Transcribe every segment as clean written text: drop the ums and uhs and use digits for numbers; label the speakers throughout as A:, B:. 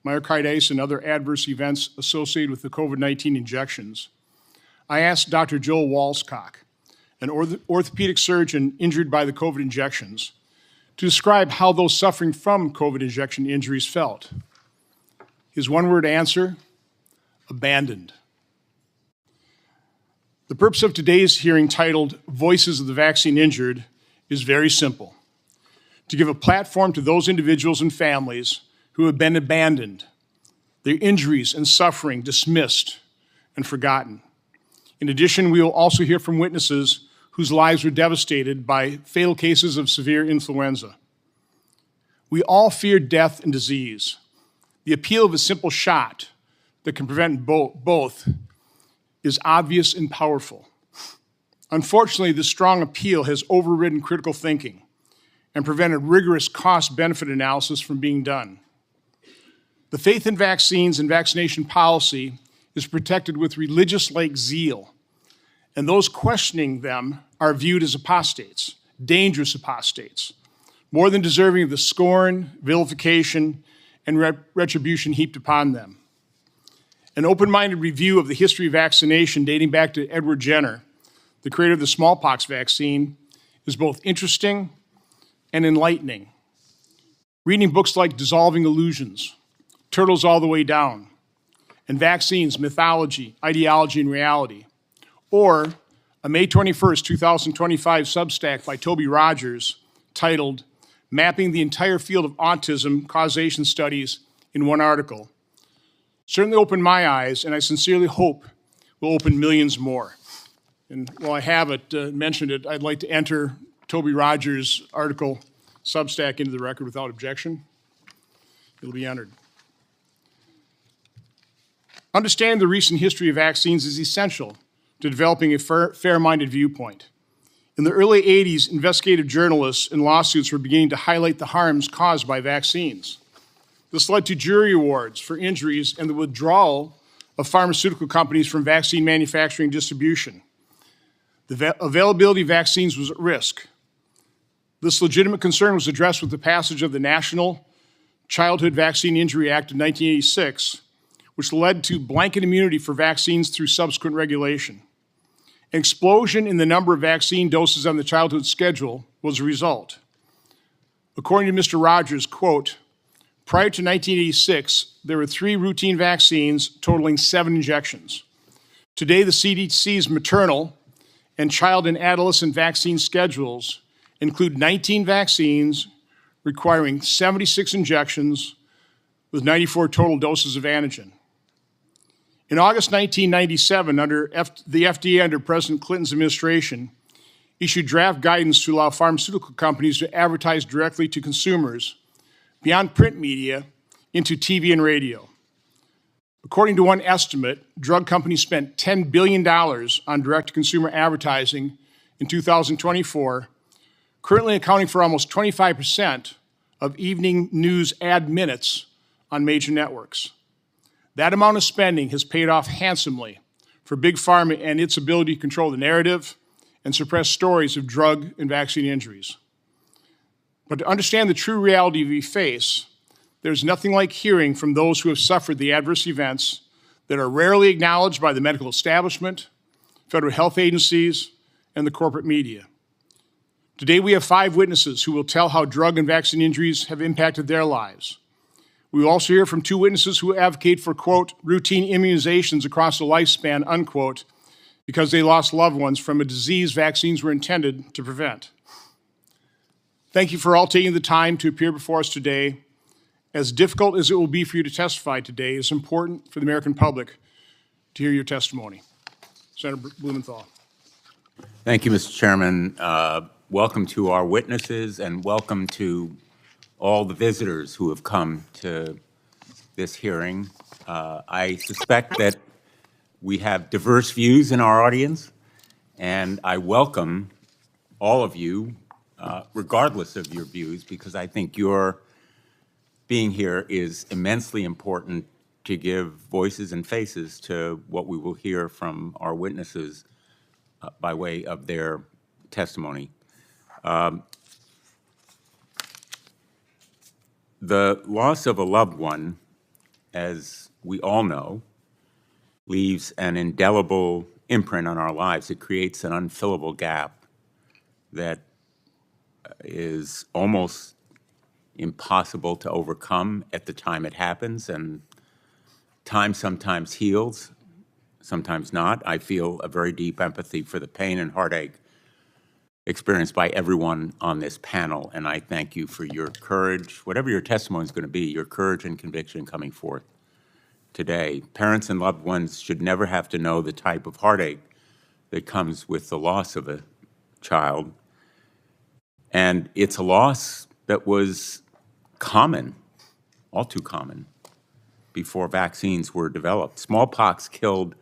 A: myocarditis and other adverse events associated with the COVID-19 injections, I asked Dr. Joel Walscock, an orthopedic surgeon injured by the COVID injections, to describe how those suffering from COVID injection injuries felt. His one-word answer: abandoned. The purpose of today's hearing, titled Voices of the Vaccine Injured, is very simple: to give a platform to those individuals and families who have been abandoned, their injuries and suffering dismissed and forgotten. In addition, we will also hear from witnesses whose lives were devastated by fatal cases of severe influenza. We all fear death and disease. The appeal of a simple shot that can prevent both is obvious and powerful. Unfortunately, this strong appeal has overridden critical thinking and prevented rigorous cost-benefit analysis from being done. The faith in vaccines and vaccination policy is protected with religious-like zeal, and those questioning them are viewed as apostates, dangerous apostates, more than deserving of the scorn, vilification, and retribution heaped upon them. An open-minded review of the history of vaccination dating back to Edward Jenner, the creator of the smallpox vaccine, is both interesting and enlightening. Reading books like Dissolving Illusions, Turtles All the Way Down, and Vaccines, Mythology, Ideology, and Reality, or a May 21st, 2025 Substack by Toby Rogers titled Mapping the Entire Field of Autism Causation Studies in One Article, certainly opened my eyes, and I sincerely hope will open millions more. And while I haven't mentioned it, I'd like to enter Toby Rogers' article, Substack, into the record without objection. It'll be entered. Understanding the recent history of vaccines is essential to developing a fair-minded viewpoint. In the early 80s, investigative journalists and lawsuits were beginning to highlight the harms caused by vaccines. This led to jury awards for injuries and the withdrawal of pharmaceutical companies from vaccine manufacturing and distribution. The availability of vaccines was at risk. This legitimate concern was addressed with the passage of the National Childhood Vaccine Injury Act of 1986, which led to blanket immunity for vaccines through subsequent regulation. An explosion in the number of vaccine doses on the childhood schedule was a result. According to Mr. Rogers, quote, prior to 1986, there were 3 routine vaccines totaling 7 injections. Today, the CDC's maternal and child and adolescent vaccine schedules include 19 vaccines requiring 76 injections with 94 total doses of antigen. In August 1997, the FDA under President Clinton's administration issued draft guidance to allow pharmaceutical companies to advertise directly to consumers beyond print media into TV and radio. According to one estimate, drug companies spent $10 billion on direct-to-consumer advertising in 2024, currently accounting for almost 25% of evening news ad minutes on major networks. That amount of spending has paid off handsomely for Big Pharma and its ability to control the narrative and suppress stories of drug and vaccine injuries. But to understand the true reality we face, there's nothing like hearing from those who have suffered the adverse events that are rarely acknowledged by the medical establishment, federal health agencies, and the corporate media. Today we have 5 witnesses who will tell how drug and vaccine injuries have impacted their lives. We will also hear from 2 witnesses who advocate for, quote, routine immunizations across the lifespan, unquote, because they lost loved ones from a disease vaccines were intended to prevent. Thank you for all taking the time to appear before us today. As difficult as it will be for you to testify today, it's important for the American public to hear your testimony. Senator Blumenthal.
B: Thank you, Mr. Chairman. Welcome to our witnesses and welcome to all the visitors who have come to this hearing. I suspect that we have diverse views in our audience, and I welcome all of you, regardless of your views, because I think your being here is immensely important to give voices and faces to what we will hear from our witnesses by way of their The loss of a loved one, as we all know, leaves an indelible imprint on our lives. It creates an unfillable gap that is almost impossible to overcome at the time it happens, and time sometimes heals, sometimes not. I feel a very deep empathy for the pain and heartache experienced by everyone on this panel, and I thank you for your courage, whatever your testimony is going to be, your courage and conviction coming forth today. Parents and loved ones should never have to know the type of heartache that comes with the loss of a child, and it's a loss that was common, all too common, before vaccines were developed. Smallpox killed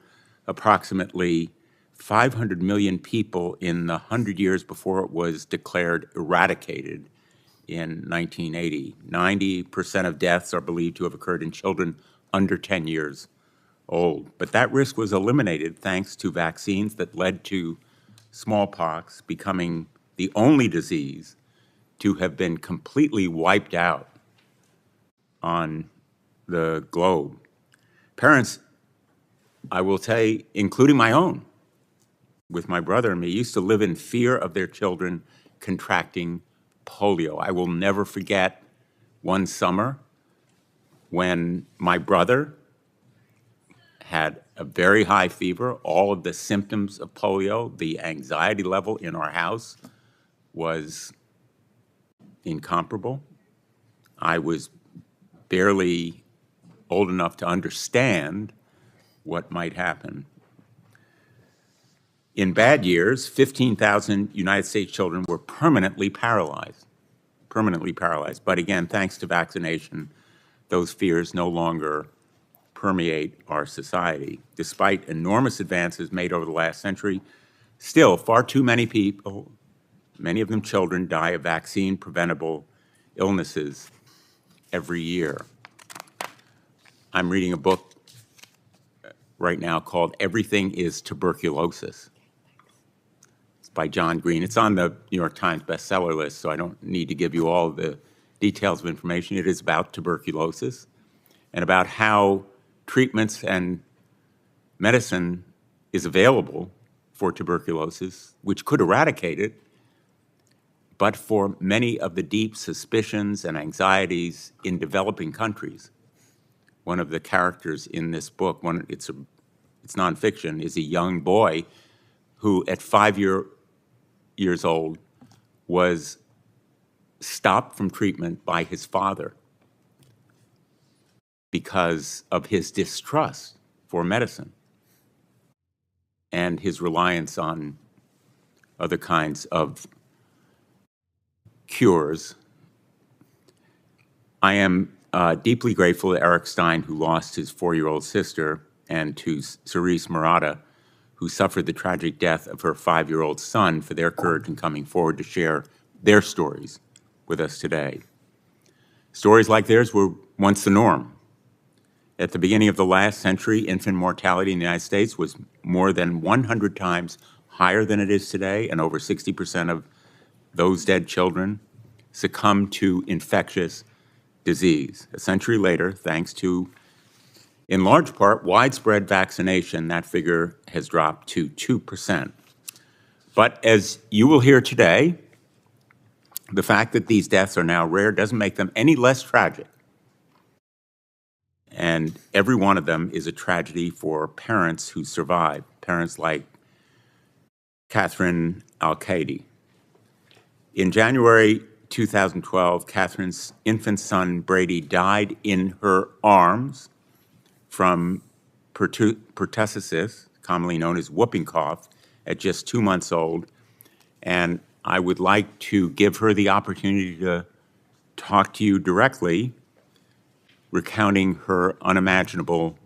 B: approximately 500 million people in the 100 years before it was declared eradicated in 1980. 90% of deaths are believed to have occurred in children under 10 years old. But that risk was eliminated thanks to vaccines that led to smallpox becoming the only disease to have been completely wiped out on the globe. Parents, I will say, including my own, with my brother and me, used to live in fear of their children contracting polio. I will never forget one summer when my brother had a very high fever, all of the symptoms of polio, the anxiety level in our house was incomparable. I was barely old enough to understand what might happen. In bad years, 15,000 United States children were permanently paralyzed. But again, thanks to vaccination, those fears no longer permeate our society. Despite enormous advances made over the last century, still far too many people, many of them children, die of vaccine-preventable illnesses every year. I'm reading a book right now called Everything is Tuberculosis. It's by John Green. It's on the New York Times bestseller list, so I don't need to give you all the details of information. It is about tuberculosis and about how treatments and medicine is available for tuberculosis, which could eradicate it, but for many of the deep suspicions and anxieties in developing countries. One of the characters in this book, it's nonfiction, is a young boy who at 5 years old was stopped from treatment by his father because of his distrust for medicine and his reliance on other kinds of cures. I am deeply grateful to Eric Stein, who lost his 4-year-old sister, and to Serese Marotta, who suffered the tragic death of her 5-year-old son, for their courage in coming forward to share their stories with us today. Stories like theirs were once the norm. At the beginning of the last century, infant mortality in the United States was more than 100 times higher than it is today, and over 60% of those dead children succumbed to infectious disease. A century later, thanks to, in large part, widespread vaccination, that figure has dropped to 2%. But as you will hear today, the fact that these deaths are now rare doesn't make them any less tragic. And every one of them is a tragedy for parents who survive, parents like Catherine Al-Qaidi. In January 2012, Catherine's infant son, Brady, died in her arms from pertussis, commonly known as whooping cough, at just 2 months old. And I would like to give her the opportunity to talk to you directly, recounting her unimaginable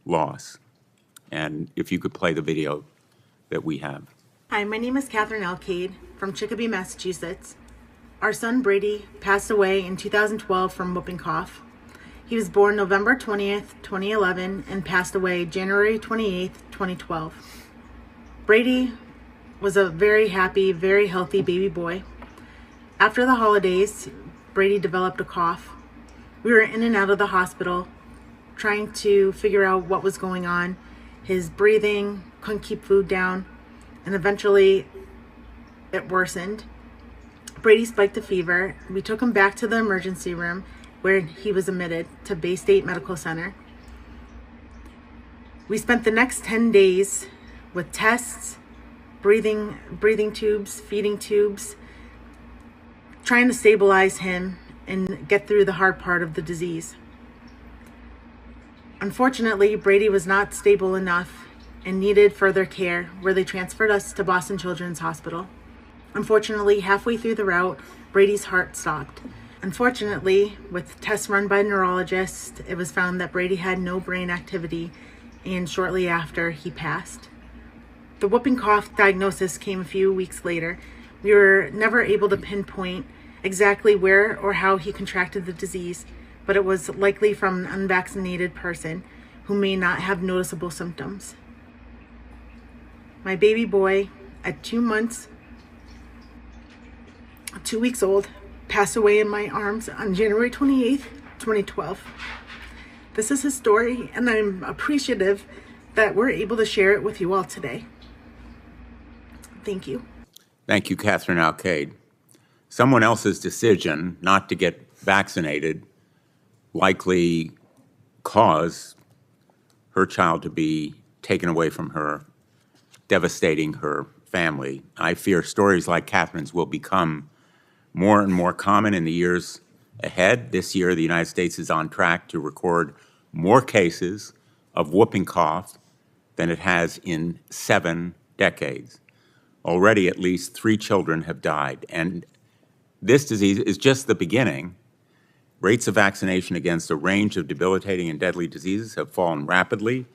B: loss. And if you could play the video that we have.
C: Hi, my name is Catherine Al-Qaidi from Chicopee, Massachusetts. Our son Brady passed away in 2012 from whooping cough. He was born November 20th, 2011 and passed away January 28th, 2012. Brady was a very happy, very healthy baby boy. After the holidays, Brady developed a cough. We were in and out of the hospital trying to figure out what was going on. His breathing, couldn't keep food down, and eventually it worsened. Brady spiked a fever. We took him back to the emergency room where he was admitted to Bay State Medical Center. We spent the next 10 days with tests, breathing tubes, feeding tubes, trying to stabilize him and get through the hard part of the disease. Unfortunately, Brady was not stable enough and needed further care, where they transferred us to Boston Children's Hospital. Unfortunately, halfway through the route, Brady's heart stopped. Unfortunately, with tests run by neurologists, it was found that Brady had no brain activity, and shortly after, he passed. The whooping cough diagnosis came a few weeks later. We were never able to pinpoint exactly where or how he contracted the disease, but it was likely from an unvaccinated person who may not have noticeable symptoms. My baby boy, at 2 months, 2 weeks old, passed away in my arms on January 28th, 2012. This is his story, and I'm appreciative that we're able to share it with you all today. Thank you.
B: Thank you, Catherine Alcade. Someone else's decision not to get vaccinated likely caused her child to be taken away from her, devastating her family. I fear stories like Catherine's will become more and more common in the years ahead. This year, the United States is on track to record more cases of whooping cough than it has in 7 decades. Already, at least 3 children have died, and this disease is just the beginning. Rates of vaccination against a range of debilitating and deadly diseases have fallen rapidly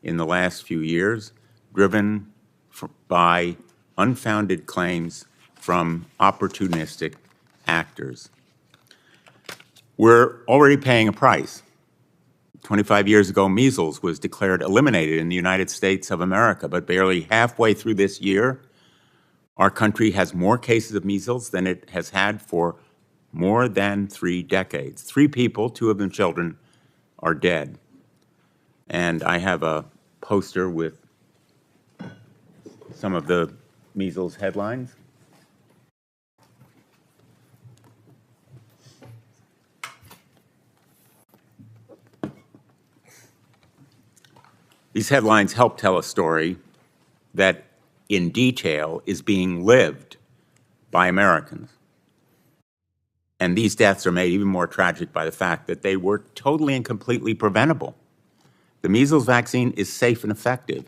B: in the last few years, driven by unfounded claims from opportunistic actors. We're already paying a price. 25 years ago, measles was declared eliminated in the United States of America, but barely halfway through this year, our country has more cases of measles than it has had for more than 3 decades. 3 people, 2 of them children, are dead. And I have a poster with some of the measles headlines. These headlines help tell a story that, in detail, is being lived by Americans. And these deaths are made even more tragic by the fact that they were totally and completely preventable. The measles vaccine is safe and effective.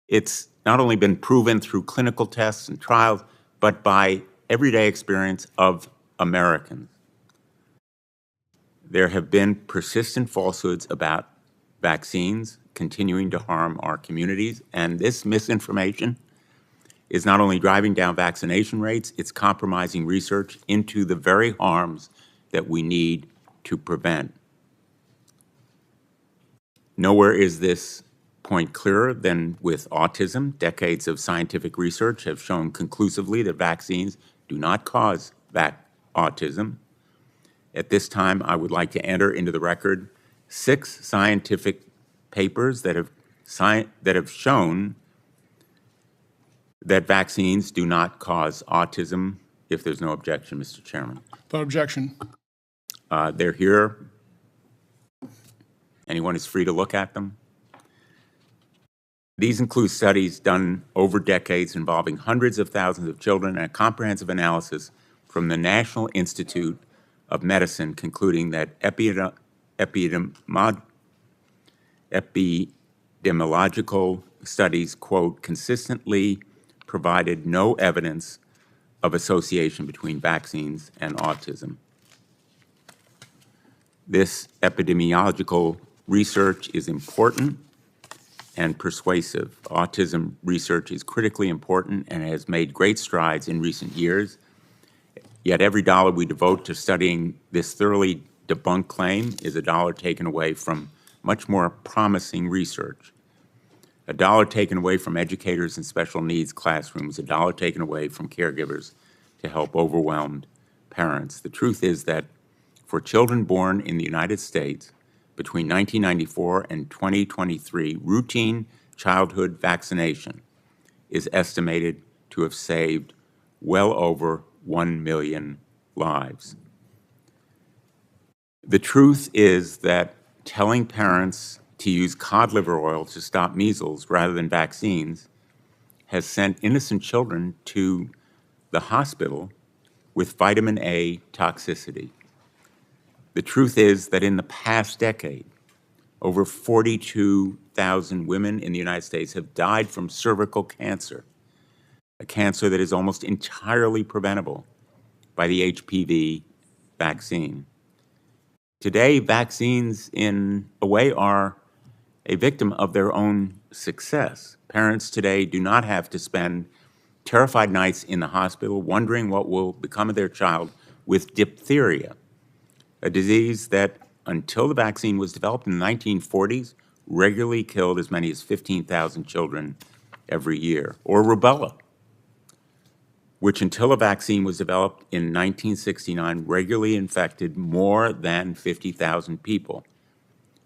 B: It's not only been proven through clinical tests and trials, but by everyday experience of Americans. There have been persistent falsehoods about vaccines continuing to harm our communities, and this misinformation is not only driving down vaccination rates, it's compromising research into the very harms that we need to prevent. Nowhere is this point clearer than with autism. Decades of scientific research have shown conclusively that vaccines do not cause autism. At this time, I would like to enter into the record 6 scientific papers that have shown that vaccines do not cause autism. If there's no objection, Mr. Chairman.
A: Without objection.
B: They're here. Anyone is free to look at them. These include studies done over decades involving hundreds of thousands of children and a comprehensive analysis from the National Institute of Medicine concluding that epidemiological studies, quote, consistently provided no evidence of association between vaccines and autism. This epidemiological research is important and persuasive. Autism research is critically important and has made great strides in recent years. Yet every dollar we devote to studying this thoroughly debunked claim is a dollar taken away from much more promising research. A dollar taken away from educators in special needs classrooms, a dollar taken away from caregivers to help overwhelmed parents. The truth is that for children born in the United States between 1994 and 2023, routine childhood vaccination is estimated to have saved well over 1 million lives. The truth is that telling parents to use cod liver oil to stop measles rather than vaccines has sent innocent children to the hospital with vitamin A toxicity. The truth is that in the past decade, over 42,000 women in the United States have died from cervical cancer, a cancer that is almost entirely preventable by the HPV vaccine. Today, vaccines, in a way, are a victim of their own success. Parents today do not have to spend terrified nights in the hospital wondering what will become of their child with diphtheria, a disease that, until the vaccine was developed in the 1940s, regularly killed as many as 15,000 children every year, or rubella, which until a vaccine was developed in 1969 regularly infected more than 50,000 people,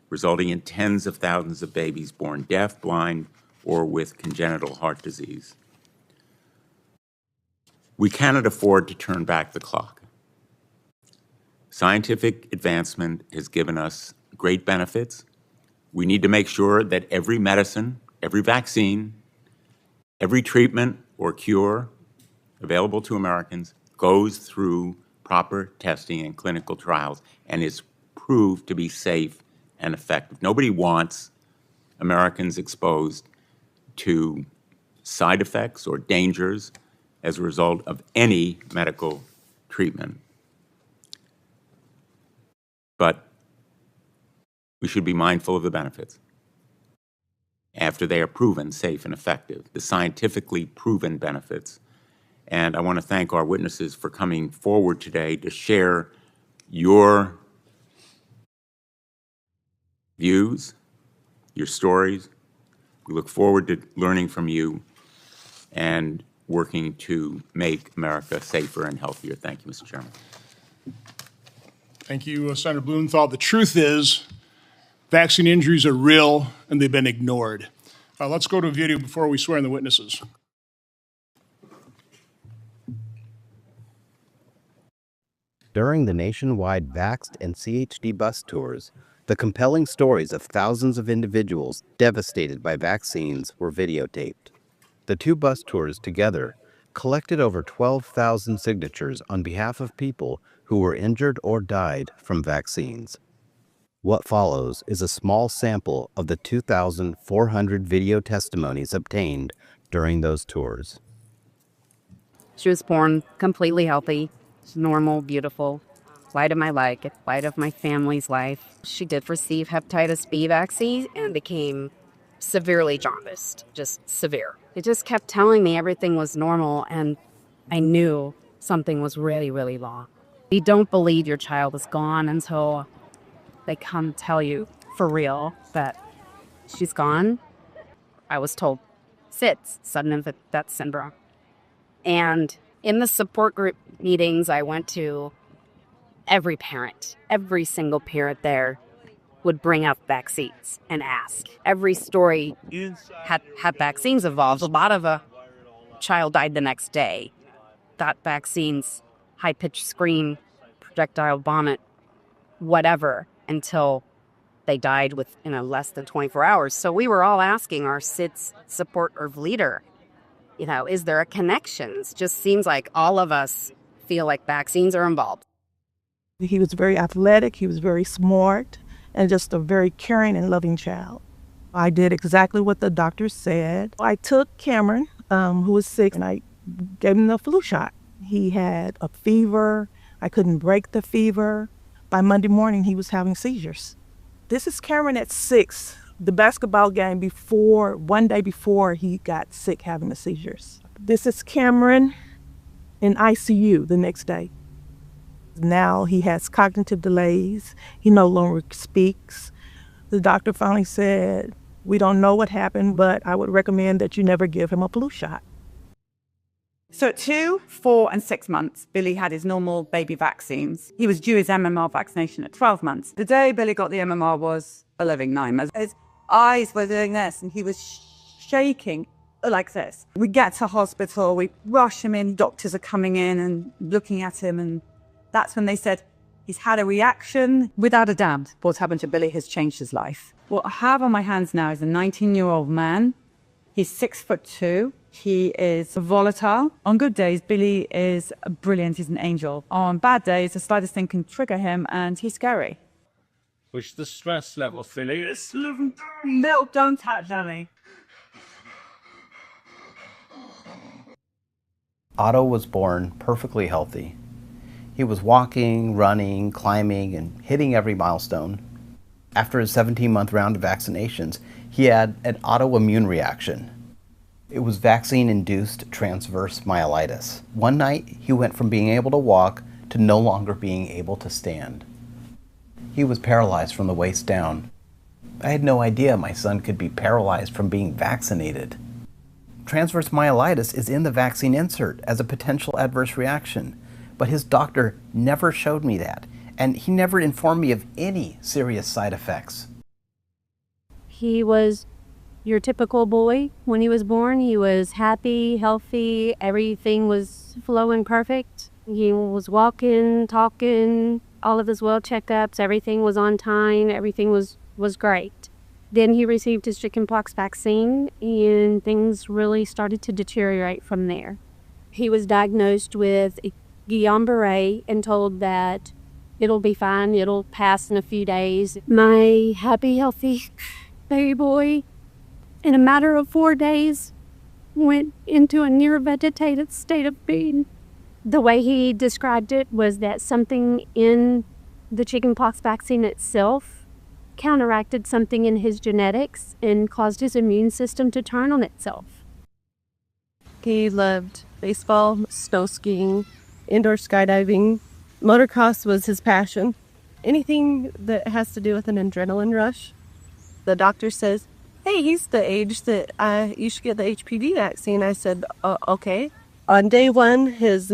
B: resulting in tens of thousands of babies born deaf, blind, or with congenital heart disease. We cannot afford to turn back the clock. Scientific advancement has given us great benefits. We need to make sure that every medicine, every vaccine, every treatment or cure available to Americans goes through proper testing and clinical trials and is proved to be safe and effective. Nobody wants Americans exposed to side effects or dangers as a result of any medical treatment. But we should be mindful of the benefits after they are proven safe and effective, the scientifically proven benefits. And I want to thank our witnesses for coming forward today to share your views, your stories. We look forward to learning from you and working to make America safer and healthier. Thank you, Mr. Chairman.
A: Thank you, Senator Blumenthal. The truth is, vaccine injuries are real and they've been ignored. Let's go to a video before we swear in the witnesses.
D: During the nationwide Vaxxed and CHD bus tours, the compelling stories of thousands of individuals devastated by vaccines were videotaped. The two bus tours together collected over 12,000 signatures on behalf of people who were injured or died from vaccines. What follows is a small sample of the 2,400 video testimonies obtained during those tours.
E: She was born completely healthy, normal, beautiful, light of my life, light of my family's life. She did receive hepatitis B vaccine and became severely jaundiced, just severe. It just kept telling me everything was normal, and I knew something was really, really wrong. You don't believe your child is gone until they come tell you for real that she's gone. I was told SIDS, sudden infant death syndrome. And in the support group meetings I went to, every parent, every single parent there would bring up vaccines and ask. Every story had vaccines involved. A lot of a child died the next day. Got vaccines, high-pitched scream, projectile vomit, whatever, until they died within less than 24 hours. So we were all asking our SIDS support group leader, is there a connection? It just seems like all of us feel like vaccines are involved.
F: He was very athletic, he was very smart, and just a very caring and loving child. I did exactly what the doctor said. I took Cameron, who was sick, and I gave him the flu shot. He had a fever. I couldn't break the fever. By Monday morning, he was having seizures. This is Cameron at 6. The basketball game one day before he got sick having the seizures. This is Cameron in ICU the next day. Now he has cognitive delays. He no longer speaks. The doctor finally said, "We don't know what happened, but I would recommend that you never give him a flu shot."
G: So at 2, 4 and 6 months, Billy had his normal baby vaccines. He was due his MMR vaccination at 12 months. The day Billy got the MMR was a living nightmare. His eyes were doing this and he was shaking like this. We get to hospital, we rush him in, doctors are coming in and looking at him, and that's when they said, he's had a reaction. Without a doubt, what's happened to Billy has changed his life. What I have on my hands now is a 19-year-old man. He's 6'2". He is volatile. On good days, Billy is brilliant. He's an angel. On bad days, the slightest thing can trigger him, and he's scary.
H: Push the stress level, Philly. It's 11.
G: No, don't touch Ellie.
D: Otto was born perfectly healthy. He was walking, running, climbing, and hitting every milestone. After his 17-month round of vaccinations, he had an autoimmune reaction. It was vaccine-induced transverse myelitis. One night, he went from being able to walk to no longer being able to stand. He was paralyzed from the waist down. I had no idea my son could be paralyzed from being vaccinated. Transverse myelitis is in the vaccine insert as a potential adverse reaction, but his doctor never showed me that, and he never informed me of any serious side effects.
I: He was your typical boy when he was born. He was happy, healthy, everything was flowing perfect. He was walking, talking, all of his well checkups, everything was on time, everything was great. Then he received his chickenpox vaccine and things really started to deteriorate from there. He was diagnosed with Guillain-Barré and told that it'll be fine, it'll pass in a few days. My happy, healthy baby boy, in a matter of 4 days, went into a near vegetative state of being. The way he described it was that something in the chickenpox vaccine itself counteracted something in his genetics and caused his immune system to turn on itself.
J: He loved baseball, snow skiing, indoor skydiving. Motocross was his passion. Anything that has to do with an adrenaline rush. The doctor says, hey, he's the age that you should get the HPV vaccine. I said, okay. On day 1, his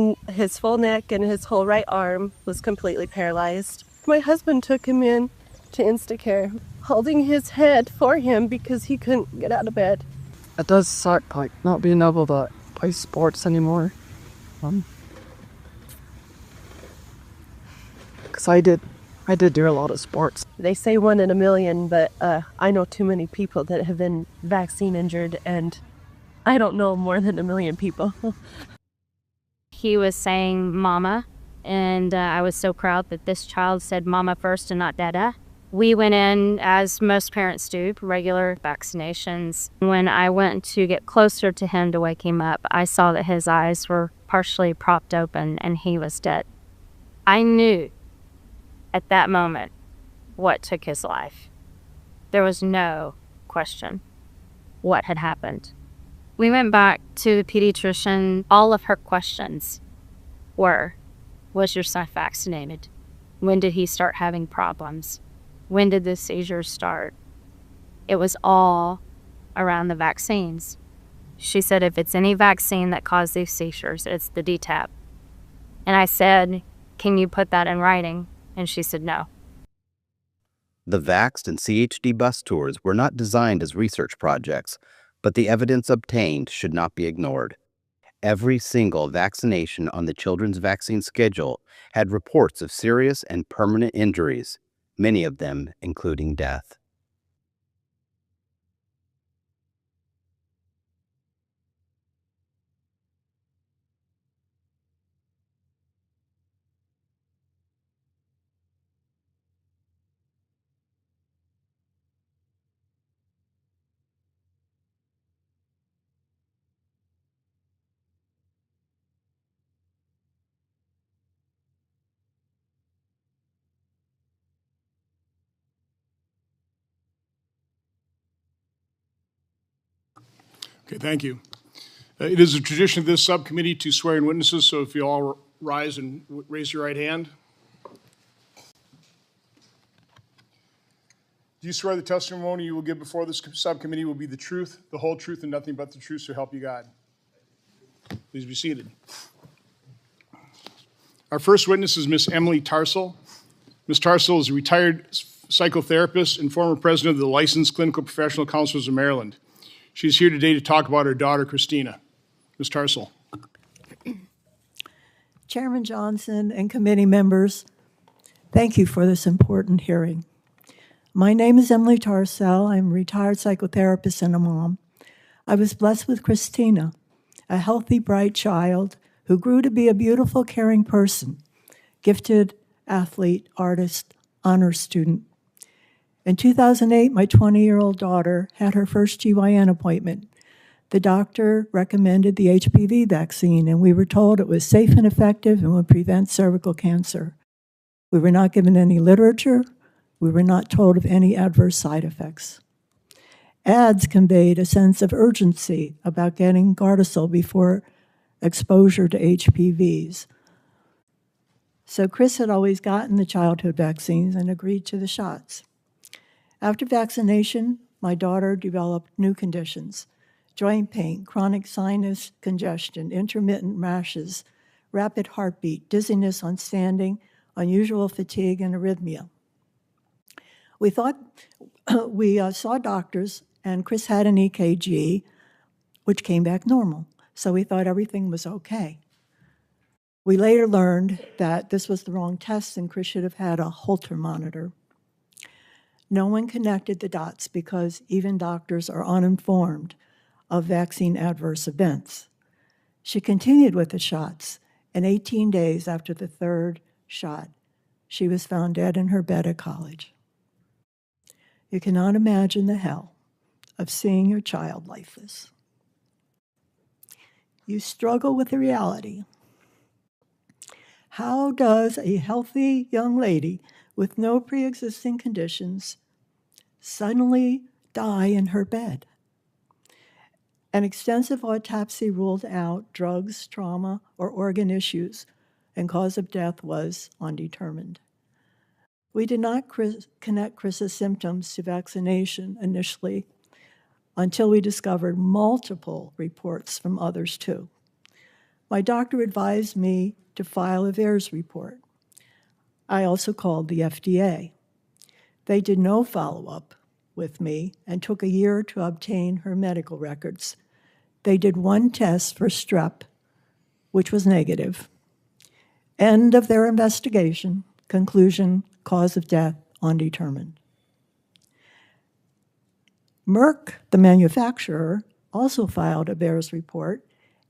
J: full neck and his whole right arm was completely paralyzed. My husband took him in to Instacare, holding his head for him because he couldn't get out of bed.
K: It does suck, like, not being able to play sports anymore. Because I did do a lot of sports.
J: They say 1 in a million, but I know too many people that have been vaccine injured, and I don't know more than 1 million people.
I: He was saying mama, and I was so proud that this child said mama first and not dada. We went in, as most parents do, regular vaccinations. When I went to get closer to him to wake him up, I saw that his eyes were partially propped open and he was dead. I knew at that moment what took his life. There was no question what had happened. We went back to the pediatrician. All of her questions were, was your son vaccinated? When did he start having problems? When did the seizures start? It was all around the vaccines. She said, if it's any vaccine that caused these seizures, it's the DTaP. And I said, can you put that in writing? And she said, no.
D: The Vaxxed and CHD bus tours were not designed as research projects, but the evidence obtained should not be ignored. Every single vaccination on the children's vaccine schedule had reports of serious and permanent injuries, many of them including death.
A: Okay, thank you. It is a tradition of this subcommittee to swear in witnesses, so if you all rise and raise your right hand. Do you swear the testimony you will give before this subcommittee will be the truth, the whole truth, and nothing but the truth, so help you God? Please be seated. Our first witness is Miss Emily Tarsell. Ms. Tarsell is a retired psychotherapist and former president of the Licensed Clinical Professional Counselors of Maryland. She's here today to talk about her daughter, Christina. Ms. Tarsell.
L: Chairman Johnson and committee members, thank you for this important hearing. My name is Emily Tarsell. I'm a retired psychotherapist and a mom. I was blessed with Christina, a healthy, bright child who grew to be a beautiful, caring person, gifted athlete, artist, honor student. In 2008, my 20-year-old daughter had her first GYN appointment. The doctor recommended the HPV vaccine, and we were told it was safe and effective and would prevent cervical cancer. We were not given any literature. We were not told of any adverse side effects. Ads conveyed a sense of urgency about getting Gardasil before exposure to HPVs. So Chris had always gotten the childhood vaccines and agreed to the shots. After vaccination, my daughter developed new conditions: joint pain, chronic sinus congestion, intermittent rashes, rapid heartbeat, dizziness on standing, unusual fatigue, and arrhythmia. We saw doctors, and Chris had an EKG, which came back normal. So we thought everything was okay. We later learned that this was the wrong test and Chris should have had a Holter monitor. No one connected the dots because even doctors are uninformed of vaccine adverse events. She continued with the shots, and 18 days after the third shot, she was found dead in her bed at college. You cannot imagine the hell of seeing your child lifeless. You struggle with the reality. How does a healthy young lady with no pre-existing conditions suddenly die in her bed? An extensive autopsy ruled out drugs, trauma, or organ issues, and cause of death was undetermined. We did not connect Chris's symptoms to vaccination initially until we discovered multiple reports from others too. My doctor advised me to file a VAERS report. I also called the FDA. They did no follow-up with me and took a year to obtain her medical records. They did one test for strep, which was negative. End of their investigation. Conclusion, cause of death undetermined. Merck, the manufacturer, also filed a VAERS report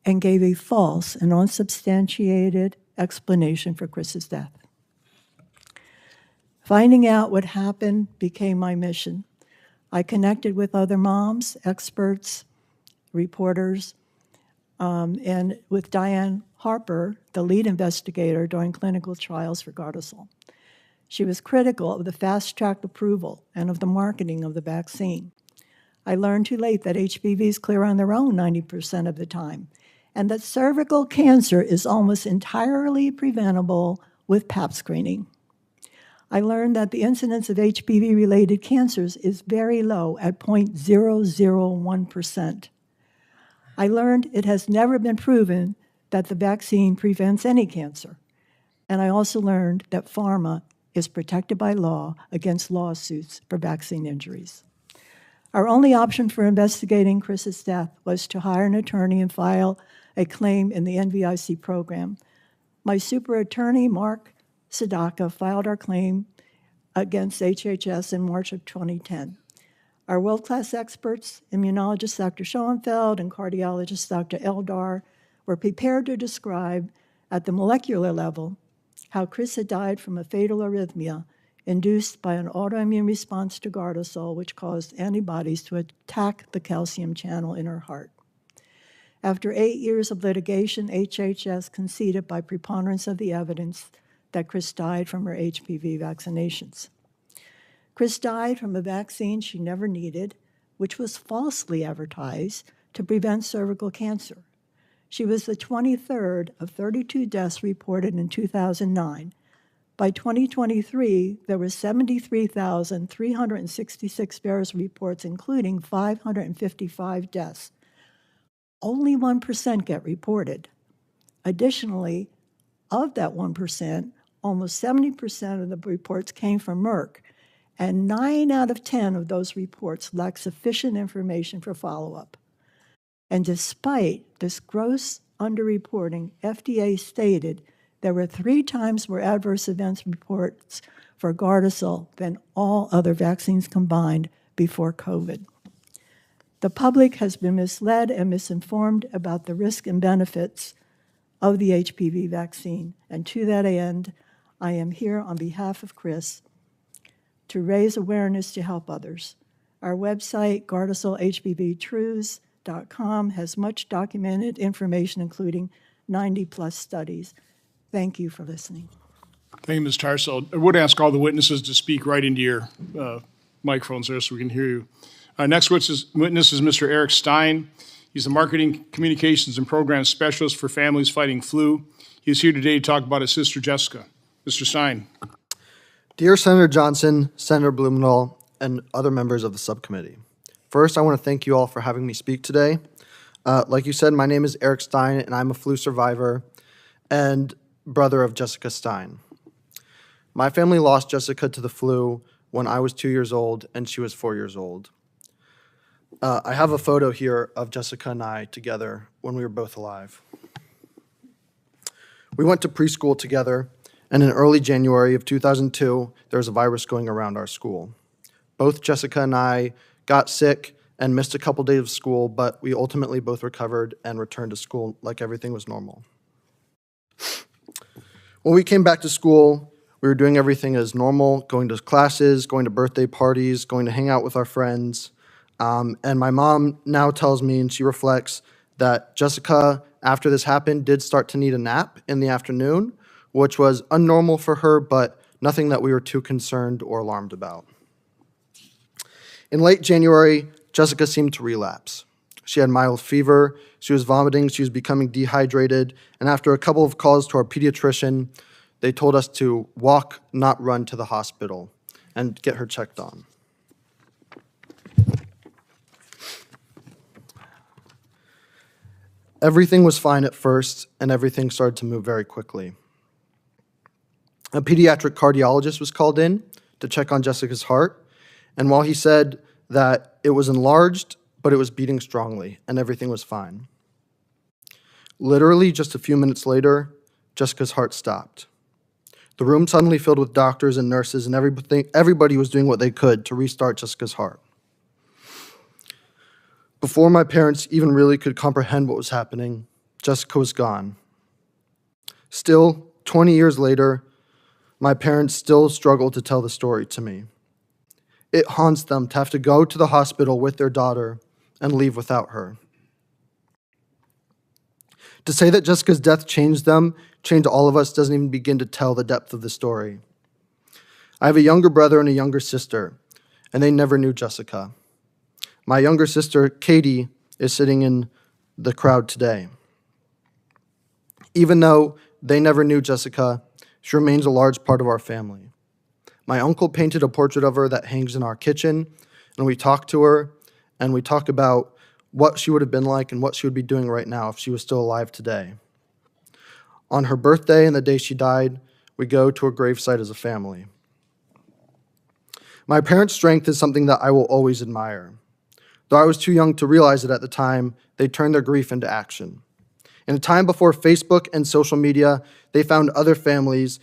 L: and gave a false and unsubstantiated explanation for Chris's death. Finding out what happened became my mission. I connected with other moms, experts, reporters, and with Diane Harper, the lead investigator during clinical trials for Gardasil. She was critical of the fast-track approval and of the marketing of the vaccine. I learned too late that HPVs clear on their own 90% of the time, and that cervical cancer is almost entirely preventable with Pap screening. I learned that the incidence of HPV-related cancers is very low at 0.001%. I learned it has never been proven that the vaccine prevents any cancer. And I also learned that pharma is protected by law against lawsuits for vaccine injuries. Our only option for investigating Chris's death was to hire an attorney and file a claim in the NVIC program. My super attorney, Mark Sadaka, filed our claim against HHS in March of 2010. Our world-class experts, immunologist Dr. Schoenfeld and cardiologist Dr. Eldar, were prepared to describe at the molecular level how Chris had died from a fatal arrhythmia induced by an autoimmune response to Gardasil, which caused antibodies to attack the calcium channel in her heart. After 8 years of litigation, HHS conceded by preponderance of the evidence that Chris died from her HPV vaccinations. Chris died from a vaccine she never needed, which was falsely advertised to prevent cervical cancer. She was the 23rd of 32 deaths reported in 2009. By 2023, there were 73,366 VAERS reports, including 555 deaths. only 1% get reported. Additionally, of that 1%, almost 70% of the reports came from Merck, and 9 out of 10 of those reports lack sufficient information for follow-up. And despite this gross underreporting, FDA stated there were 3 times more adverse events reports for Gardasil than all other vaccines combined before COVID. The public has been misled and misinformed about the risk and benefits of the HPV vaccine. And to that end, I am here on behalf of Chris to raise awareness to help others. Our website, GardasilHPVTruths.com, has much documented information, including 90-plus studies. Thank you for listening.
A: Thank you, Ms. Tarsell. I would ask all the witnesses to speak right into your microphones there so we can hear you. Next witness is Mr. Eric Stein. He's the Marketing, Communications, and Programs Specialist for Families Fighting Flu. He's here today to talk about his sister, Jessica. Mr. Stein.
M: Dear Senator Johnson, Senator Blumenthal, and other members of the subcommittee. First, I want to thank you all for having me speak today. Like you said, my name is Eric Stein, and I'm a flu survivor and brother of Jessica Stein. My family lost Jessica to the flu when I was 2 years old and she was 4 years old. I have a photo here of Jessica and I together when we were both alive. We went to preschool together, and in early January of 2002, there was a virus going around our school. Both Jessica and I got sick and missed a couple days of school, but we ultimately both recovered and returned to school like everything was normal. When we came back to school, we were doing everything as normal, going to classes, going to birthday parties, going to hang out with our friends. And my mom now tells me, and she reflects, that Jessica, after this happened, did start to need a nap in the afternoon, which was unnormal for her, but nothing that we were too concerned or alarmed about. In late January, Jessica seemed to relapse. She had mild fever, she was vomiting, she was becoming dehydrated, and after a couple of calls to our pediatrician, they told us to walk, not run, to the hospital and get her checked on. Everything was fine at first, and everything started to move very quickly. A pediatric cardiologist was called in to check on Jessica's heart, and while he said that it was enlarged, but it was beating strongly, and everything was fine. Literally, just a few minutes later, Jessica's heart stopped. The room suddenly filled with doctors and nurses, and everybody was doing what they could to restart Jessica's heart. Before my parents even really could comprehend what was happening, Jessica was gone. Still, 20 years later, my parents still struggle to tell the story to me. It haunts them to have to go to the hospital with their daughter and leave without her. To say that Jessica's death changed them, changed all of us, doesn't even begin to tell the depth of the story. I have a younger brother and a younger sister, and they never knew Jessica. My younger sister, Katie, is sitting in the crowd today. Even though they never knew Jessica, she remains a large part of our family. My uncle painted a portrait of her that hangs in our kitchen, and we talk to her, and we talk about what she would have been like and what she would be doing right now if she was still alive today. On her birthday and the day she died, we go to her gravesite as a family. My parents' strength is something that I will always admire. Though I was too young to realize it at the time, they turned their grief into action. In a time before Facebook and social media, they found other families,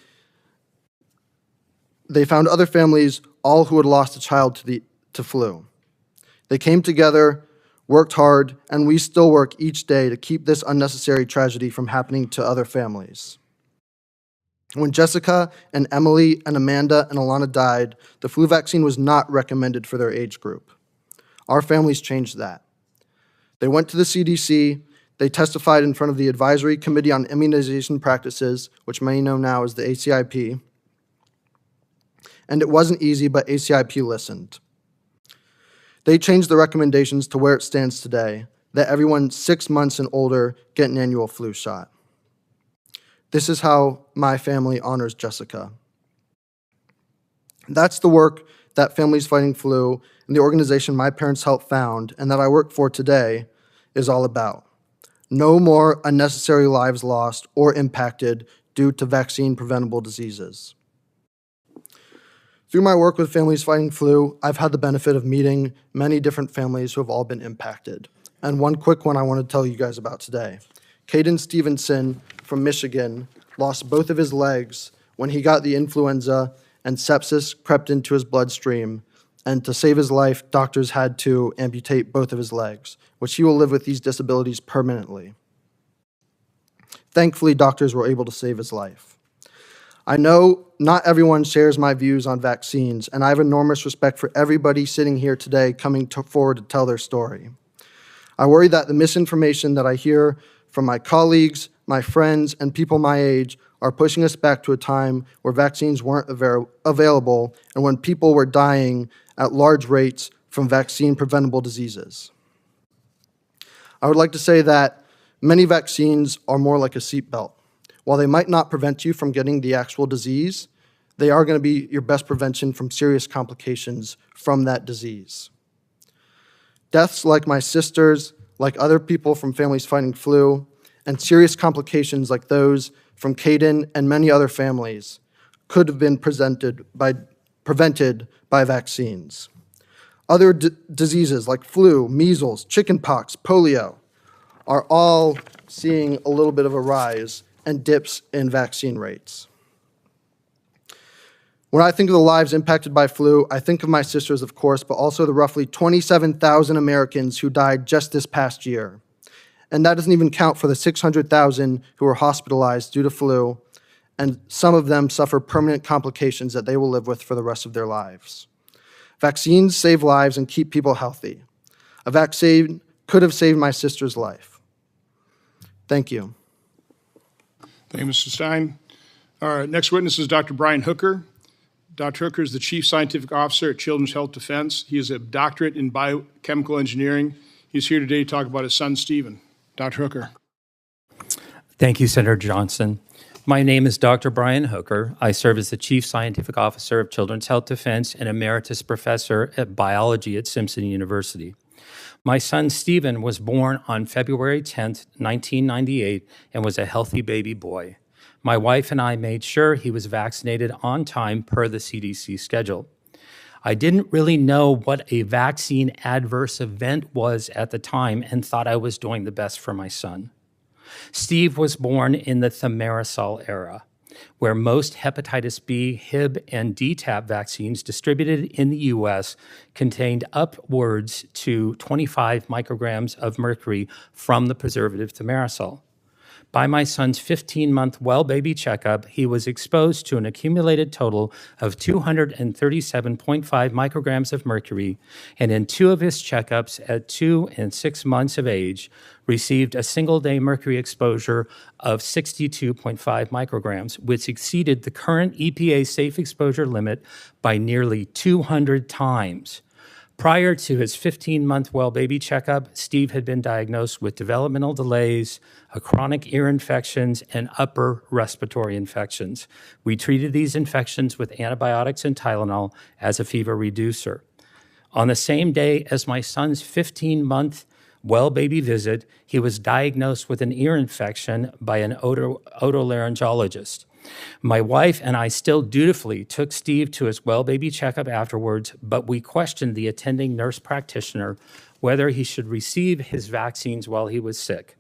M: all who had lost a child to flu. They came together, worked hard, and we still work each day to keep this unnecessary tragedy from happening to other families. When Jessica and Emily and Amanda and Alana died, the flu vaccine was not recommended for their age group. Our families changed that. They went to the CDC, they testified in front of the Advisory Committee on Immunization Practices, which many know now as the ACIP, and it wasn't easy, but ACIP listened. They changed the recommendations to where it stands today, that everyone 6 months and older get an annual flu shot. This is how my family honors Jessica. That's the work that Families Fighting Flu and the organization my parents helped found and that I work for today is all about. No more unnecessary lives lost or impacted due to vaccine-preventable diseases. Through my work with Families Fighting Flu, I've had the benefit of meeting many different families who have all been impacted. And one quick one I want to tell you guys about today. Caden Stevenson from Michigan lost both of his legs when he got the influenza and sepsis crept into his bloodstream. And to save his life, doctors had to amputate both of his legs, which he will live with these disabilities permanently. Thankfully, doctors were able to save his life. I know not everyone shares my views on vaccines, and I have enormous respect for everybody sitting here today coming forward to tell their story. I worry that the misinformation that I hear from my colleagues, my friends, and people my age are pushing us back to a time where vaccines weren't available and when people were dying at large rates from vaccine-preventable diseases. I would like to say that many vaccines are more like a seatbelt. While they might not prevent you from getting the actual disease, they are going to be your best prevention from serious complications from that disease. Deaths like my sister's, like other people from Families Fighting Flu, and serious complications like those from Caden and many other families could have been prevented by vaccines. Other diseases like flu, measles, chickenpox, polio are all seeing a little bit of a rise and dips in vaccine rates. When I think of the lives impacted by flu, I think of my sisters, of course, but also the roughly 27,000 Americans who died just this past year. And that doesn't even count for the 600,000 who were hospitalized due to flu, and some of them suffer permanent complications that they will live with for the rest of their lives. Vaccines save lives and keep people healthy. A vaccine could have saved my sister's life. Thank you.
A: Thank you, Mr. Stein. Our next witness is Dr. Brian Hooker. Dr. Hooker is the Chief Scientific Officer at Children's Health Defense. He is a doctorate in biochemical engineering. He's here today to talk about his son, Stephen. Dr. Hooker.
N: Thank you, Senator Johnson. My name is Dr. Brian Hooker. I serve as the Chief Scientific Officer of Children's Health Defense and Emeritus Professor at Biology at Simpson University. My son, Stephen, was born on February 10th, 1998, and was a healthy baby boy. My wife and I made sure he was vaccinated on time per the CDC schedule. I didn't really know what a vaccine adverse event was at the time and thought I was doing the best for my son. Steve was born in the thimerosal era, where most hepatitis B, Hib, and DTaP vaccines distributed in the U.S. contained upwards to 25 micrograms of mercury from the preservative thimerosal. By my son's 15-month well baby checkup, he was exposed to an accumulated total of 237.5 micrograms of mercury, and in 2 of his checkups at 2 and 6 months of age, received a single-day mercury exposure of 62.5 micrograms, which exceeded the current EPA safe exposure limit by nearly 200 times. Prior to his 15-month well baby checkup, Steve had been diagnosed with developmental delays, a chronic ear infections, and upper respiratory infections. We treated these infections with antibiotics and Tylenol as a fever reducer. On the same day as my son's 15-month well baby visit, he was diagnosed with an ear infection by an otolaryngologist. My wife and I still dutifully took Steve to his well baby checkup afterwards, but we questioned the attending nurse practitioner whether he should receive his vaccines while he was sick.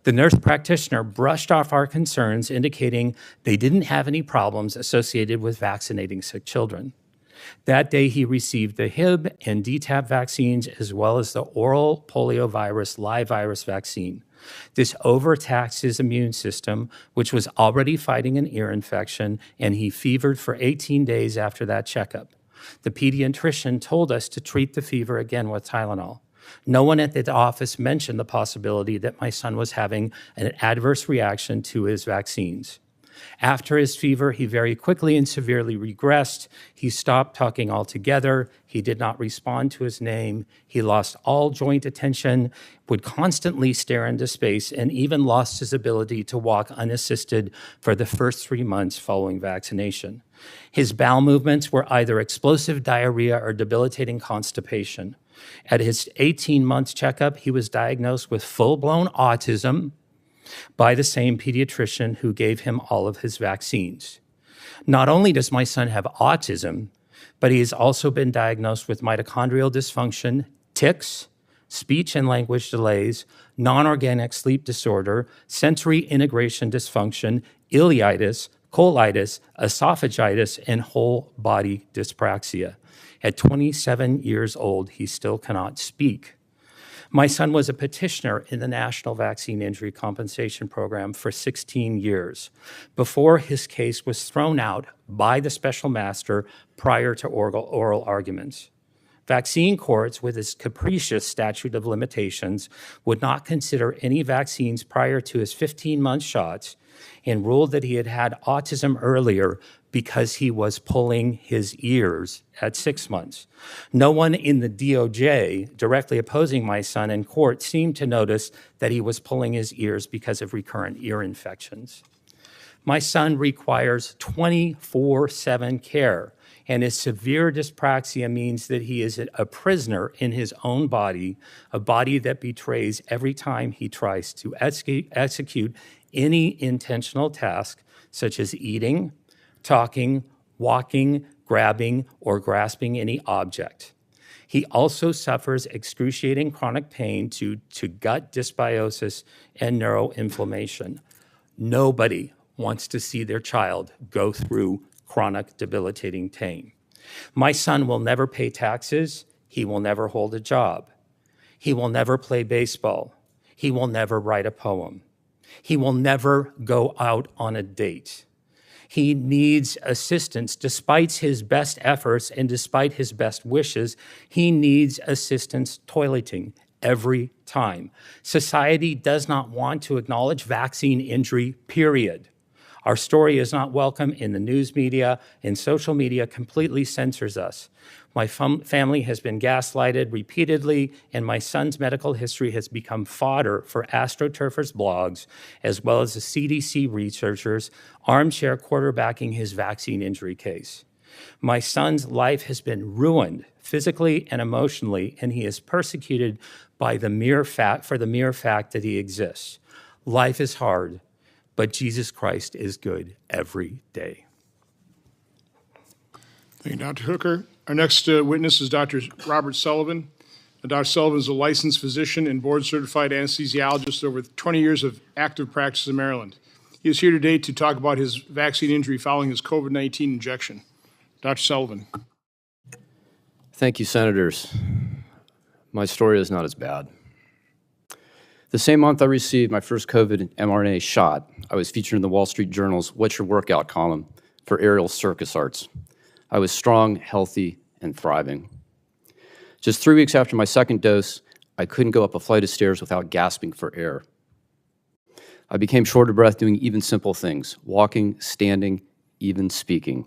N: The nurse practitioner brushed off our concerns, indicating they didn't have any problems associated with vaccinating sick children. That day, he received the Hib and DTaP vaccines, as well as the oral poliovirus live virus vaccine. This overtaxed his immune system, which was already fighting an ear infection, and he fevered for 18 days after that checkup. The pediatrician told us to treat the fever again with Tylenol. No one at the office mentioned the possibility that my son was having an adverse reaction to his vaccines. After his fever, he very quickly and severely regressed. He stopped talking altogether. He did not respond to his name. He lost all joint attention, would constantly stare into space, and even lost his ability to walk unassisted for the first 3 months following vaccination. His bowel movements were either explosive diarrhea or debilitating constipation. At his 18-month checkup, he was diagnosed with full-blown autism by the same pediatrician who gave him all of his vaccines. Not only does my son have autism, but he has also been diagnosed with mitochondrial dysfunction, tics, speech and language delays, non-organic sleep disorder, sensory integration dysfunction, ileitis, colitis, esophagitis, and whole body dyspraxia. At 27 years old, he still cannot speak. My son was a petitioner in the National Vaccine Injury Compensation Program for 16 years before his case was thrown out by the special master prior to oral arguments. Vaccine courts, with its capricious statute of limitations, would not consider any vaccines prior to his 15-month shots and ruled that he had had autism earlier because he was pulling his ears at 6 months. No one in the DOJ directly opposing my son in court seemed to notice that he was pulling his ears because of recurrent ear infections. My son requires 24/7 care, and his severe dyspraxia means that he is a prisoner in his own body, a body that betrays every time he tries to execute any intentional task, such as eating, talking, walking, grabbing, or grasping any object. He also suffers excruciating chronic pain due to gut dysbiosis and neuroinflammation. Nobody wants to see their child go through chronic debilitating pain. My son will never pay taxes. He will never hold a job. He will never play baseball. He will never write a poem. He will never go out on a date. He needs assistance despite his best efforts and despite his best wishes. He needs assistance toileting every time. Society does not want to acknowledge vaccine injury, period. Our story is not welcome in the news media, and social media completely censors us. My family has been gaslighted repeatedly, and my son's medical history has become fodder for astroturfers' blogs, as well as the CDC researchers armchair quarterbacking his vaccine injury case. My son's life has been ruined physically and emotionally, and he is persecuted by the mere fact that he exists. Life is hard, but Jesus Christ is good every day.
A: Thank you, Dr. Hooker. Our next witness is Dr. Robert Sullivan. Dr. Sullivan is a licensed physician and board-certified anesthesiologist with over 20 years of active practice in Maryland. He is here today to talk about his vaccine injury following his COVID-19 injection. Dr. Sullivan.
O: Thank you, Senators. My story is not as bad. The same month I received my first COVID mRNA shot, I was featured in the Wall Street Journal's What's Your Workout column for aerial circus arts. I was strong, healthy, and thriving. Just 3 weeks after my second dose, I couldn't go up a flight of stairs without gasping for air. I became short of breath doing even simple things, walking, standing, even speaking.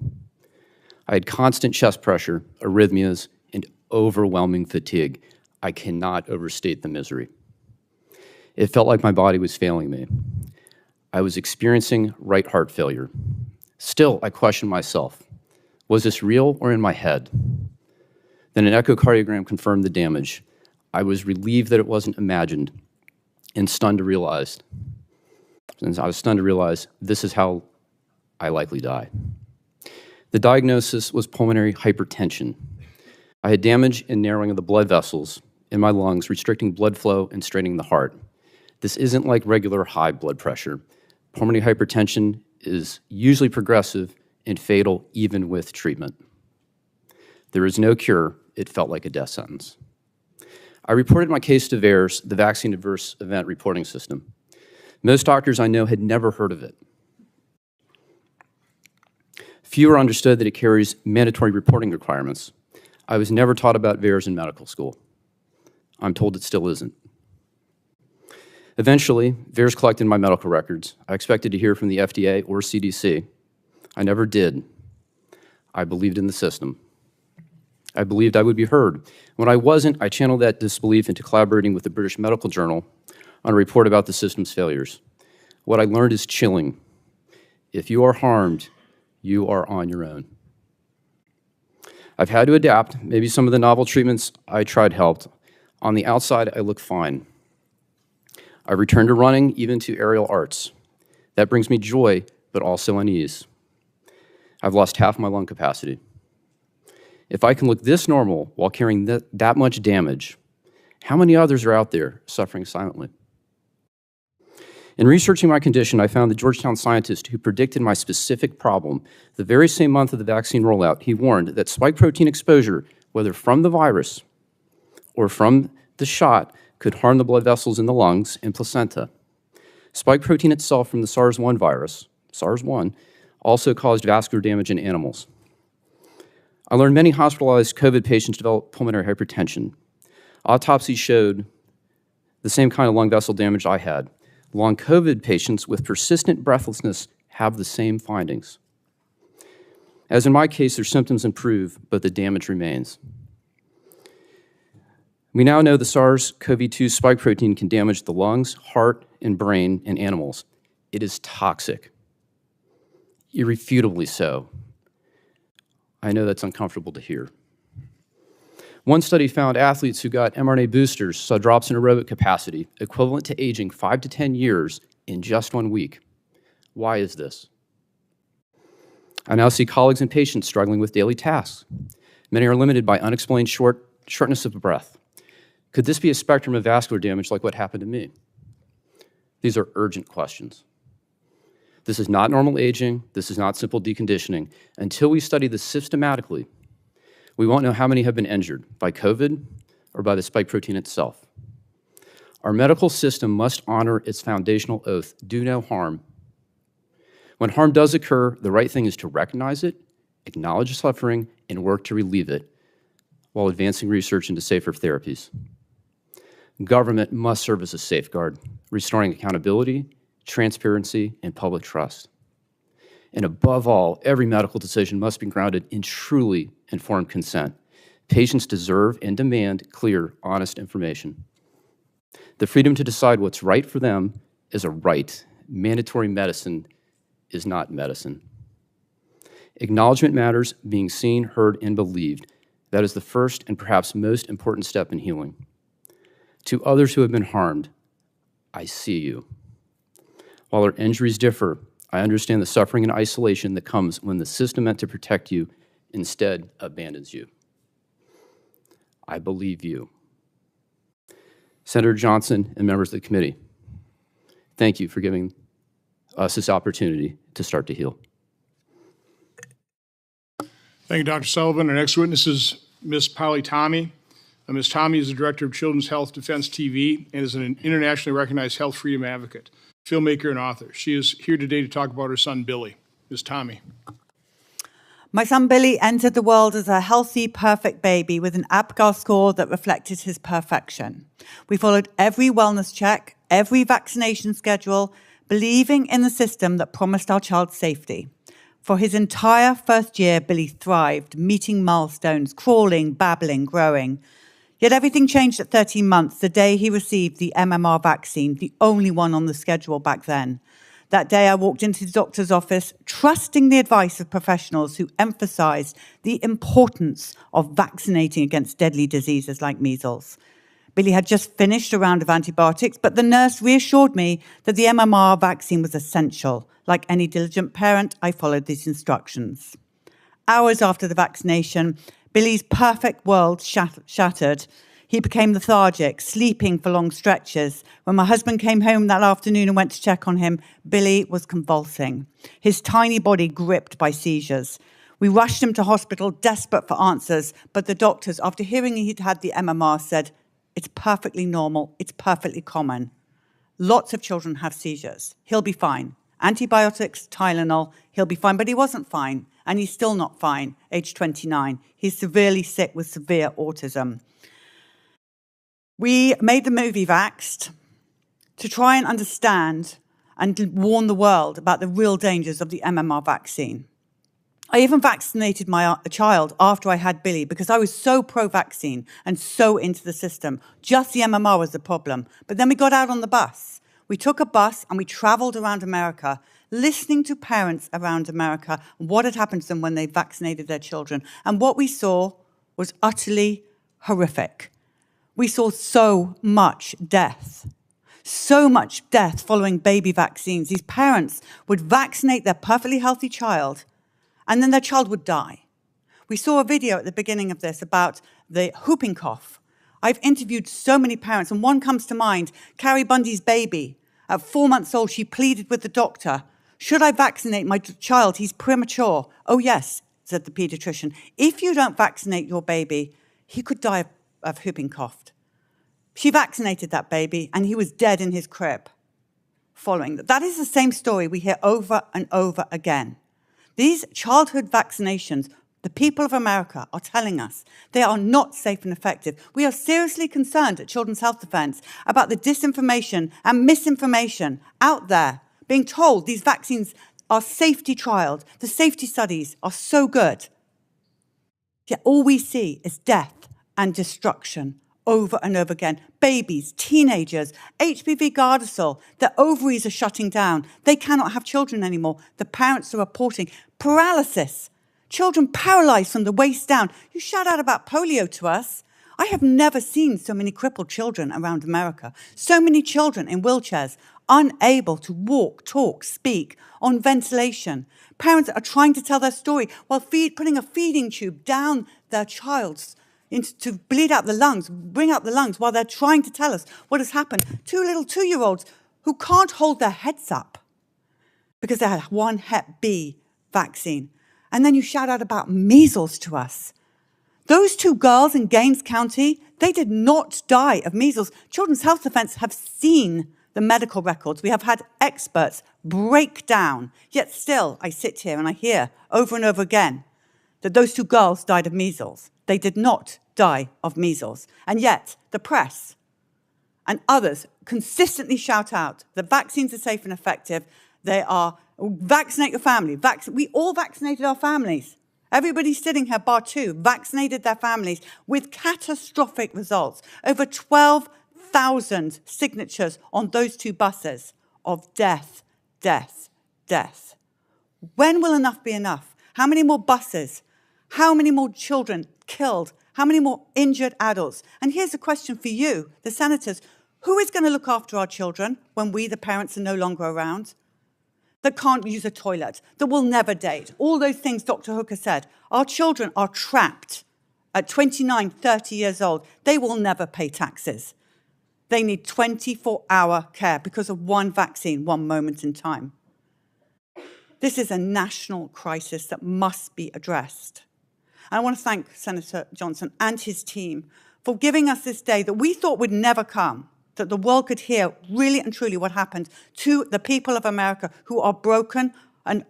O: I had constant chest pressure, arrhythmias, and overwhelming fatigue. I cannot overstate the misery. It felt like my body was failing me. I was experiencing right heart failure. Still, I questioned myself. Was this real or in my head? Then an echocardiogram confirmed the damage. I was relieved that it wasn't imagined and stunned to realize this is how I likely die. The diagnosis was pulmonary hypertension. I had damage and narrowing of the blood vessels in my lungs, restricting blood flow and straining the heart. This isn't like regular high blood pressure. Pulmonary hypertension is usually progressive and fatal even with treatment. There is no cure. It felt like a death sentence. I reported my case to VAERS, the Vaccine Adverse Event Reporting System. Most doctors I know had never heard of it. Fewer understood that it carries mandatory reporting requirements. I was never taught about VAERS in medical school. I'm told it still isn't. Eventually, VAERS collected my medical records. I expected to hear from the FDA or CDC. I never did. I believed in the system. I believed I would be heard. When I wasn't, I channeled that disbelief into collaborating with the British Medical Journal on a report about the system's failures. What I learned is chilling. If you are harmed, you are on your own. I've had to adapt. Maybe some of the novel treatments I tried helped. On the outside, I look fine. I returned to running, even to aerial arts. That brings me joy, but also unease. I've lost half my lung capacity. If I can look this normal while carrying that much damage, how many others are out there suffering silently? In researching my condition, I found the Georgetown scientist who predicted my specific problem. The very same month of the vaccine rollout, he warned that spike protein exposure, whether from the virus or from the shot, could harm the blood vessels in the lungs and placenta. Spike protein itself from the SARS-1 virus, SARS-1, also caused vascular damage in animals. I learned many hospitalized COVID patients developed pulmonary hypertension. Autopsies showed the same kind of lung vessel damage I had. Long COVID patients with persistent breathlessness have the same findings. As in my case, their symptoms improve, but the damage remains. We now know the SARS-CoV-2 spike protein can damage the lungs, heart, and brain in animals. It is toxic, irrefutably so. I know that's uncomfortable to hear. One study found athletes who got mRNA boosters saw drops in aerobic capacity equivalent to aging 5 to 10 years in just 1 week. Why is this? I now see colleagues and patients struggling with daily tasks. Many are limited by unexplained shortness of breath. Could this be a spectrum of vascular damage like what happened to me? These are urgent questions. This is not normal aging. This is not simple deconditioning. Until we study this systematically, we won't know how many have been injured by COVID or by the spike protein itself. Our medical system must honor its foundational oath, do no harm. When harm does occur, the right thing is to recognize it, acknowledge suffering, and work to relieve it while advancing research into safer therapies. Government must serve as a safeguard, restoring accountability, transparency, and public trust. And above all, every medical decision must be grounded in truly informed consent. Patients deserve and demand clear, honest information. The freedom to decide what's right for them is a right. Mandatory medicine is not medicine. Acknowledgement matters, being seen, heard, and believed. That is the first and perhaps most important step in healing. To others who have been harmed, I see you. While our injuries differ, I understand the suffering and isolation that comes when the system meant to protect you instead abandons you. I believe you. Senator Johnson and members of the committee, thank you for giving us this opportunity to start to heal.
A: Thank you, Dr. Sullivan. Our next witness is Ms. Billy Tommey. Ms. Tommey is the director of Children's Health Defense TV and is an internationally recognized health freedom advocate, filmmaker, and author. She is here today to talk about her son, Billy. Ms. Tommey.
G: My son Billy entered the world as a healthy, perfect baby with an APGAR score that reflected his perfection. We followed every wellness check, every vaccination schedule, believing in the system that promised our child safety. For his entire first year, Billy thrived, meeting milestones, crawling, babbling, growing. Yet everything changed at 13 months, the day he received the MMR vaccine, the only one on the schedule back then. That day, I walked into the doctor's office, trusting the advice of professionals who emphasized the importance of vaccinating against deadly diseases like measles. Billy had just finished a round of antibiotics, but the nurse reassured me that the MMR vaccine was essential. Like any diligent parent, I followed these instructions. Hours after the vaccination, Billy's perfect world shattered. He became lethargic, sleeping for long stretches. When my husband came home that afternoon and went to check on him, Billy was convulsing, his tiny body gripped by seizures. We rushed him to hospital, desperate for answers, but the doctors, after hearing he'd had the MMR, said, "It's perfectly normal, it's perfectly common. Lots of children have seizures. He'll be fine. Antibiotics, Tylenol, he'll be fine." But he wasn't fine, and he's still not fine, age 29. He's severely sick with severe autism. We made the movie Vaxxed to try and understand and warn the world about the real dangers of the MMR vaccine. I even vaccinated my child after I had Billy because I was so pro-vaccine and so into the system. Just the MMR was the problem. But then we got out on the bus. We took a bus and we traveled around America, listening to parents around America, what had happened to them when they vaccinated their children. And what we saw was utterly horrific. We saw so much death following baby vaccines. These parents would vaccinate their perfectly healthy child, and then their child would die. We saw a video at the beginning of this about the whooping cough. I've interviewed so many parents, and one comes to mind, Carrie Bundy's baby. At 4 months old, she pleaded with the doctor, should I vaccinate my child? He's premature. Oh, yes, said the pediatrician. If you don't vaccinate your baby, he could die of whooping cough. She vaccinated that baby, and he was dead in his crib following that. That is the same story we hear over and over again. These childhood vaccinations, the people of America are telling us they are not safe and effective. We are seriously concerned at Children's Health Defense about the disinformation and misinformation out there, being told these vaccines are safety trialed, the safety studies are so good. Yet all we see is death and destruction over and over again. Babies, teenagers, HPV Gardasil, their ovaries are shutting down. They cannot have children anymore. The parents are reporting paralysis. Children paralyzed from the waist down. You shout out about polio to us. I have never seen so many crippled children around America. So many children in wheelchairs, unable to walk, talk, speak, on ventilation. Parents are trying to tell their story while putting a feeding tube down their child's to bleed out the lungs, bring out the lungs while they're trying to tell us what has happened. 2 little 2-year-olds who can't hold their heads up because they had one Hep B vaccine. And then you shout out about measles to us. Those 2 girls in Gaines County, they did not die of measles. Children's Health Defense have seen the medical records. We have had experts break down. Yet still, I sit here and I hear over and over again that those 2 girls died of measles. They did not die of measles. And yet, the press and others consistently shout out that vaccines are safe and effective. They are, vaccinate your family. We all vaccinated our families. Everybody sitting here, bar 2, vaccinated their families with catastrophic results. Over 12,000 signatures on those 2 buses of death, death, death. When will enough be enough? How many more buses? How many more children killed? How many more injured adults? And here's a question for you, the senators. Who is going to look after our children when we, the parents, are no longer around? That can't use a toilet, that will never date. All those things Dr. Hooker said. Our children are trapped at 29, 30 years old. They will never pay taxes. They need 24-hour care because of one vaccine, one moment in time. This is a national crisis that must be addressed. And I want to thank Senator Johnson and his team for giving us this day that we thought would never come, that the world could hear really and truly what happened to the people of America who are broken. And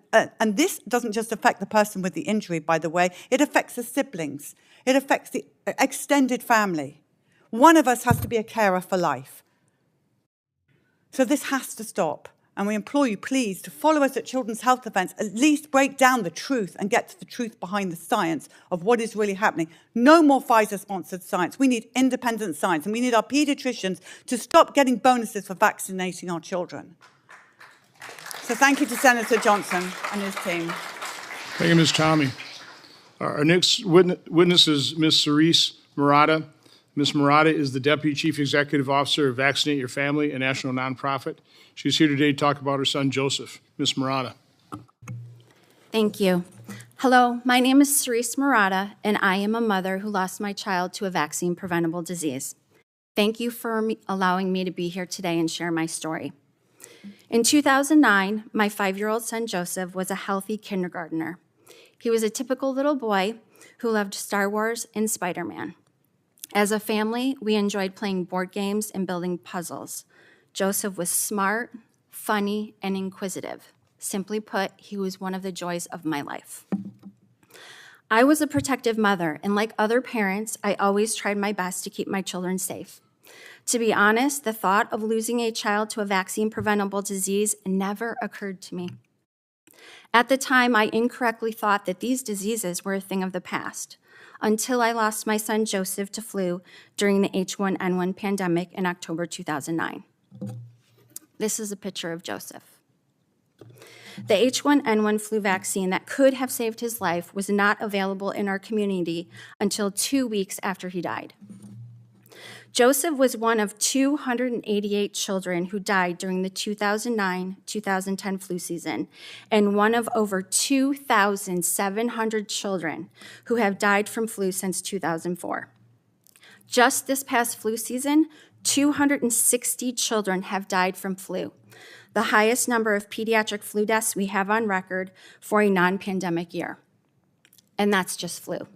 G: this doesn't just affect the person with the injury, by the way. It affects the siblings. It affects the extended family. One of us has to be a carer for life. So this has to stop. And we implore you, please, to follow us at Children's Health Defense, at least break down the truth and get to the truth behind the science of what is really happening. No more Pfizer-sponsored science. We need independent science, and we need our pediatricians to stop getting bonuses for vaccinating our children. So thank you to Senator Johnson and his team.
A: Thank you, Ms. Tommey. Our next witness is Ms. Serese Marotta. Ms. Marotta is the Deputy Chief Executive Officer of Vaccinate Your Family, a national nonprofit. She's here today to talk about her son, Joseph. Ms. Marotta.
P: Thank you. Hello, my name is Serese Marotta, and I am a mother who lost my child to a vaccine-preventable disease. Thank you for allowing me to be here today and share my story. In 2009, my 5-year-old son, Joseph, was a healthy kindergartner. He was a typical little boy who loved Star Wars and Spider-Man. As a family, we enjoyed playing board games and building puzzles. Joseph was smart, funny, and inquisitive. Simply put, he was one of the joys of my life. I was a protective mother, and like other parents, I always tried my best to keep my children safe. To be honest, the thought of losing a child to a vaccine-preventable disease never occurred to me. At the time, I incorrectly thought that these diseases were a thing of the past, until I lost my son Joseph to flu during the H1N1 pandemic in October 2009. This is a picture of Joseph. The H1N1 flu vaccine that could have saved his life was not available in our community until 2 weeks after he died. Joseph was one of 288 children who died during the 2009-2010 flu season, and one of over 2,700 children who have died from flu since 2004. Just this past flu season, 260 children have died from flu, the highest number of pediatric flu deaths we have on record for a non-pandemic year. And that's just flu.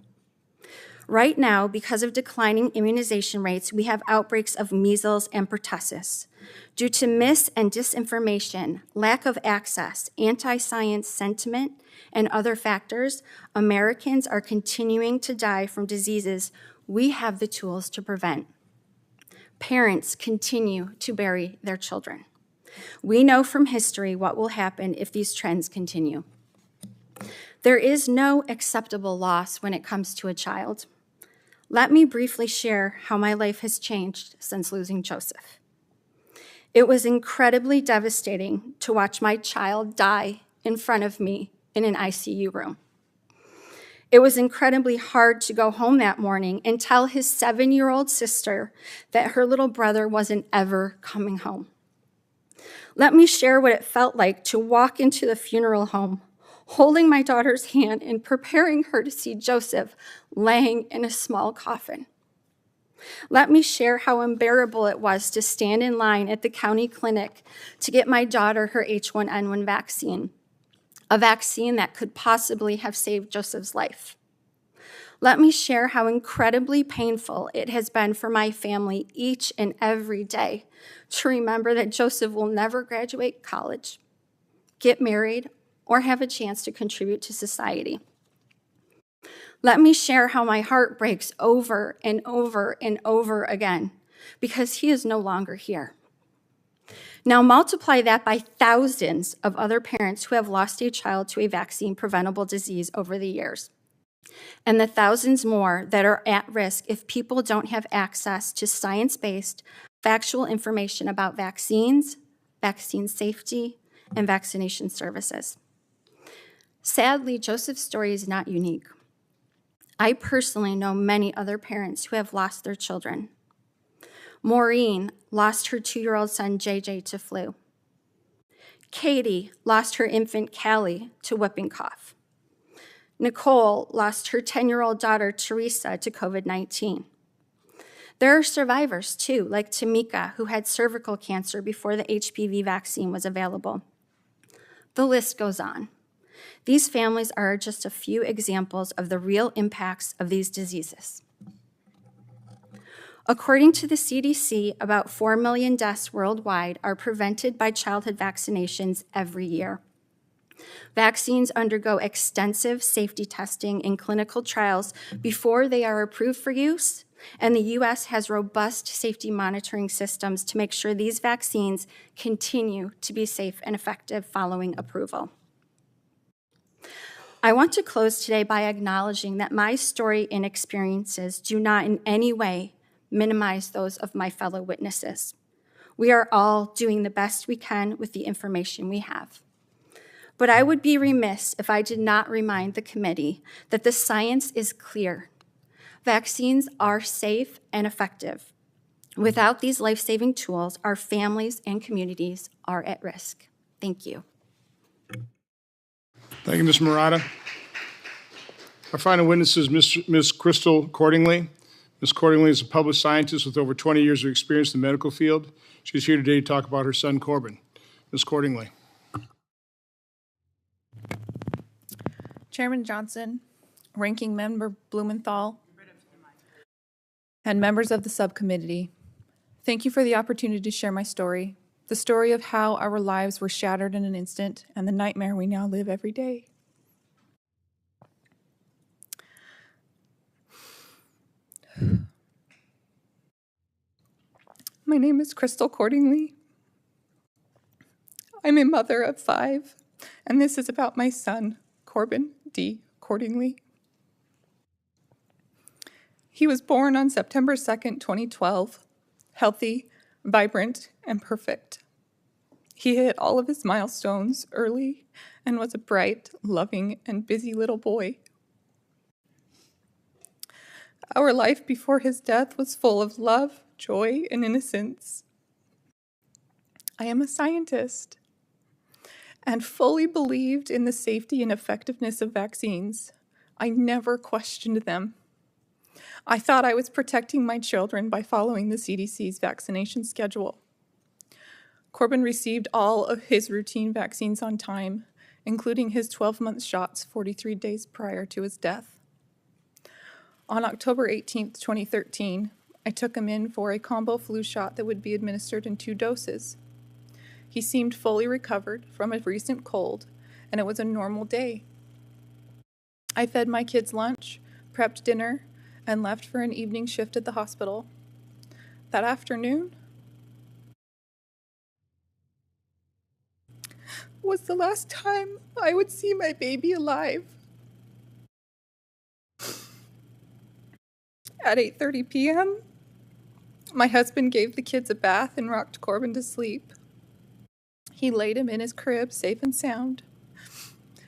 P: Right now, because of declining immunization rates, we have outbreaks of measles and pertussis. Due to mis- and disinformation, lack of access, anti-science sentiment, and other factors, Americans are continuing to die from diseases we have the tools to prevent. Parents continue to bury their children. We know from history what will happen if these trends continue. There is no acceptable loss when it comes to a child. Let me briefly share how my life has changed since losing Joseph. It was incredibly devastating to watch my child die in front of me in an ICU room. It was incredibly hard to go home that morning and tell his 7-year-old sister that her little brother wasn't ever coming home. Let me share what it felt like to walk into the funeral home, holding my daughter's hand and preparing her to see Joseph laying in a small coffin. Let me share how unbearable it was to stand in line at the county clinic to get my daughter her H1N1 vaccine, a vaccine that could possibly have saved Joseph's life. Let me share how incredibly painful it has been for my family each and every day to remember that Joseph will never graduate college, get married, or have a chance to contribute to society. Let me share how my heart breaks over and over and over again because he is no longer here. Now multiply that by thousands of other parents who have lost a child to a vaccine-preventable disease over the years, and the thousands more that are at risk if people don't have access to science-based, factual information about vaccines, vaccine safety, and vaccination services. Sadly, Joseph's story is not unique. I personally know many other parents who have lost their children. Maureen lost her 2-year-old son, JJ, to flu. Katie lost her infant, Callie, to whooping cough. Nicole lost her 10-year-old daughter, Teresa, to COVID-19. There are survivors, too, like Tamika, who had cervical cancer before the HPV vaccine was available. The list goes on. These families are just a few examples of the real impacts of these diseases. According to the CDC, about 4 million deaths worldwide are prevented by childhood vaccinations every year. Vaccines undergo extensive safety testing in clinical trials before they are approved for use, and the U.S. has robust safety monitoring systems to make sure these vaccines continue to be safe and effective following approval. I want to close today by acknowledging that my story and experiences do not in any way minimize those of my fellow witnesses. We are all doing the best we can with the information we have. But I would be remiss if I did not remind the committee that the science is clear. Vaccines are safe and effective. Without these life-saving tools, our families and communities are at risk. Thank you.
A: Thank you, Ms. Marotta. Our final witness is Ms. Krystle Cordingley. Ms. Cordingley is a published scientist with over 20 years of experience in the medical field. She's here today to talk about her son, Corbin. Ms. Cordingley.
Q: Chairman Johnson, Ranking Member Blumenthal, and members of the subcommittee, thank you for the opportunity to share my story, the story of how our lives were shattered in an instant and the nightmare we now live every day. My name is Krystle Cordingley. I'm a mother of 5, and this is about my son, Corbin D. Cordingley. He was born on September 2nd, 2012, healthy, vibrant, and perfect. He hit all of his milestones early and was a bright, loving, and busy little boy. Our life before his death was full of love, joy, and innocence. I am a scientist and fully believed in the safety and effectiveness of vaccines. I never questioned them. I thought I was protecting my children by following the CDC's vaccination schedule. Corbin received all of his routine vaccines on time, including his 12-month shots 43 days prior to his death. On October 18th, 2013, I took him in for a combo flu shot that would be administered in 2 doses. He seemed fully recovered from a recent cold, and it was a normal day. I fed my kids lunch, prepped dinner, and left for an evening shift at the hospital. That afternoon was the last time I would see my baby alive. At 8:30 p.m., my husband gave the kids a bath and rocked Corbin to sleep. He laid him in his crib, safe and sound.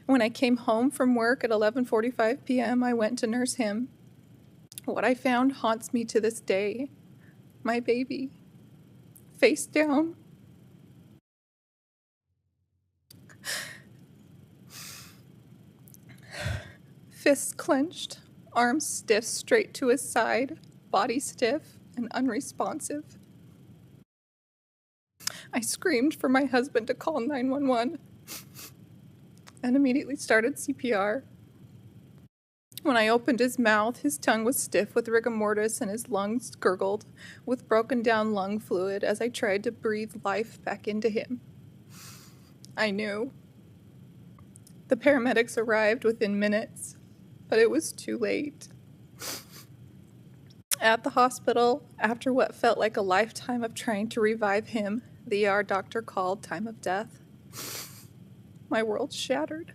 Q: When I came home from work at 11:45 p.m., I went to nurse him. What I found haunts me to this day. My baby, face down. Fists clenched, arms stiff straight to his side, body stiff and unresponsive. I screamed for my husband to call 911 and immediately started CPR. When I opened his mouth, his tongue was stiff with rigor mortis and his lungs gurgled with broken down lung fluid as I tried to breathe life back into him. I knew. The paramedics arrived within minutes, but it was too late. At the hospital, after what felt like a lifetime of trying to revive him, the ER doctor called time of death. My world shattered.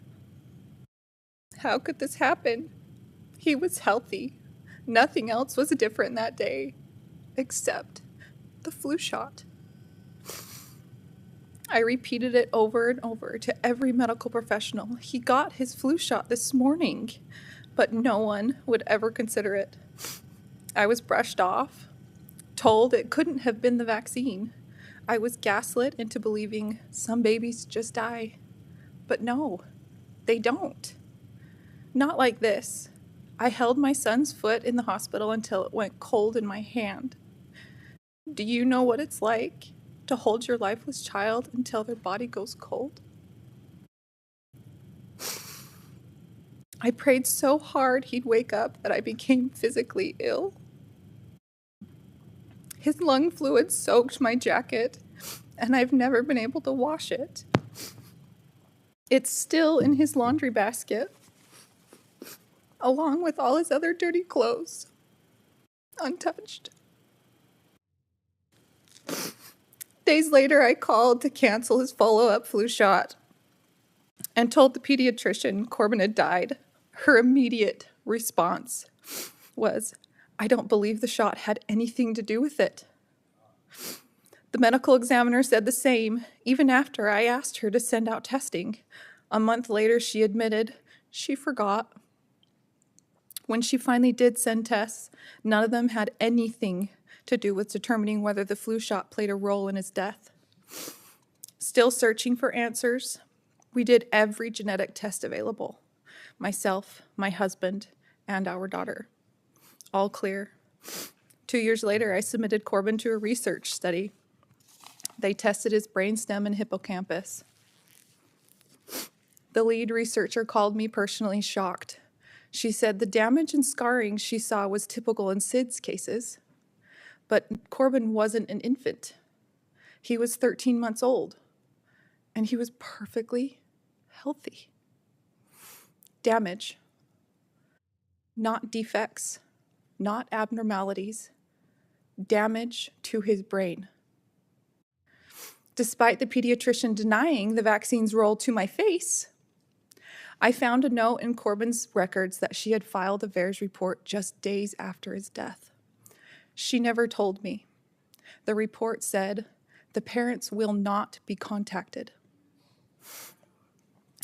Q: How could this happen? He was healthy. Nothing else was different that day, except the flu shot. I repeated it over and over to every medical professional. He got his flu shot this morning, but no one would ever consider it. I was brushed off, told it couldn't have been the vaccine. I was gaslit into believing some babies just die. But no, they don't. Not like this. I held my son's foot in the hospital until it went cold in my hand. Do you know what it's like to hold your lifeless child until their body goes cold? I prayed so hard he'd wake up that I became physically ill. His lung fluid soaked my jacket, and I've never been able to wash it. It's still in his laundry basket, along with all his other dirty clothes, untouched. Days later, I called to cancel his follow-up flu shot and told the pediatrician Corbin had died. Her immediate response was, "I don't believe the shot had anything to do with it." The medical examiner said the same, even after I asked her to send out testing. A month later, she admitted she forgot. When she finally did send tests, none of them had anything to do with determining whether the flu shot played a role in his death. Still searching for answers, we did every genetic test available. Myself, my husband, and our daughter. All clear. 2 years later, I submitted Corbin to a research study. They tested his brainstem and hippocampus. The lead researcher called me personally shocked. She said the damage and scarring she saw was typical in SIDS cases, but Corbin wasn't an infant. He was 13 months old, and he was perfectly healthy. Damage, not defects, not abnormalities, damage to his brain. Despite the pediatrician denying the vaccine's role to my face, I found a note in Corbyn's records that she had filed a VAERS report just days after his death. She never told me. The report said, "The parents will not be contacted."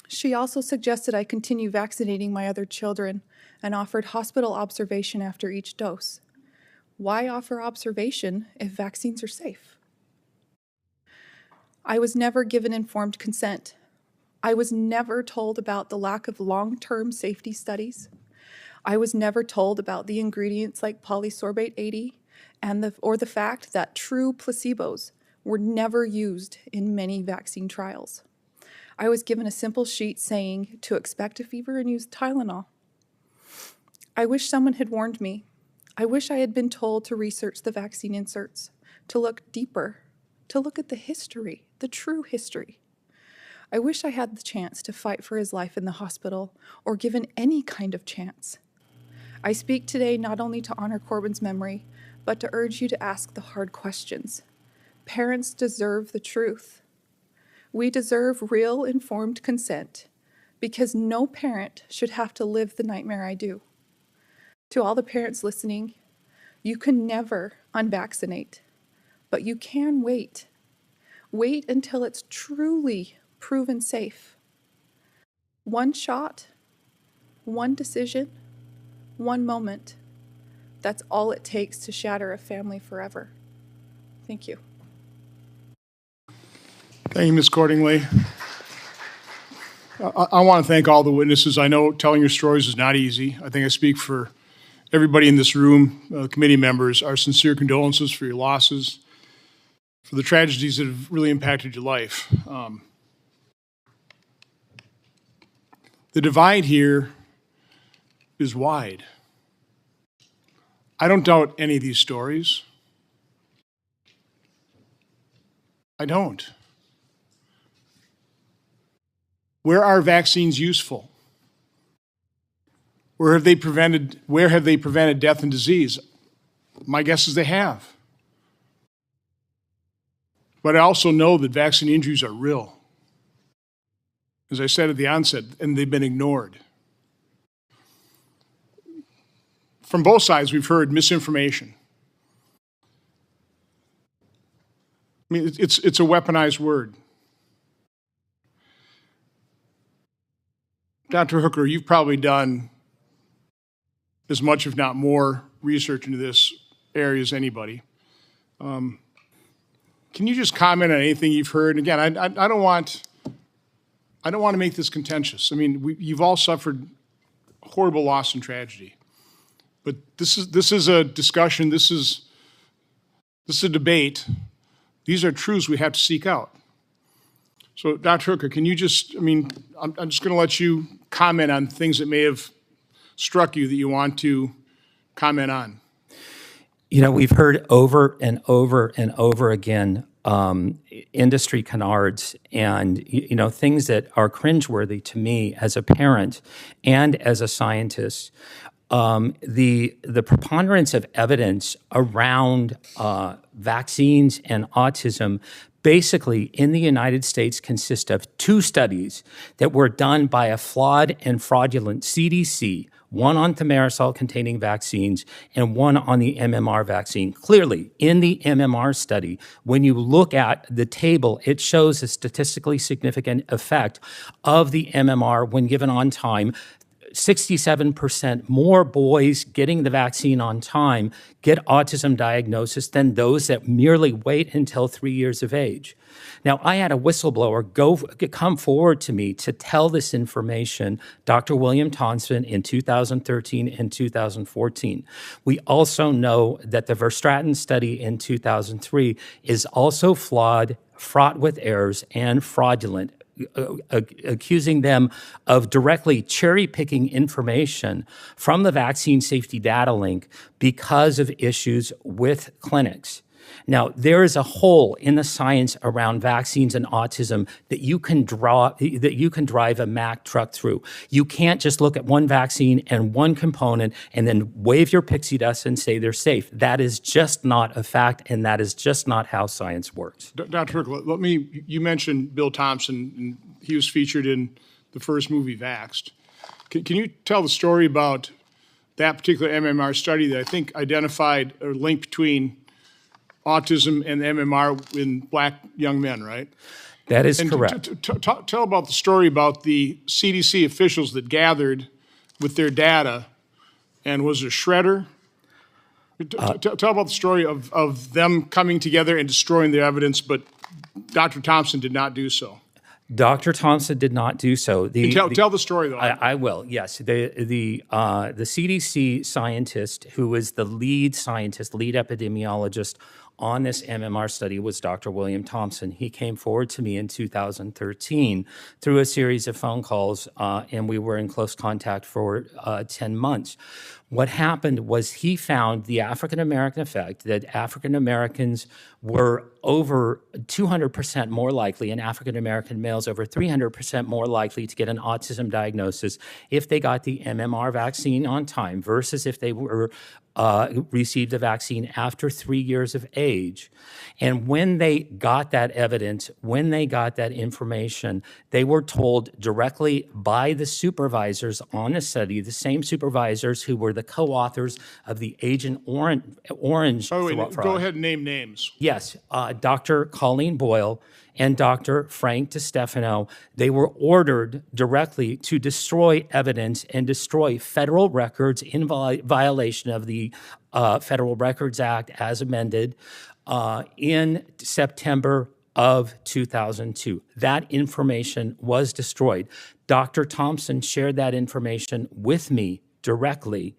Q: She also suggested I continue vaccinating my other children and offered hospital observation after each dose. Why offer observation if vaccines are safe? I was never given informed consent. I was never told about the lack of long-term safety studies. I was never told about the ingredients like polysorbate 80 or the fact that true placebos were never used in many vaccine trials. I was given a simple sheet saying to expect a fever and use Tylenol. I wish someone had warned me. I wish I had been told to research the vaccine inserts, to look deeper, to look at the history, the true history. I wish I had the chance to fight for his life in the hospital, or given any kind of chance. I speak today not only to honor Corbyn's memory, but to urge you to ask the hard questions. Parents deserve the truth. We deserve real informed consent, because no parent should have to live the nightmare I do. To all the parents listening, you can never unvaccinate, but you can wait. Wait until it's truly proven safe. One shot, one decision, one moment. That's all it takes to shatter a family forever. Thank you.
A: Thank you, Ms. Cordingley. I want to thank all the witnesses. I know telling your stories is not easy. I think I speak for everybody in this room, committee members. Our sincere condolences for your losses, for the tragedies that have really impacted your life. The divide here is wide. I don't doubt any of these stories. I don't. Where are vaccines useful? Where have they prevented death and disease? My guess is they have. But I also know that vaccine injuries are real. As I said at the onset, and they've been ignored. From both sides, we've heard misinformation. I mean, it's a weaponized word. Dr. Hooker, you've probably done as much, if not more, research into this area as anybody. Can you just comment on anything you've heard? Again, I don't want to make this contentious. I mean, you've all suffered horrible loss and tragedy, but this is a discussion. This is a debate. These are truths we have to seek out. So, Dr. Hooker, can you just? I mean, I'm just going to let you comment on things that may have struck you that you want to comment on.
N: You know, we've heard over and over and over again industry canards and, you know, things that are cringeworthy to me as a parent and as a scientist. The preponderance of evidence around vaccines and autism basically in the United States consists of 2 studies that were done by a flawed and fraudulent CDC, one on thimerosal-containing vaccines and one on the MMR vaccine. Clearly, in the MMR study, when you look at the table, it shows a statistically significant effect of the MMR when given on time. 67% more boys getting the vaccine on time get autism diagnosis than those that merely wait until 3 years of age. Now, I had a whistleblower come forward to me to tell this information, Dr. William Thompson, in 2013 and 2014. We also know that the Verstraeten study in 2003 is also flawed, fraught with errors, and fraudulent, accusing them of directly cherry-picking information from the vaccine safety data link because of issues with clinics. Now, there is a hole in the science around vaccines and autism that you can drive a Mack truck through. You can't just look at one vaccine and one component and then wave your pixie dust and say they're safe. That is just not a fact, and that is just not how science works.
A: Dr. Hook, you mentioned Bill Thompson, and he was featured in the first movie, Vaxxed. Can you tell the story about that particular MMR study that I think identified a link between autism and MMR in black young men, right?
N: That is correct.
A: Tell about the story about the CDC officials that gathered with their data, and was it a shredder? Tell about the story of them coming together and destroying the evidence, but Dr. Thompson did not do so.
N: Dr. Thompson did not do so.
A: Tell the story, though.
N: I will, yes. The CDC scientist who was the lead epidemiologist on this MMR study was Dr. William Thompson. He came forward to me in 2013 through a series of phone calls, and we were in close contact for 10 months. What happened was he found the African-American effect, that African-Americans were over 200% more likely, and African-American males over 300% more likely to get an autism diagnosis if they got the MMR vaccine on time versus if they were received the vaccine after 3 years of age. And when they got that evidence, when they got that information, they were told directly by the supervisors on the study, the same supervisors who were the co-authors of the Agent Orange.
A: Oh, wait, go ahead and name names.
N: Yes, Dr. Colleen Boyle and Dr. Frank DiStefano. They were ordered directly to destroy evidence and destroy federal records in violation of the Federal Records Act as amended in September of 2002. That information was destroyed. Dr. Thompson shared that information with me directly.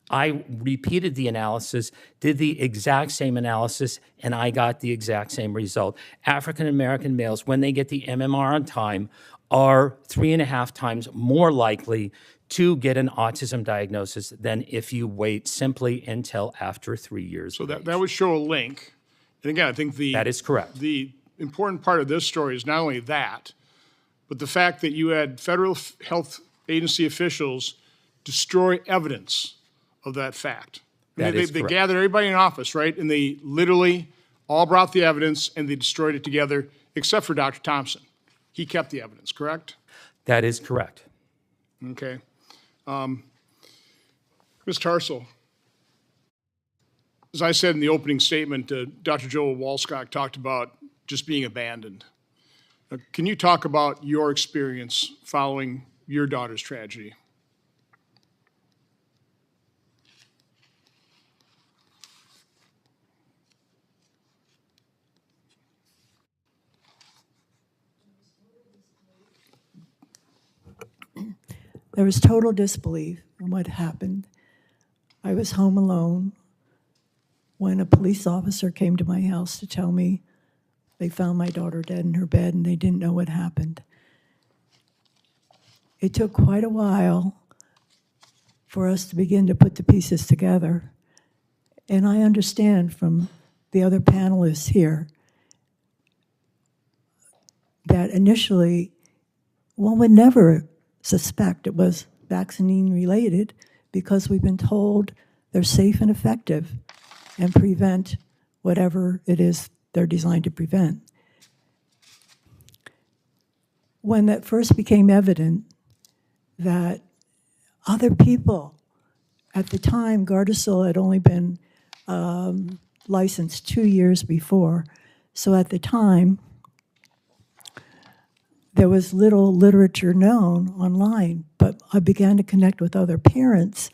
N: I repeated the analysis, did the exact same analysis, and I got the exact same result. African-American males, when they get the MMR on time, are 3.5 times more likely to get an autism diagnosis than if you wait simply until after 3 years.
A: So that would show a link. And again, I think
N: that is correct.
A: The important part of this story is not only that, but the fact that you had federal health agency officials destroy evidence of that fact. They gathered everybody in office, right? And they literally all brought the evidence and they destroyed it together, except for Dr. Thompson. He kept the evidence, correct?
N: That is correct.
A: Okay. Ms. Tarsell, as I said in the opening statement, Dr. Joel Walscock talked about just being abandoned. Can you talk about your experience following your daughter's tragedy?
L: There was total disbelief in what happened. I was home alone when a police officer came to my house to tell me they found my daughter dead in her bed and they didn't know what happened. It took quite a while for us to begin to put the pieces together. And I understand from the other panelists here that initially one would never suspect it was vaccine related because we've been told they're safe and effective and prevent whatever it is they're designed to prevent. When that first became evident that other people, at the time, Gardasil had only been licensed 2 years before, so at the time, there was little literature known online, but I began to connect with other parents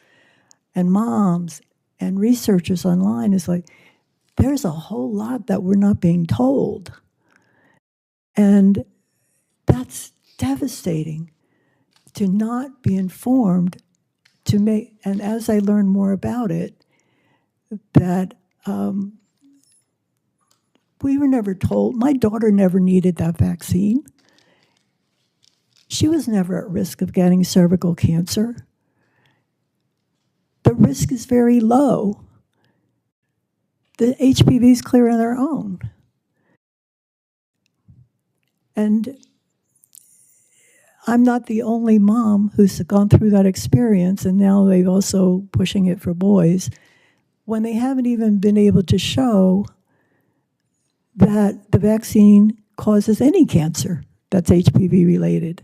L: and moms and researchers online. It's like, there's a whole lot that we're not being told. And that's devastating to not be informed, and as I learned more about it, that we were never told. My daughter never needed that vaccine. She was never at risk of getting cervical cancer. The risk is very low. the HPVs clear on their own. And I'm not the only mom who's gone through that experience, and now they're also pushing it for boys, when they haven't even been able to show that the vaccine causes any cancer that's HPV related.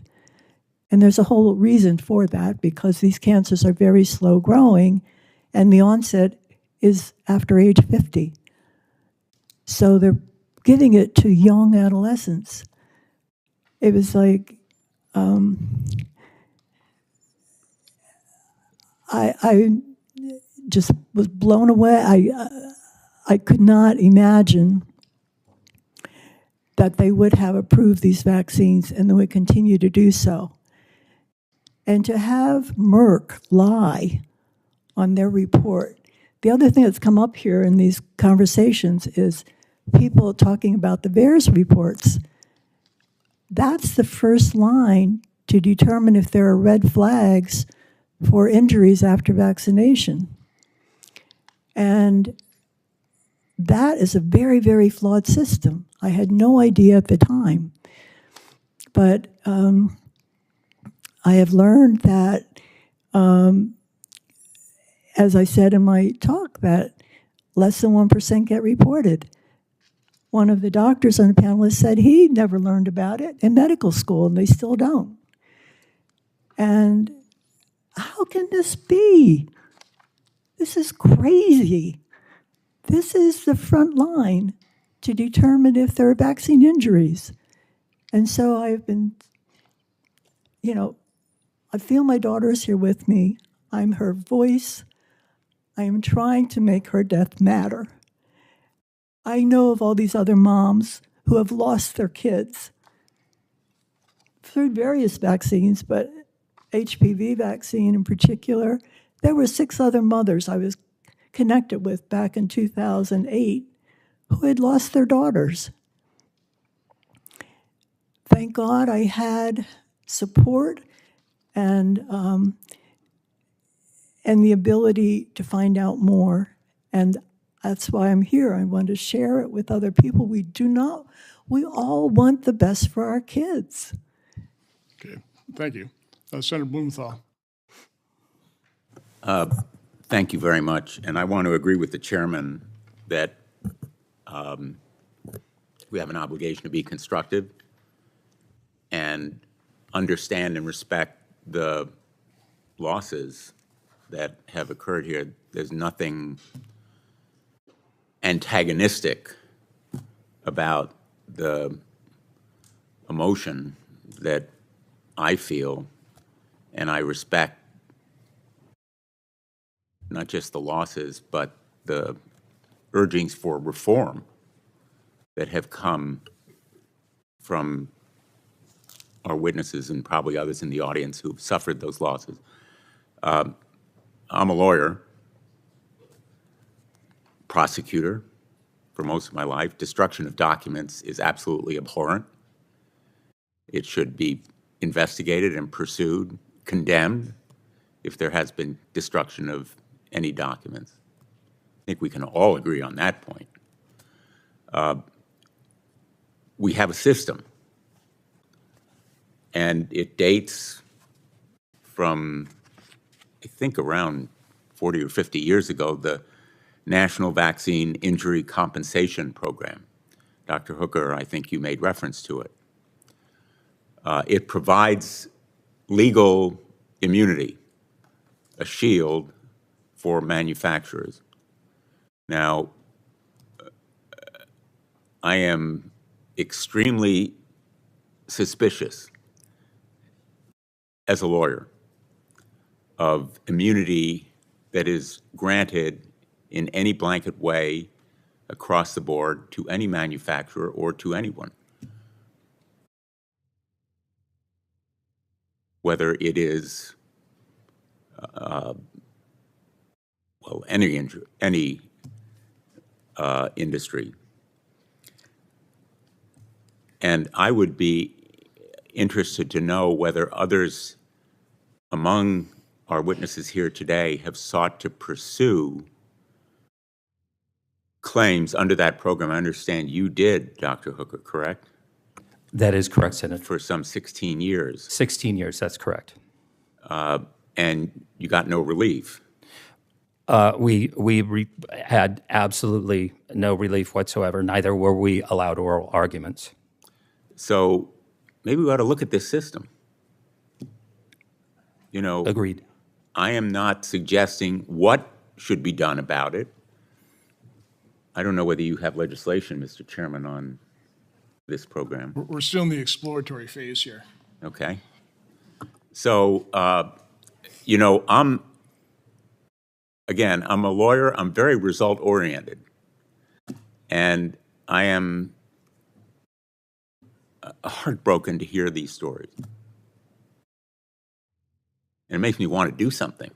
L: And there's a whole reason for that, because these cancers are very slow growing, and the onset is after age 50. So they're giving it to young adolescents. It was like, I just was blown away. I could not imagine that they would have approved these vaccines and they would continue to do so. And to have Merck lie on their report. The other thing that's come up here in these conversations is people talking about the VAERS reports. That's the first line to determine if there are red flags for injuries after vaccination. And that is a very, very flawed system. I had no idea at the time. But I have learned that, as I said in my talk, that less than 1% get reported. One of the doctors on the panel said he never learned about it in medical school, and they still don't. And how can this be? This is crazy. This is the front line to determine if there are vaccine injuries. And so I've been, I feel my daughter's here with me. I'm her voice. I am trying to make her death matter. I know of all these other moms who have lost their kids through various vaccines, but HPV vaccine in particular. There were 6 other mothers I was connected with back in 2008 who had lost their daughters. Thank God I had support and the ability to find out more. And that's why I'm here. I want to share it with other people. We all want the best for our kids.
A: Okay, thank you. Senator Blumenthal.
B: Thank you very much. And I want to agree with the chairman that we have an obligation to be constructive and understand and respect the losses that have occurred here. There's nothing antagonistic about the emotion that I feel, and I respect not just the losses, but the urgings for reform that have come from our witnesses and probably others in the audience who've suffered those losses. I'm a lawyer, prosecutor for most of my life. Destruction of documents is absolutely abhorrent. It should be investigated and pursued, condemned, if there has been destruction of any documents. I think we can all agree on that point. We have a system, and it dates from, I think, around 40 or 50 years ago, the National Vaccine Injury Compensation Program. Dr. Hooker, I think you made reference to it. It provides legal immunity, a shield for manufacturers. Now, I am extremely suspicious as a lawyer of immunity that is granted in any blanket way across the board to any manufacturer or to anyone, whether it is any industry. And I would be interested to know whether others among our witnesses here today have sought to pursue claims under that program, I understand you did, Dr. Hooker, correct?
N: That is correct, Senator.
B: For some 16 years.
N: 16 years, that's correct.
B: And you got no relief.
N: We had absolutely no relief whatsoever. Neither were we allowed oral arguments.
B: So maybe we ought to look at this system. You know,
N: agreed.
B: I am not suggesting what should be done about it. I don't know whether you have legislation, Mr. Chairman, on this program.
A: We're still in the exploratory phase here.
B: Okay. So, you know, I'm a lawyer. I'm very result-oriented. And I am heartbroken to hear these stories. And it makes me want to do something.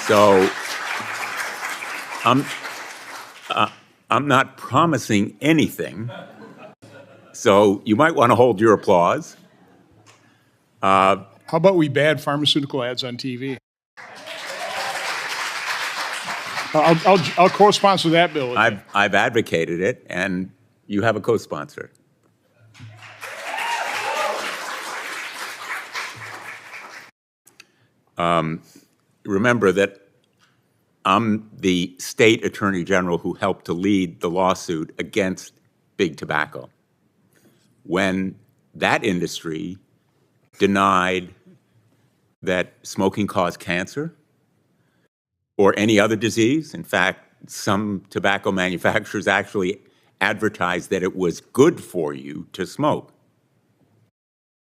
B: So, I'm not promising anything. So you might want to hold your applause.
A: How about we ban pharmaceutical ads on TV? I'll co-sponsor that bill.
B: I've advocated it, and you have a co-sponsor. Remember that I'm the state attorney general who helped to lead the lawsuit against big tobacco when that industry denied that smoking caused cancer or any other disease. In fact, some tobacco manufacturers actually advertised that it was good for you to smoke.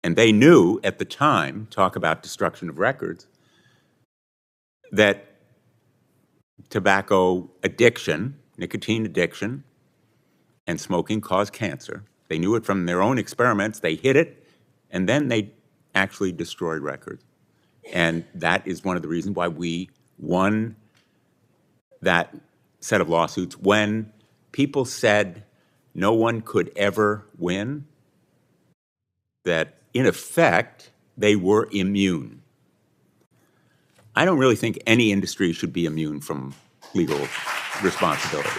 B: And they knew at the time, talk about destruction of records, that tobacco addiction, nicotine addiction, and smoking caused cancer. They knew it from their own experiments. They hid it, and then they actually destroyed records. And that is one of the reasons why we won that set of lawsuits when people said no one could ever win, that in effect, they were immune. I don't really think any industry should be immune from legal responsibility.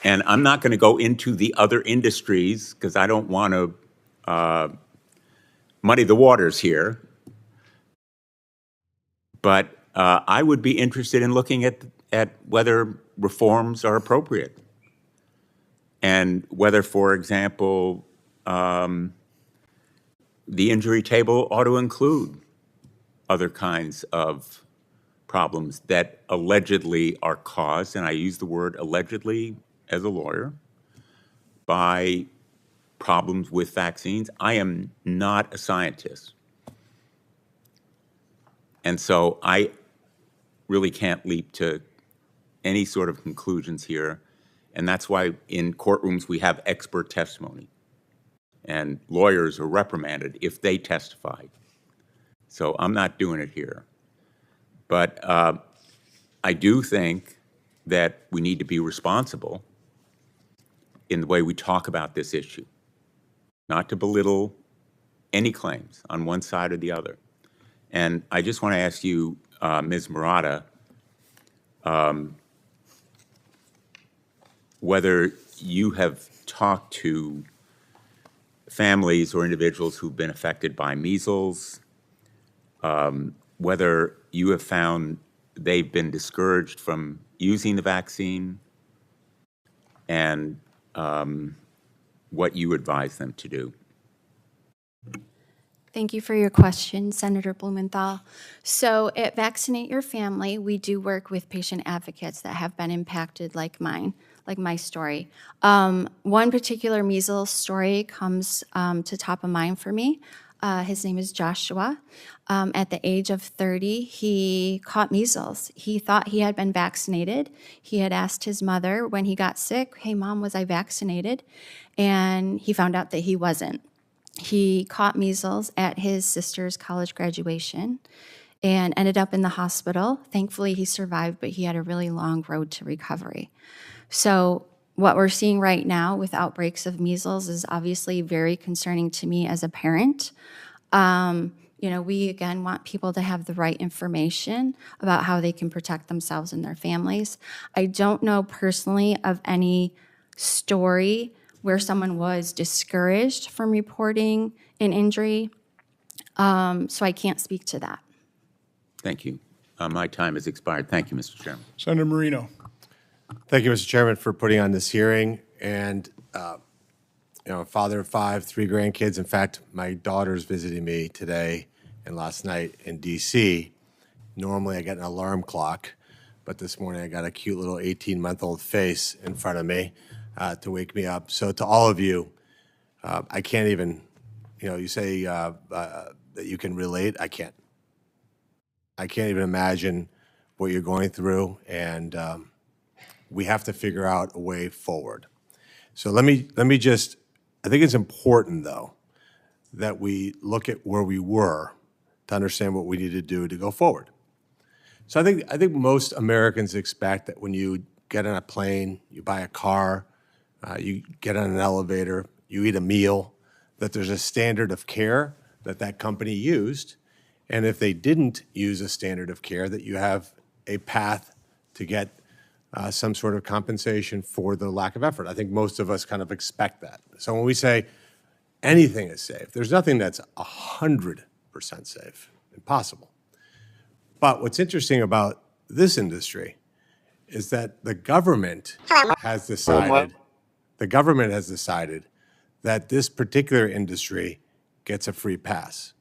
B: And I'm not going to go into the other industries because I don't want to muddy the waters here. But I would be interested in looking at whether reforms are appropriate and whether, for example, the injury table ought to include other kinds of problems that allegedly are caused, and I use the word allegedly as a lawyer, by problems with vaccines. I am not a scientist. And so I really can't leap to any sort of conclusions here. And that's why in courtrooms we have expert testimony. And lawyers are reprimanded if they testify. So I'm not doing it here. But I do think that we need to be responsible in the way we talk about this issue, not to belittle any claims on one side or the other. And I just want to ask you, Ms. Marotta, whether you have talked to families or individuals who've been affected by measles, whether you have found they've been discouraged from using the vaccine, and what you advise them to do.
P: Thank you for your question, Senator Blumenthal. So at Vaccinate Your Family, we do work with patient advocates that have been impacted like mine, like my story. One particular measles story comes to top of mind for me. His name is Joshua. At the age of 30, he caught measles. He thought he had been vaccinated. He had asked his mother when he got sick, "Hey, Mom, was I vaccinated?" And he found out that he wasn't. He caught measles at his sister's college graduation and ended up in the hospital. Thankfully, he survived, but he had a really long road to recovery. So what we're seeing right now with outbreaks of measles is obviously very concerning to me as a parent. You know, we again want people to have the right information about how they can protect themselves and their families. I don't know personally of any story where someone was discouraged from reporting an injury, so I can't speak to that.
B: Thank you. My time has expired. Thank you, Mr. Chairman.
A: Senator Marino.
R: Thank you, Mr. Chairman, for putting on this hearing. And, you know, a father of 5, 3 grandkids. In fact, my daughter's visiting me today and last night in D.C. Normally I get an alarm clock, but this morning I got a cute little 18-month-old face in front of me to wake me up. So to all of you, I can't even, you know, you say that you can relate. I can't. I can't even imagine what you're going through, and we have to figure out a way forward. So let me just, I think it's important, though, that we look at where we were to understand what we need to do to go forward. So I think most Americans expect that when you get on a plane, you buy a car, you get on an elevator, you eat a meal, that there's a standard of care that that company used, and if they didn't use a standard of care, that you have a path to get some sort of compensation for the lack of effort. I think most of us kind of expect that. So when we say anything is safe, there's nothing that's 100% safe, impossible. But what's interesting about this industry is that the government has decided that this particular industry gets a free pass,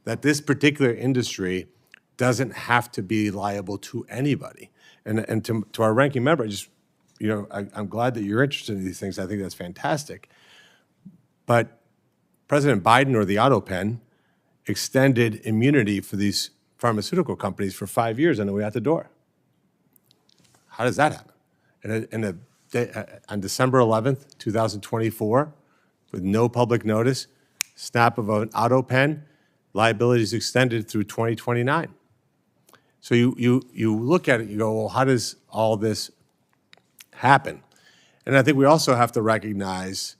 R: that this particular industry doesn't have to be liable to anybody. And to our ranking member, I'm glad that you're interested in these things. I think that's fantastic. But President Biden, or the auto pen, extended immunity for these pharmaceutical companies for 5 years, and then we're out the door. How does that happen? On December 11th, 2024, with no public notice, snap of an auto pen, liability is extended through 2029. So you look at it, you go, well, how does all this happen? And I think we also have to recognize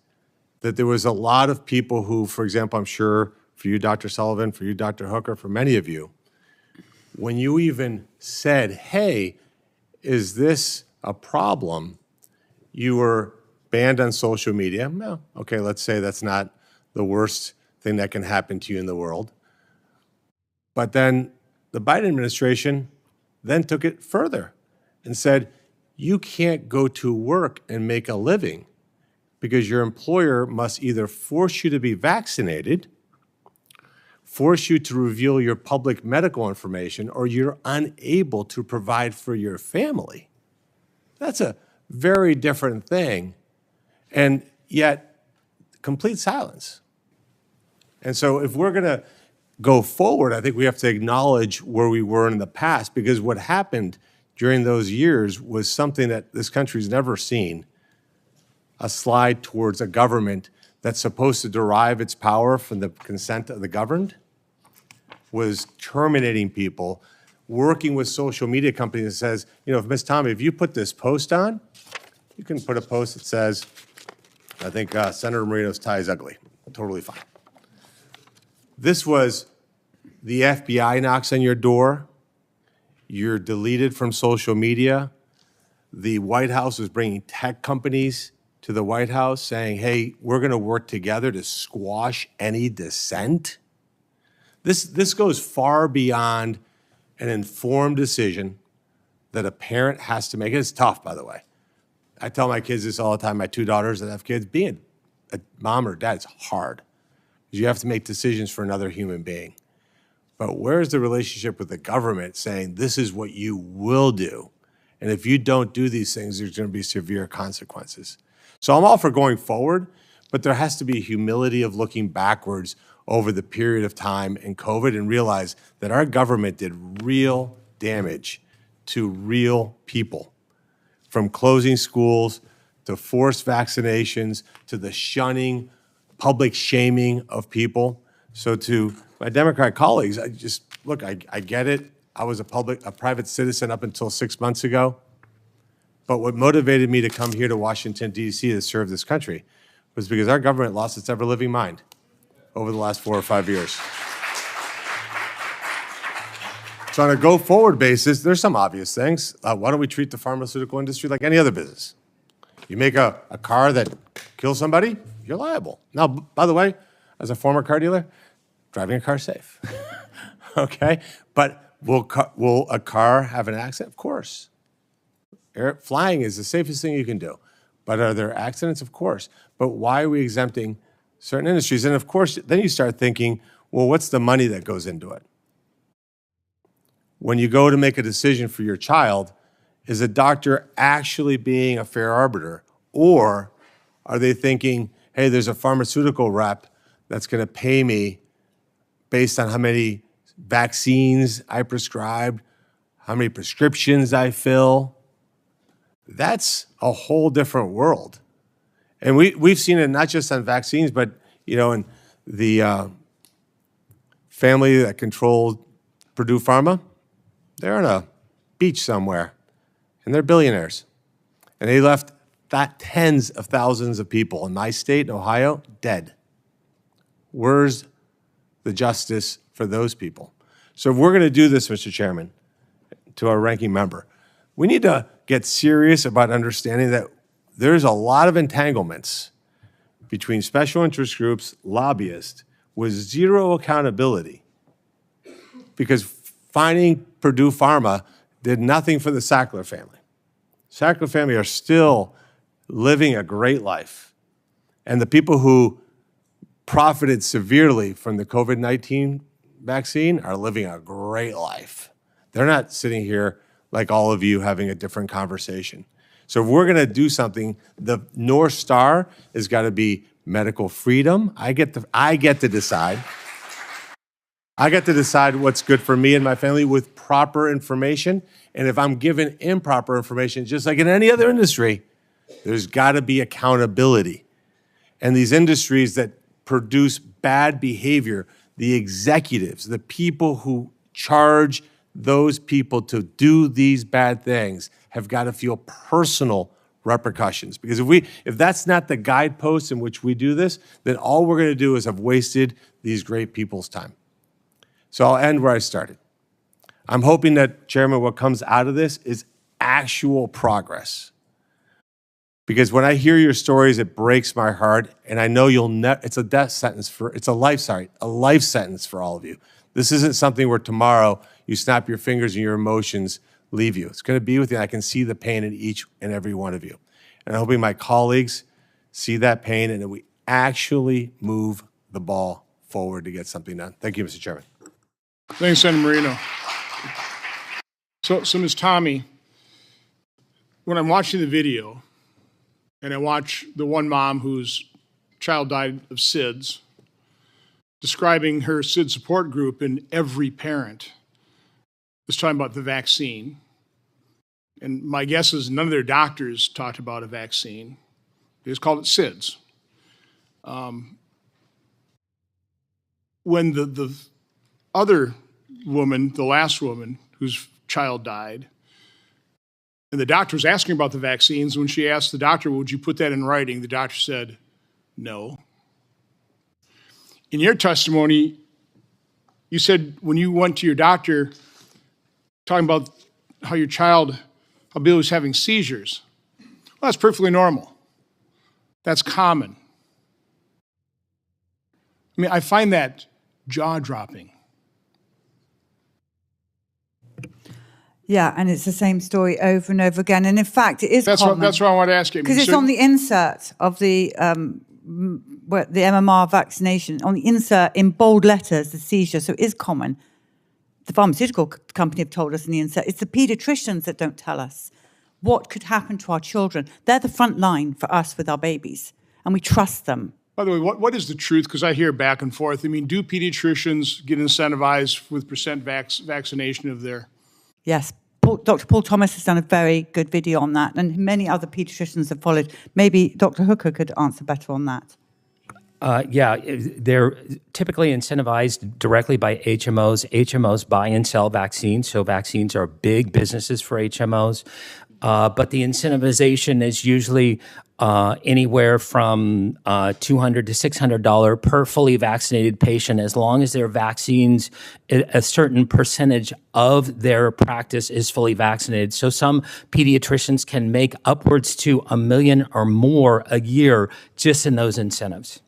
R: that there was a lot of people who, for example, I'm sure for you, Dr. Sullivan, for you, Dr. Hooker, for many of you, when you even said, hey, is this a problem? You were banned on social media. No, okay, let's say that's not the worst thing that can happen to you in the world. But then the Biden administration then took it further and said, you can't go to work and make a living because your employer must either force you to be vaccinated, force you to reveal your public medical information, or you're unable to provide for your family. That's a very different thing, and yet complete silence. And so if we're going to go forward, I think we have to acknowledge where we were in the past, because what happened during those years was something that this country's never seen, a slide towards a government that's supposed to derive its power from the consent of the governed, was terminating people, working with social media companies that says, you know, if Ms. Tommey, if you put this post on, you can put a post that says, I think Senator Marino's tie is ugly. Totally fine. This was the FBI knocks on your door. You're deleted from social media. The White House was bringing tech companies to the White House saying, hey, we're going to work together to squash any dissent. This goes far beyond an informed decision that a parent has to make. It's tough, by the way. I tell my kids this all the time, my 2 daughters that have kids, being a mom or dad is hard. You have to make decisions for another human being. But where's the relationship with the government saying this is what you will do? And if you don't do these things, there's going to be severe consequences. So I'm all for going forward, but there has to be humility of looking backwards over the period of time in COVID and realize that our government did real damage to real people, from closing schools to forced vaccinations to the shunning, public shaming of people. So to my Democrat colleagues, I get it. I was a private citizen up until 6 months ago. But what motivated me to come here to Washington, D.C. to serve this country was because our government lost its ever-living mind over the last 4 or 5 years. So on a go-forward basis, there's some obvious things. Why don't we treat the pharmaceutical industry like any other business? You make a car that kills somebody, you're liable. Now, by the way, as a former car dealer, driving a car safe. Okay? But will a car have an accident? Of course. Flying is the safest thing you can do. But are there accidents? Of course. But why are we exempting certain industries? And of course, then you start thinking, well, what's the money that goes into it? When you go to make a decision for your child, is a doctor actually being a fair arbiter? Or are they thinking, hey, there's a pharmaceutical rep that's going to pay me based on how many vaccines I prescribed, how many prescriptions I fill? That's a whole different world. And we've seen it not just on vaccines, but, you know, in the family that controlled Purdue Pharma, they're on a beach somewhere, and they're billionaires. And they left tens of thousands of people in my state, in Ohio, dead. Where's the justice for those people? So if we're going to do this, Mr. Chairman, to our ranking member, we need to get serious about understanding that there's a lot of entanglements between special interest groups, lobbyists, with zero accountability. Because finding Purdue Pharma did nothing for the Sackler family. Sackler family are still living a great life. And the people who profited severely from the COVID-19 vaccine are living a great life. They're not sitting here like all of you having a different conversation. So if we're going to do something, the North Star has got to be medical freedom. I get to decide. I get to decide what's good for me and my family with proper information. And if I'm given improper information, just like in any other industry, there's got to be accountability. And these industries that produce bad behavior, the executives, the people who charge those people to do these bad things have got to feel personal repercussions. Because if that's not the guidepost in which we do this, then all we're going to do is have wasted these great people's time. So I'll end where I started. I'm hoping that, Chairman, what comes out of this is actual progress. Because when I hear your stories, it breaks my heart, and I know it's a life sentence for all of you. This isn't something where tomorrow you snap your fingers and your emotions leave you. It's going to be with you, and I can see the pain in each and every one of you. And I'm hoping my colleagues see that pain and that we actually move the ball forward to get something done. Thank you, Mr. Chairman.
A: Thanks, Senator Marino. So Ms. Tommey, when I'm watching the video, and I watch the one mom whose child died of SIDS, describing her SIDS support group, and every parent was talking about the vaccine. And my guess is none of their doctors talked about a vaccine. They just called it SIDS. When the other woman, the last woman whose child died, and the doctor was asking about the vaccines, when she asked the doctor, would you put that in writing? The doctor said, no. In your testimony, you said when you went to your doctor talking about how Billy was having seizures, well, that's perfectly normal. That's common. I mean, I find that jaw-dropping.
G: Yeah, and it's the same story over and over again. And in fact, it is common.
A: That's what I want to ask you.
G: Because it's on the insert of the MMR vaccination, on the insert in bold letters, the seizure. So it is common. The pharmaceutical company have told us in the insert. It's the pediatricians that don't tell us what could happen to our children. They're the front line for us with our babies, and we trust them.
A: By the way, what is the truth? Because I hear back and forth. I mean, do pediatricians get incentivized with percent vaccination of their...
G: Yes, Dr. Paul Thomas has done a very good video on that, and many other pediatricians have followed. Maybe Dr. Hooker could answer better on that.
N: Yeah, they're typically incentivized directly by HMOs. HMOs buy and sell vaccines, so vaccines are big businesses for HMOs. But the incentivization is usually anywhere from $200 to $600 per fully vaccinated patient, as long as their vaccines, a certain percentage of their practice is fully vaccinated. So some pediatricians can make upwards to $1 million or more a year just in those incentives.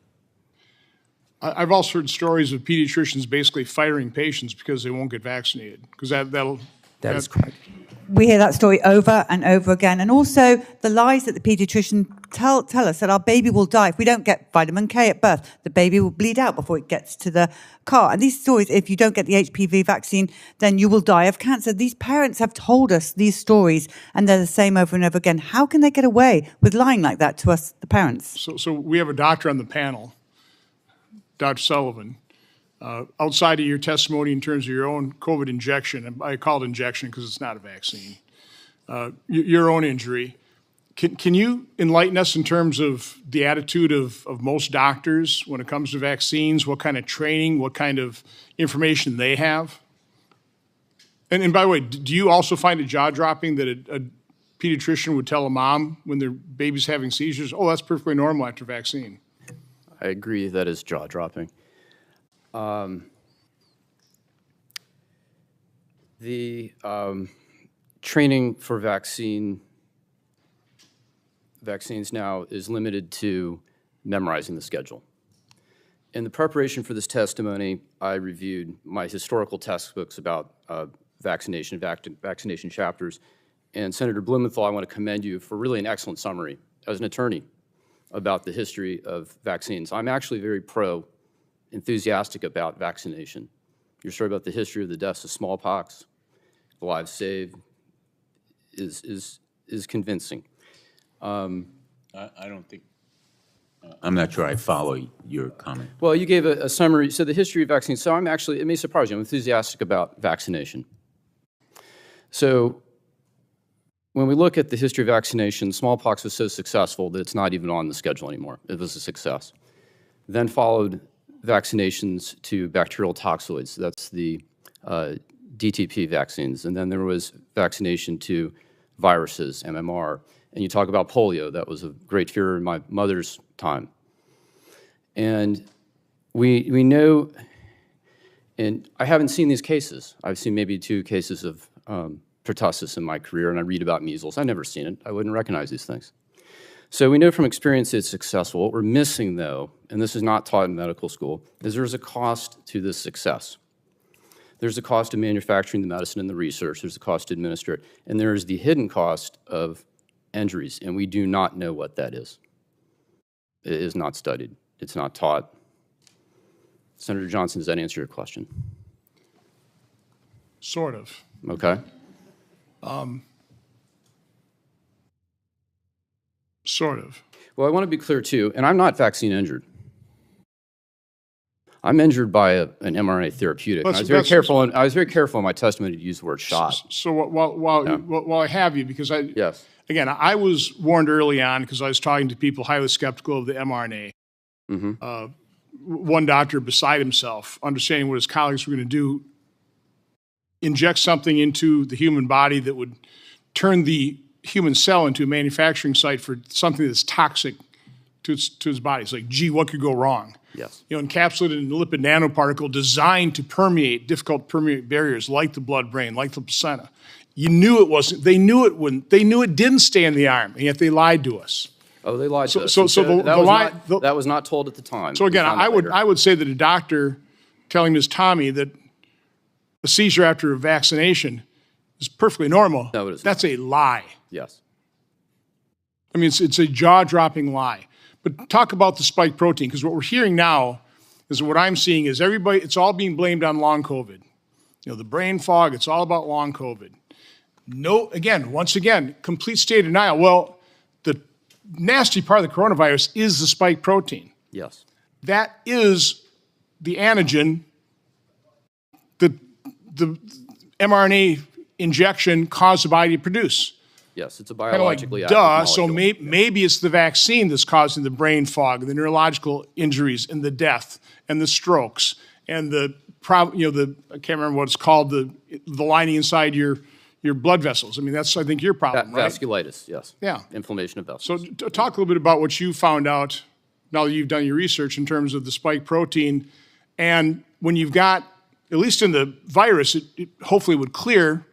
A: I've also heard stories of pediatricians basically firing patients because they won't get vaccinated, because
N: that is correct.
S: We hear that story over and over again. And also the lies that the pediatrician tell us that our baby will die if we don't get vitamin K at birth. The baby will bleed out before it gets to the car. And these stories, if you don't get the HPV vaccine, then you will die of cancer. These parents have told us these stories, and they're the same over and over again. How can they get away with lying like that to us, the parents?
A: So we have a doctor on the panel, Dr. Sullivan. Outside of your testimony in terms of your own COVID injection, and I call it injection because it's not a vaccine, your own injury, can you enlighten us in terms of the attitude of most doctors when it comes to vaccines, what kind of training, what kind of information they have? And by the way, do you also find it jaw-dropping that a pediatrician would tell a mom when their baby's having seizures, oh, that's perfectly normal after vaccine?
O: I agree that is jaw-dropping. The training for vaccines now is limited to memorizing the schedule. In the preparation for this testimony, I reviewed my historical textbooks about vaccination chapters. And Senator Blumenthal, I want to commend you for really an excellent summary as an attorney about the history of vaccines. I'm actually very enthusiastic about vaccination. Your story about the history of the deaths of smallpox, the lives saved, is convincing.
B: I don't think, I'm not sure I follow your comment.
O: Well, you gave a summary, so the history of vaccines. So I'm actually, it may surprise you, I'm enthusiastic about vaccination. So when we look at the history of vaccination, smallpox was so successful that it's not even on the schedule anymore. It was a success. Then followed vaccinations to bacterial toxoids. That's the DTP vaccines. And then there was vaccination to viruses, MMR. And you talk about polio. That was a great fear in my mother's time. And we know, and I haven't seen these cases. I've seen maybe 2 cases of pertussis in my career, and I read about measles. I've never seen it. I wouldn't recognize these things. So we know from experience it's successful. What we're missing, though, and this is not taught in medical school, is there's a cost to this success. There's a cost of manufacturing the medicine and the research. There's a cost to administer it. And there's the hidden cost of injuries, and we do not know what that is. It is not studied. It's not taught. Senator Johnson, does that answer your question?
A: Sort of.
O: Okay.
A: Sort of.
O: Well, I want to be clear, too, and I'm not vaccine injured. I'm injured by an mRNA therapeutic. And I was very careful in my testimony to use the word shot.
A: So while I have you, because again, I was warned early on because I was talking to people highly skeptical of the mRNA.
O: Mm-hmm.
A: One doctor beside himself, understanding what his colleagues were going to do, inject something into the human body that would turn the human cell into a manufacturing site for something that's toxic to its body. It's like, gee, what could go wrong?
O: Yes.
A: Encapsulated in a lipid nanoparticle designed to permeate difficult to permeate barriers like the blood-brain, like the placenta. You knew it wasn't. They knew it wouldn't. They knew it didn't stay in the arm, and yet they lied to us.
O: Oh, they lied to us.
A: That
O: was not told at the time.
A: So again, I would say that a doctor telling Ms. Tommey that a seizure after a vaccination is perfectly normal.
O: No, it is
A: That's a lie.
O: Yes.
A: I mean, it's a jaw-dropping lie. But talk about the spike protein, because what we're hearing now is what I'm seeing is it's all being blamed on long COVID. The brain fog, it's all about long COVID. Once again, complete state of denial. Well, the nasty part of the coronavirus is the spike protein.
O: Yes.
A: That is the antigen that the mRNA injection caused the body to produce.
O: Yes, it's a biologically
A: active
O: molecule.
A: So maybe it's the vaccine that's causing the brain fog, the neurological injuries, and the death, and the strokes, and I can't remember what it's called, the lining inside your your blood vessels. I mean, that's, I think, your problem, right?
O: Vasculitis, yes.
A: Yeah.
O: Inflammation of vessels.
A: So talk a little bit about what you found out now that you've done your research in terms of the spike protein. And when you've got, at least in the virus, it hopefully would clear,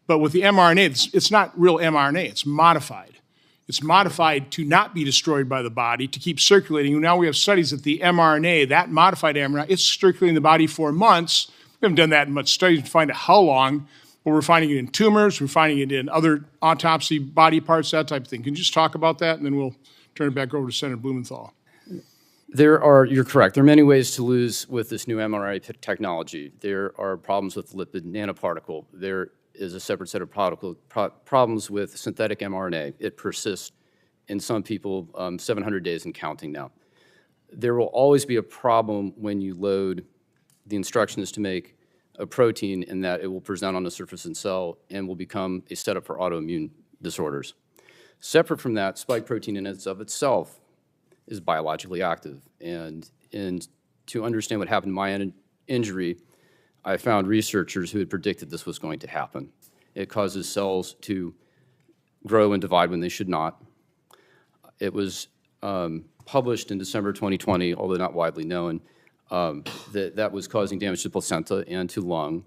A: but with the mRNA, it's not real mRNA, it's modified. It's modified to not be destroyed by the body, to keep circulating. And now we have studies that the mRNA, that modified mRNA, it's circulating in the body for months. We haven't done that in much studies to find out how long, but we're finding it in tumors, we're finding it in other autopsy body parts, that type of thing. Can you just talk about that, and then we'll turn it back over to Senator Blumenthal.
O: You're correct. There are many ways to lose with this new mRNA technology. There are problems with lipid nanoparticle. There is a separate set of problems with synthetic mRNA. It persists in some people 700 days and counting now. There will always be a problem when you load the instructions to make a protein, in that it will present on the surface of the cell and will become a setup for autoimmune disorders. Separate from that, spike protein in and of itself is biologically active. And to understand what happened to my injury, I found researchers who had predicted this was going to happen. It causes cells to grow and divide when they should not. It was published in December 2020, although not widely known, that was causing damage to placenta and to lung.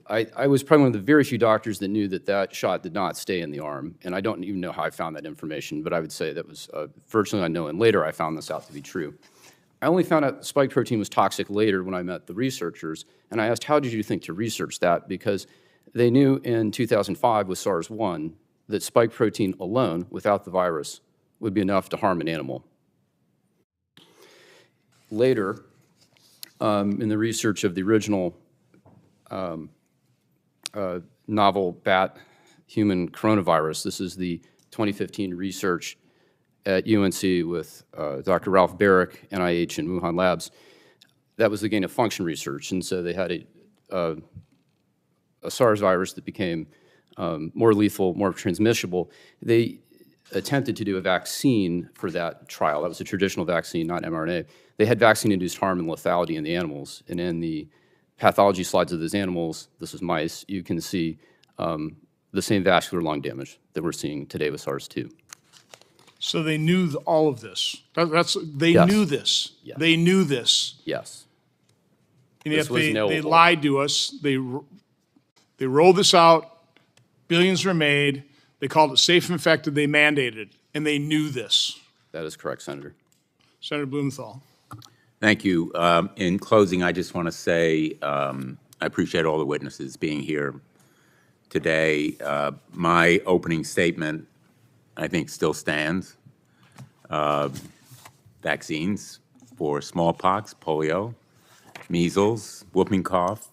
O: I was probably one of the very few doctors that knew that that shot did not stay in the arm, and I don't even know how I found that information, but I would say that was virtually unknown, and later I found this out to be true. I only found out spike protein was toxic later when I met the researchers, and I asked, how did you think to research that? Because they knew in 2005 with SARS-1 that spike protein alone, without the virus, would be enough to harm an animal. Later, in the research of the original novel bat human coronavirus, this is the 2015 research at UNC with Dr. Ralph Barrick, NIH, and Wuhan Labs. That was the gain of function research, and so they had a SARS virus that became more lethal, more transmissible. They attempted to do a vaccine for that trial. That was a traditional vaccine, not mRNA. They had vaccine-induced harm and lethality in the animals, and in the pathology slides of those animals, this is mice, you can see the same vascular lung damage that we're seeing today with SARS-2.
A: So they knew all of this. They
O: Yes.
A: knew this.
O: Yes.
A: They knew this.
O: Yes.
A: And
O: This
A: yet
O: was
A: they
O: knowable.
A: lied to us. They rolled this out. Billions were made. They called it safe and effective. They mandated it, and they knew this.
O: That is correct, Senator.
A: Senator Blumenthal.
B: Thank you. In closing, I just want to say I appreciate all the witnesses being here today. My opening statement, I think, still stands. Vaccines for smallpox, polio, measles, whooping cough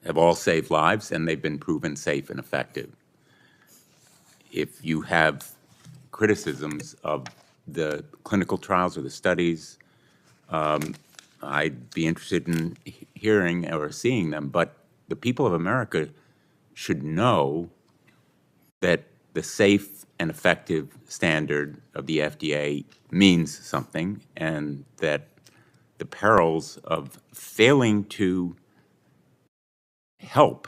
B: have all saved lives, and they've been proven safe and effective. If you have criticisms of the clinical trials or the studies, I'd be interested in hearing or seeing them. But the people of America should know that the safe and effective standard of the FDA means something, and that the perils of failing to help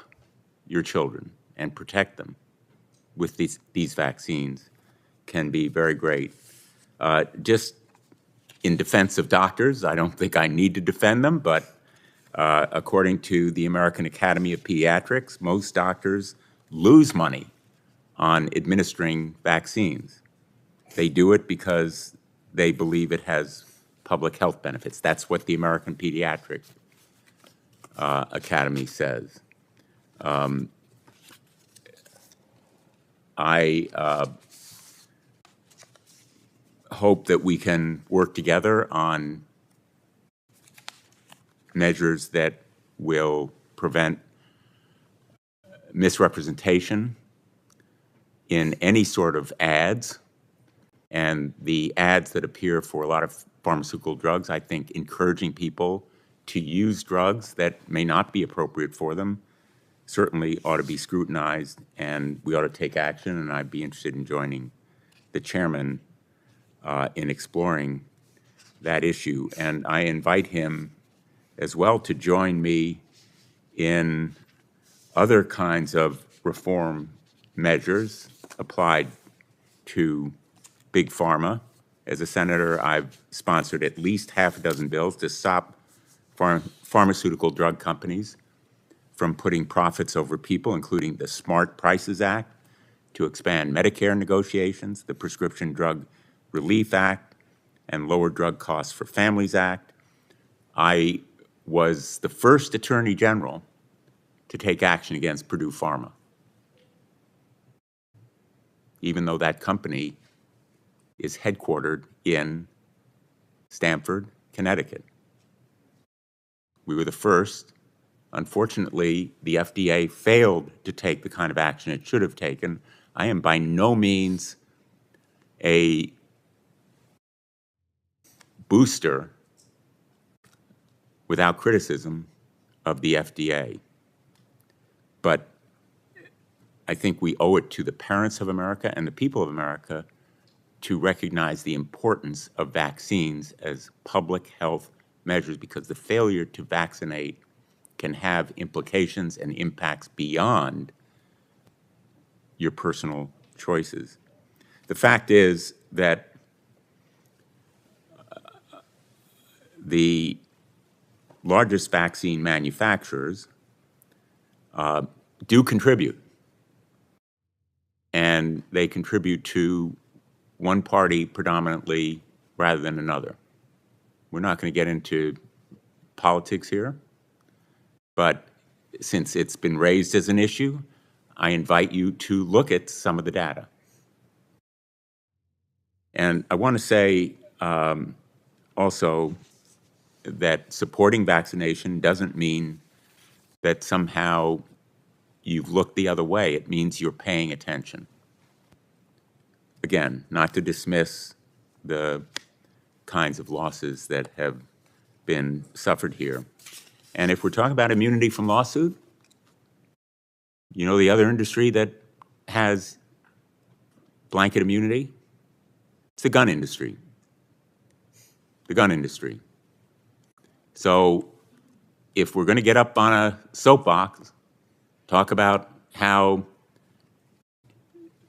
B: your children and protect them with these vaccines can be very great. Just in defense of doctors, I don't think I need to defend them, but according to the American Academy of Pediatrics, most doctors lose money on administering vaccines. They do it because they believe it has public health benefits. That's what the American Pediatric Academy says. I hope that we can work together on measures that will prevent misrepresentation in any sort of ads. And the ads that appear for a lot of pharmaceutical drugs, I think encouraging people to use drugs that may not be appropriate for them certainly ought to be scrutinized, and we ought to take action, and I'd be interested in joining the chairman in exploring that issue. And I invite him as well to join me in other kinds of reform measures applied to Big Pharma. As a senator, I've sponsored at least half a dozen bills to stop pharmaceutical drug companies from putting profits over people, including the Smart Prices Act, to expand Medicare negotiations, the Prescription Drug Relief Act, and Lower Drug Costs for Families Act. I was the first Attorney General to take action against Purdue Pharma, even though that company is headquartered in Stamford, Connecticut. We were the first. Unfortunately, the FDA failed to take the kind of action it should have taken. I am by no means a booster without criticism of the FDA. But I think we owe it to the parents of America and the people of America to recognize the importance of vaccines as public health measures, because the failure to vaccinate can have implications and impacts beyond your personal choices. The fact is that the largest vaccine manufacturers do contribute, and they contribute to one party predominantly rather than another. We're not going to get into politics here, but since it's been raised as an issue, I invite you to look at some of the data. And I want to say also that supporting vaccination doesn't mean that somehow you've looked the other way. It means you're paying attention. Again, not to dismiss the kinds of losses that have been suffered here. And if we're talking about immunity from lawsuit, you know the other industry that has blanket immunity? It's the gun industry. The gun industry. So if we're going to get up on a soapbox, talk about how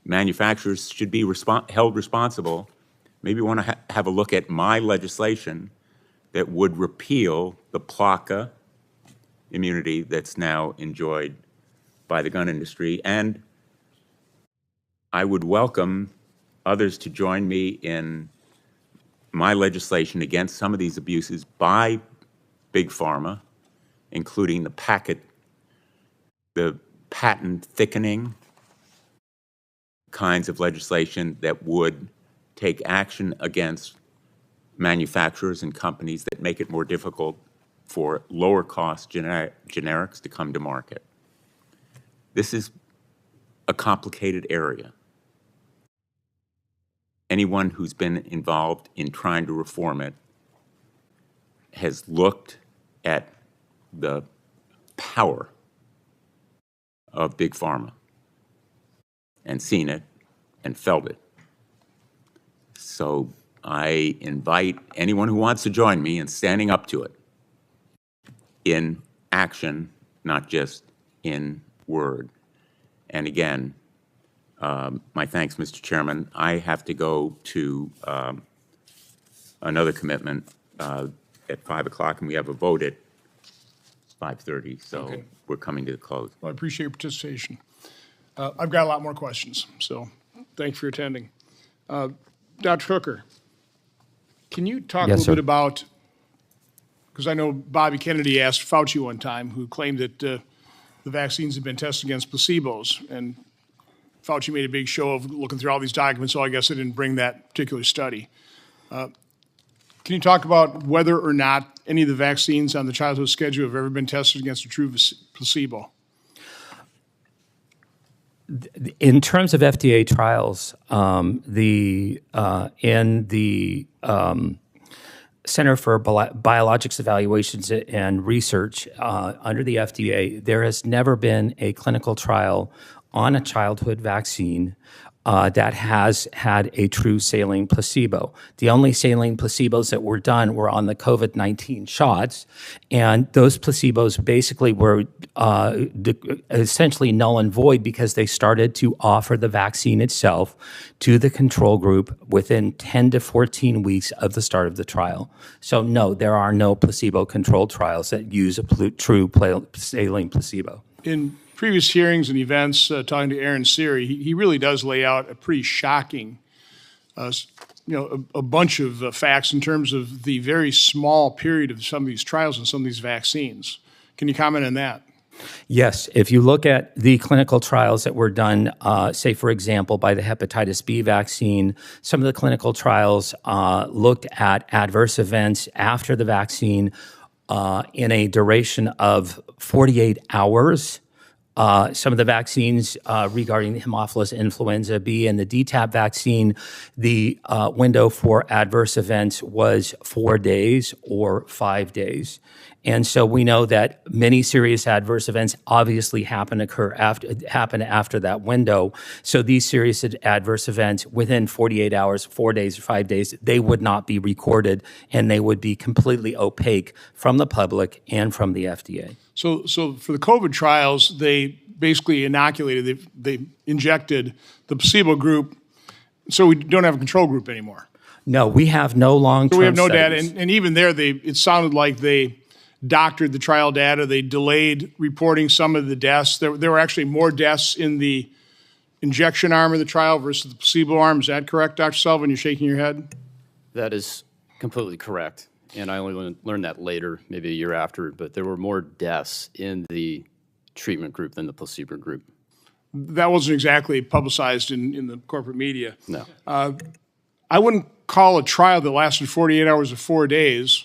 B: manufacturers should be held responsible, maybe we want to have a look at my legislation that would repeal the PLACA immunity that's now enjoyed by the gun industry. And I would welcome others to join me in my legislation against some of these abuses by Big Pharma, including the patent thickening kinds of legislation that would take action against manufacturers and companies that make it more difficult for lower cost generics to come to market. This is a complicated area. Anyone who's been involved in trying to reform it has looked at the power of Big Pharma and seen it and felt it. So I invite anyone who wants to join me in standing up to it in action, not just in word. And again, my thanks, Mr. Chairman. I have to go to another commitment at 5 o'clock, and we have a vote at 5:30, so
A: Okay.
B: We're coming to the close.
A: Well, I appreciate your participation. I've got a lot more questions, so thank you for attending. Dr. Hooker, can you talk a
N: Yes,
A: little bit
N: sir.
A: about, because I know Bobby Kennedy asked Fauci one time, who claimed that the vaccines had been tested against placebos, and Fauci made a big show of looking through all these documents, so I guess I didn't bring that particular study. Can you talk about whether or not any of the vaccines on the childhood schedule have ever been tested against a true placebo?
N: In terms of FDA trials, in the Center for Biologics Evaluations and Research under the FDA, there has never been a clinical trial on a childhood vaccine that has had a true saline placebo. The only saline placebos that were done were on the COVID-19 shots, and those placebos basically were essentially null and void because they started to offer the vaccine itself to the control group within 10 to 14 weeks of the start of the trial. So no, there are no placebo-controlled trials that use a true saline placebo.
A: In previous hearings and events, talking to Aaron Seary, he really does lay out a pretty shocking, a bunch of facts in terms of the very small period of some of these trials and some of these vaccines. Can you comment on that?
N: Yes. If you look at the clinical trials that were done, say, for example, by the hepatitis B vaccine, some of the clinical trials looked at adverse events after the vaccine in a duration of 48 hours. Some of the vaccines regarding the Haemophilus influenza B and the DTaP vaccine, the window for adverse events was 4 days or 5 days. And so we know that many serious adverse events obviously happen after that window. So these serious adverse events within 48 hours, 4 days or 5 days, they would not be recorded and they would be completely opaque from the public and from the FDA.
A: So for the COVID trials, they basically inoculated, they injected the placebo group, so we don't have a control group anymore.
N: No, we have no long-term
A: So we have no
N: studies.
A: data, and even there, it sounded like they doctored the trial data. They delayed reporting some of the deaths. There were actually more deaths in the injection arm of the trial versus the placebo arm. Is that correct, Dr. Sullivan? You're shaking your head?
O: That is completely correct. And I only learned that later, maybe a year after, but there were more deaths in the treatment group than the placebo group.
A: That wasn't exactly publicized in the corporate media.
O: No.
A: I wouldn't call a trial that lasted 48 hours or 4 days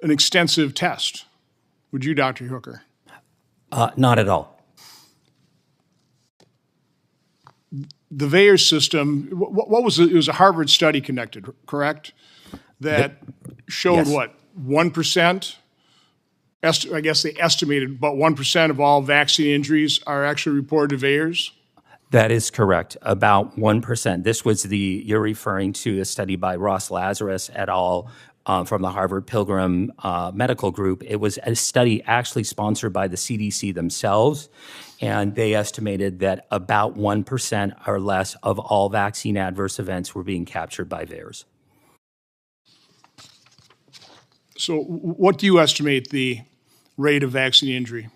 A: an extensive test. Would you, Dr. Hooker?
N: Not at all.
A: The VAERS system, what was it? It was a Harvard study conducted, correct? That showed
N: yes.
A: what, 1%? I guess they estimated about 1% of all vaccine injuries are actually reported to VAERS?
N: That is correct, about 1%. This was you're referring to a study by Ross Lazarus et al. From the Harvard Pilgrim Medical Group. It was a study actually sponsored by the CDC themselves, and they estimated that about 1% or less of all vaccine adverse events were being captured by VAERS.
A: So what do you estimate the rate of vaccine injury?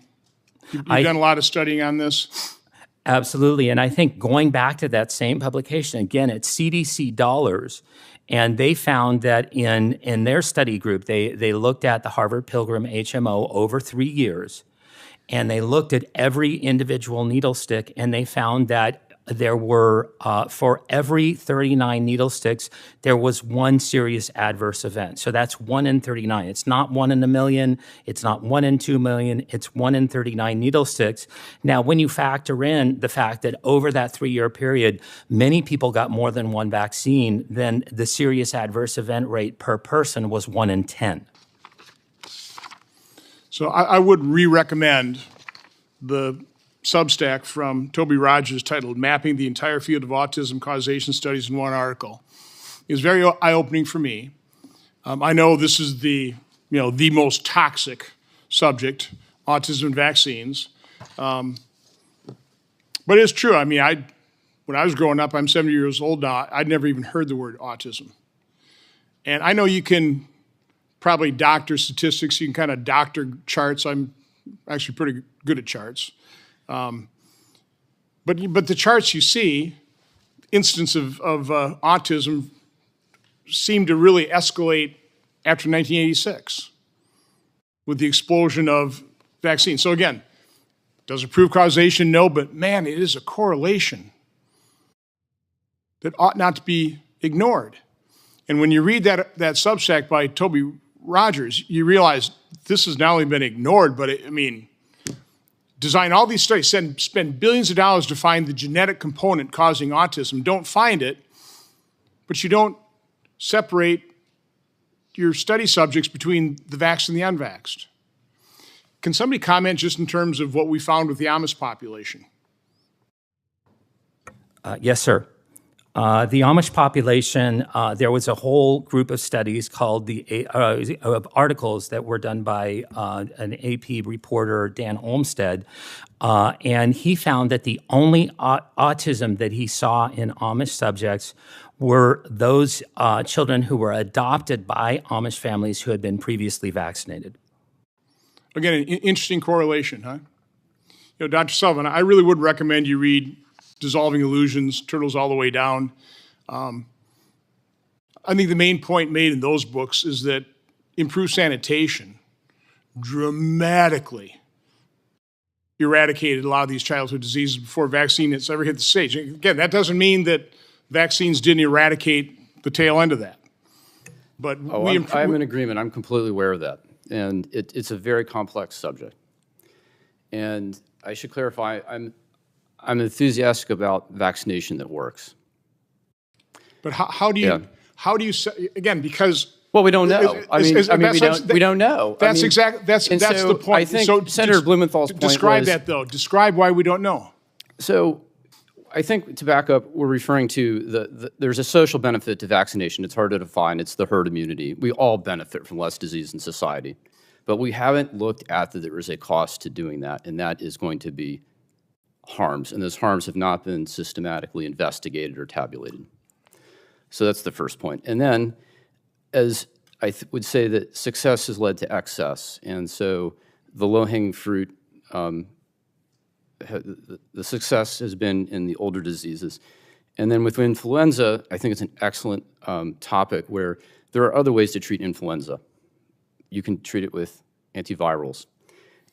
A: You've done a lot of studying on this?
N: Absolutely, and I think going back to that same publication, again, it's CDC dollars, and they found that in their study group, they looked at the Harvard Pilgrim HMO over 3 years, and they looked at every individual needle stick, and they found that there were, for every 39 needle sticks, there was one serious adverse event. So that's 1 in 39. It's not 1 in a million. It's not 1 in 2 million. It's 1 in 39 needle sticks. Now, when you factor in the fact that over that 3-year period, many people got more than one vaccine, then the serious adverse event rate per person was 1 in 10.
A: So I would re-recommend the Substack from Toby Rogers titled Mapping the Entire Field of Autism Causation Studies in One Article. It was very eye-opening for me. I know this is the most toxic subject, autism and vaccines. But it's true. I mean, when I was growing up, I'm 70 years old now, I'd never even heard the word autism. And I know you can probably doctor statistics, you can kind of doctor charts. I'm actually pretty good at charts. But the charts you see, incidence of autism seem to really escalate after 1986 with the explosion of vaccines. So again, does it prove causation? No, but man, it is a correlation that ought not to be ignored. And when you read that Substack by Toby Rogers, you realize this has not only been ignored, but design all these studies, spend billions of dollars to find the genetic component causing autism, don't find it, but you don't separate your study subjects between the vaxxed and the unvaxxed. Can somebody comment just in terms of what we found with the Amish population?
N: Yes, sir. The Amish population, there was a whole group of studies called of articles that were done by an AP reporter, Dan Olmsted, and he found that the only autism that he saw in Amish subjects were those children who were adopted by Amish families who had been previously vaccinated.
A: Again, an interesting correlation, huh? You know, Dr. Sullivan, I really would recommend you read Dissolving Illusions, Turtles All the Way Down. I think the main point made in those books is that improved sanitation dramatically eradicated a lot of these childhood diseases before vaccine has ever hit the stage. Again, that doesn't mean that vaccines didn't eradicate the tail end of that. But
O: I'm in agreement. I'm completely aware of that. And it's a very complex subject. And I should clarify, I'm enthusiastic about vaccination that works.
A: But how do you say, again, because
O: well, we don't know. We don't know.
A: That's the point.
O: I think Senator Blumenthal's point
A: describe
O: was,
A: that though. Describe why we don't know.
O: So, I think to back up, we're referring to there's a social benefit to vaccination. It's hard to define. It's the herd immunity. We all benefit from less disease in society, but we haven't looked at that there is a cost to doing that, and that is going to be harms, and those harms have not been systematically investigated or tabulated. So that's the first point. And then, as I would say that success has led to excess, and so the low-hanging fruit, the success has been in the older diseases. And then with influenza, I think it's an excellent topic where there are other ways to treat influenza. You can treat it with antivirals.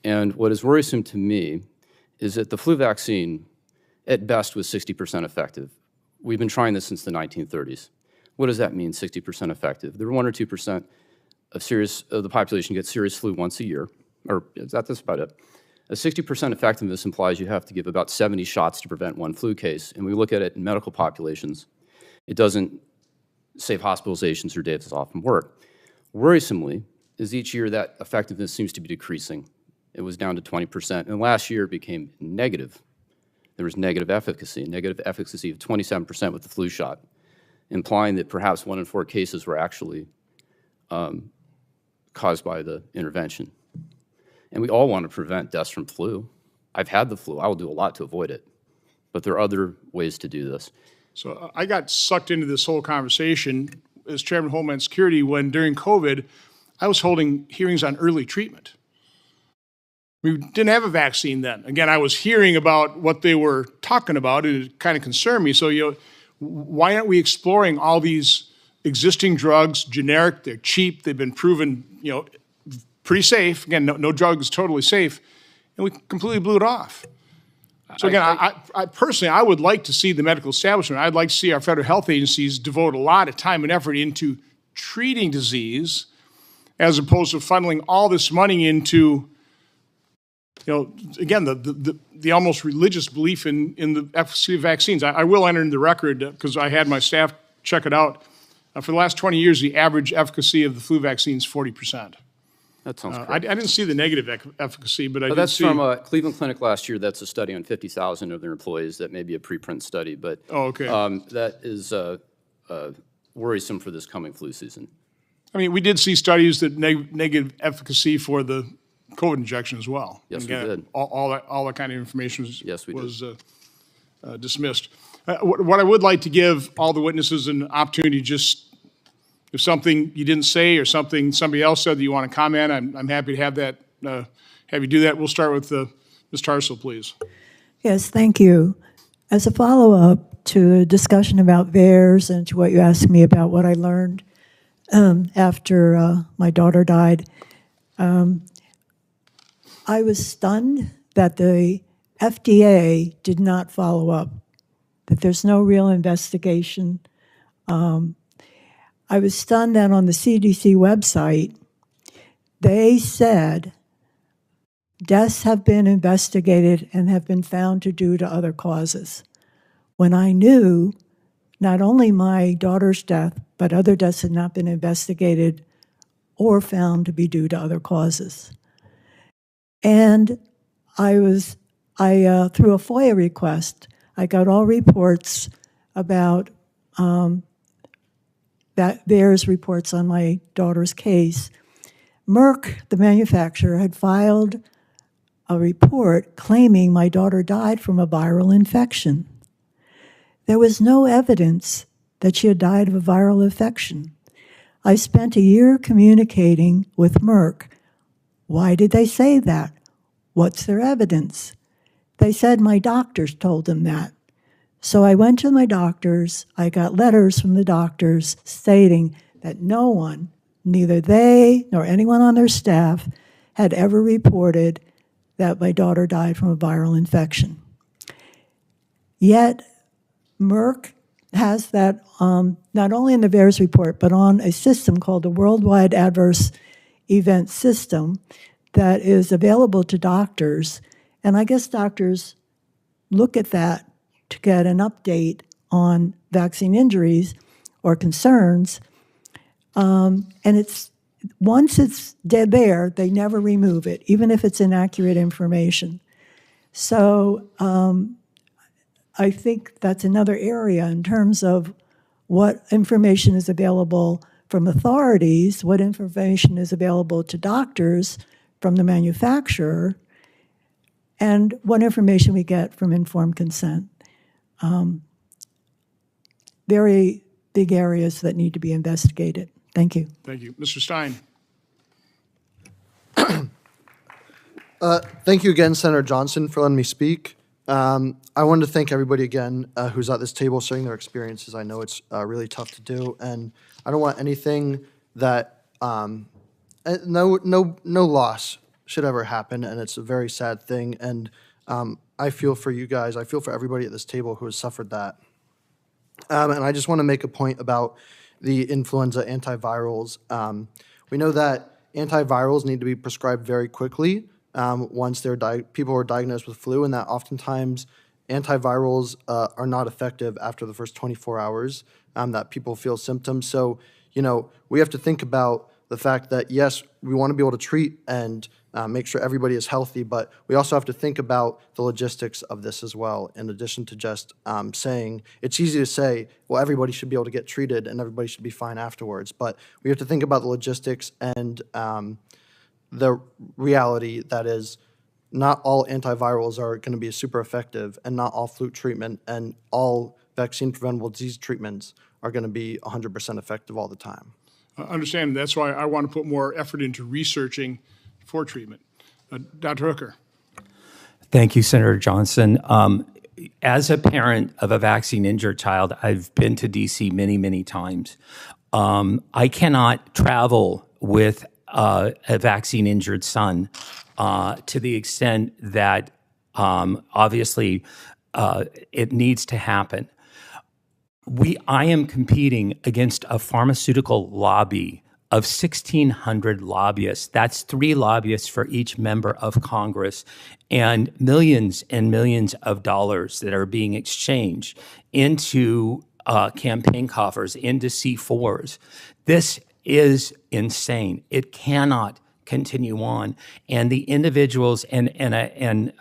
O: And what is worrisome to me is that the flu vaccine, at best, was 60% effective. We've been trying this since the 1930s. What does that mean, 60% effective? There were 1 or 2% of the population gets serious flu once a year, or that's about it. A 60% effectiveness implies you have to give about 70 shots to prevent one flu case. And we look at it in medical populations. It doesn't save hospitalizations or days off from work. Worrisomely, is each year that effectiveness seems to be decreasing. It was down to 20%, and last year it became negative. There was negative efficacy of 27% with the flu shot, implying that perhaps 1 in 4 cases were actually caused by the intervention. And we all want to prevent deaths from flu. I've had the flu. I will do a lot to avoid it. But there are other ways to do this.
A: So I got sucked into this whole conversation as Chairman of Homeland Security when during COVID, I was holding hearings on early treatment. We didn't have a vaccine then. Again, I was hearing about what they were talking about, and it kind of concerned me. So, why aren't we exploring all these existing drugs, generic, they're cheap, they've been proven, pretty safe. Again, no drug is totally safe, and we completely blew it off. So again, I personally, I would like to see the medical establishment, I'd like to see our federal health agencies devote a lot of time and effort into treating disease as opposed to funneling all this money into, again, the almost religious belief in the efficacy of vaccines. I will enter in the record, because I had my staff check it out. For the last 20 years, the average efficacy of the flu vaccine is 40%.
O: That sounds correct.
A: I didn't see the negative efficacy, but I did
O: that's
A: see...
O: That's from Cleveland Clinic last year. That's a study on 50,000 of their employees. That may be a preprint study, but that is worrisome for this coming flu season. I
A: mean, we did see studies that negative efficacy for the COVID injection as well.
O: Yes, we did.
A: All that kind of information was dismissed. What I would like to give all the witnesses an opportunity, just if something you didn't say or something somebody else said that you want to comment, I'm happy to have that. Have you do that. We'll start with Ms. Tarsell, please.
L: Yes, thank you. As a follow-up to a discussion about VAERS and to what you asked me about what I learned after my daughter died, I was stunned that the FDA did not follow up, that there's no real investigation. I was stunned that on the CDC website, they said deaths have been investigated and have been found to due to other causes. When I knew not only my daughter's death, but other deaths had not been investigated or found to be due to other causes. And through a FOIA request, I got all reports about that VAERS reports on my daughter's case, Merck, the manufacturer, had filed a report claiming my daughter died from a viral infection. There was no evidence that she had died of a viral infection. I spent a year communicating with Merck. Why did they say that? What's their evidence? They said my doctors told them that. So I went to my doctors. I got letters from the doctors stating that no one, neither they nor anyone on their staff, had ever reported that my daughter died from a viral infection. Yet, Merck has that not only in the VAERS report, but on a system called the Worldwide Adverse Event System that is available to doctors. And I guess doctors look at that to get an update on vaccine injuries or concerns. And once it's dead there, they never remove it, even if it's inaccurate information. So I think that's another area in terms of what information is available from authorities, what information is available to doctors from the manufacturer, and what information we get from informed consent. Very big areas that need to be investigated. Thank you.
A: Thank you. Mr. Stein.
M: Thank you again, Senator Johnson, for letting me speak. I wanted to thank everybody again who's at this table sharing their experiences. I know it's really tough to do, and I don't want anything that no loss should ever happen, and it's a very sad thing. And I feel for you guys. I feel for everybody at this table who has suffered that. And I just want to make a point about the influenza antivirals. We know that antivirals need to be prescribed very quickly once people are diagnosed with flu, and that oftentimes antivirals are not effective after the first 24 hours that people feel symptoms. So, we have to think about the fact that, yes, we want to be able to treat and make sure everybody is healthy, but we also have to think about the logistics of this as well, in addition to just saying, it's easy to say, well, everybody should be able to get treated and everybody should be fine afterwards, but we have to think about the logistics and the reality that is not all antivirals are going to be super effective, and not all flu treatment and all vaccine preventable disease treatments are going to be 100% effective all the time.
A: I understand. That's why I want to put more effort into researching for treatment. Dr. Hooker.
N: Thank you, Senator Johnson. As a parent of a vaccine-injured child, I've been to D.C. many, many times. I cannot travel with a vaccine-injured son to the extent that obviously it needs to happen. I am competing against a pharmaceutical lobby of 1,600 lobbyists. That's 3 lobbyists for each member of Congress, and millions of dollars that are being exchanged into campaign coffers, into C4s. This is insane. It cannot continue on. And the individuals, I'm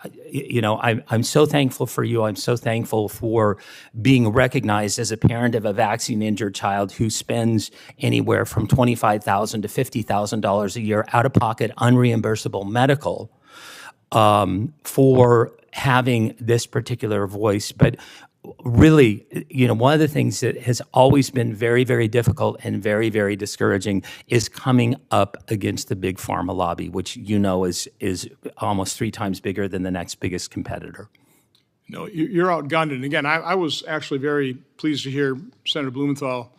N: so thankful for you. I'm so thankful for being recognized as a parent of a vaccine-injured child who spends anywhere from $25,000 to $50,000 a year out of pocket, unreimbursable medical for having this particular voice. But really, one of the things that has always been very, very difficult and very, very discouraging is coming up against the big pharma lobby, which is almost 3 times bigger than the next biggest competitor.
A: No, you're outgunned. And again, I was actually very pleased to hear Senator Blumenthal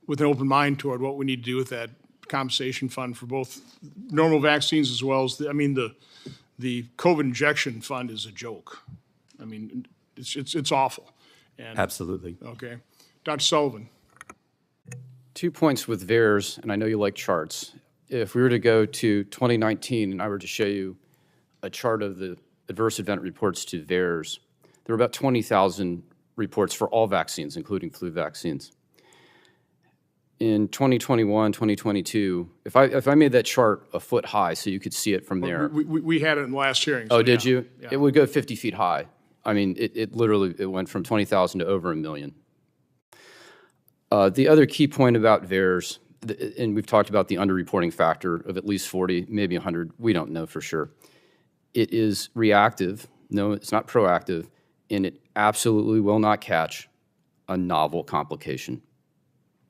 A: with an open mind toward what we need to do with that compensation fund for both normal vaccines as well as the COVID injection fund is a joke. I mean, it's awful. And,
N: absolutely.
A: Okay. Dr. Sullivan.
O: 2 points with VAERS, and I know you like charts. If we were to go to 2019 and I were to show you a chart of the adverse event reports to VAERS, there were about 20,000 reports for all vaccines, including flu vaccines. In 2021, 2022, if I made that chart a foot high so you could see it from there.
A: We had it in the last hearing.
O: Oh, did you? Yeah. It would go 50 feet high. I mean, it literally went from 20,000 to over 1 million. The other key point about VAERS, and we've talked about the underreporting factor of at least 40, maybe 100, we don't know for sure. It is reactive, no, it's not proactive, and it absolutely will not catch a novel complication.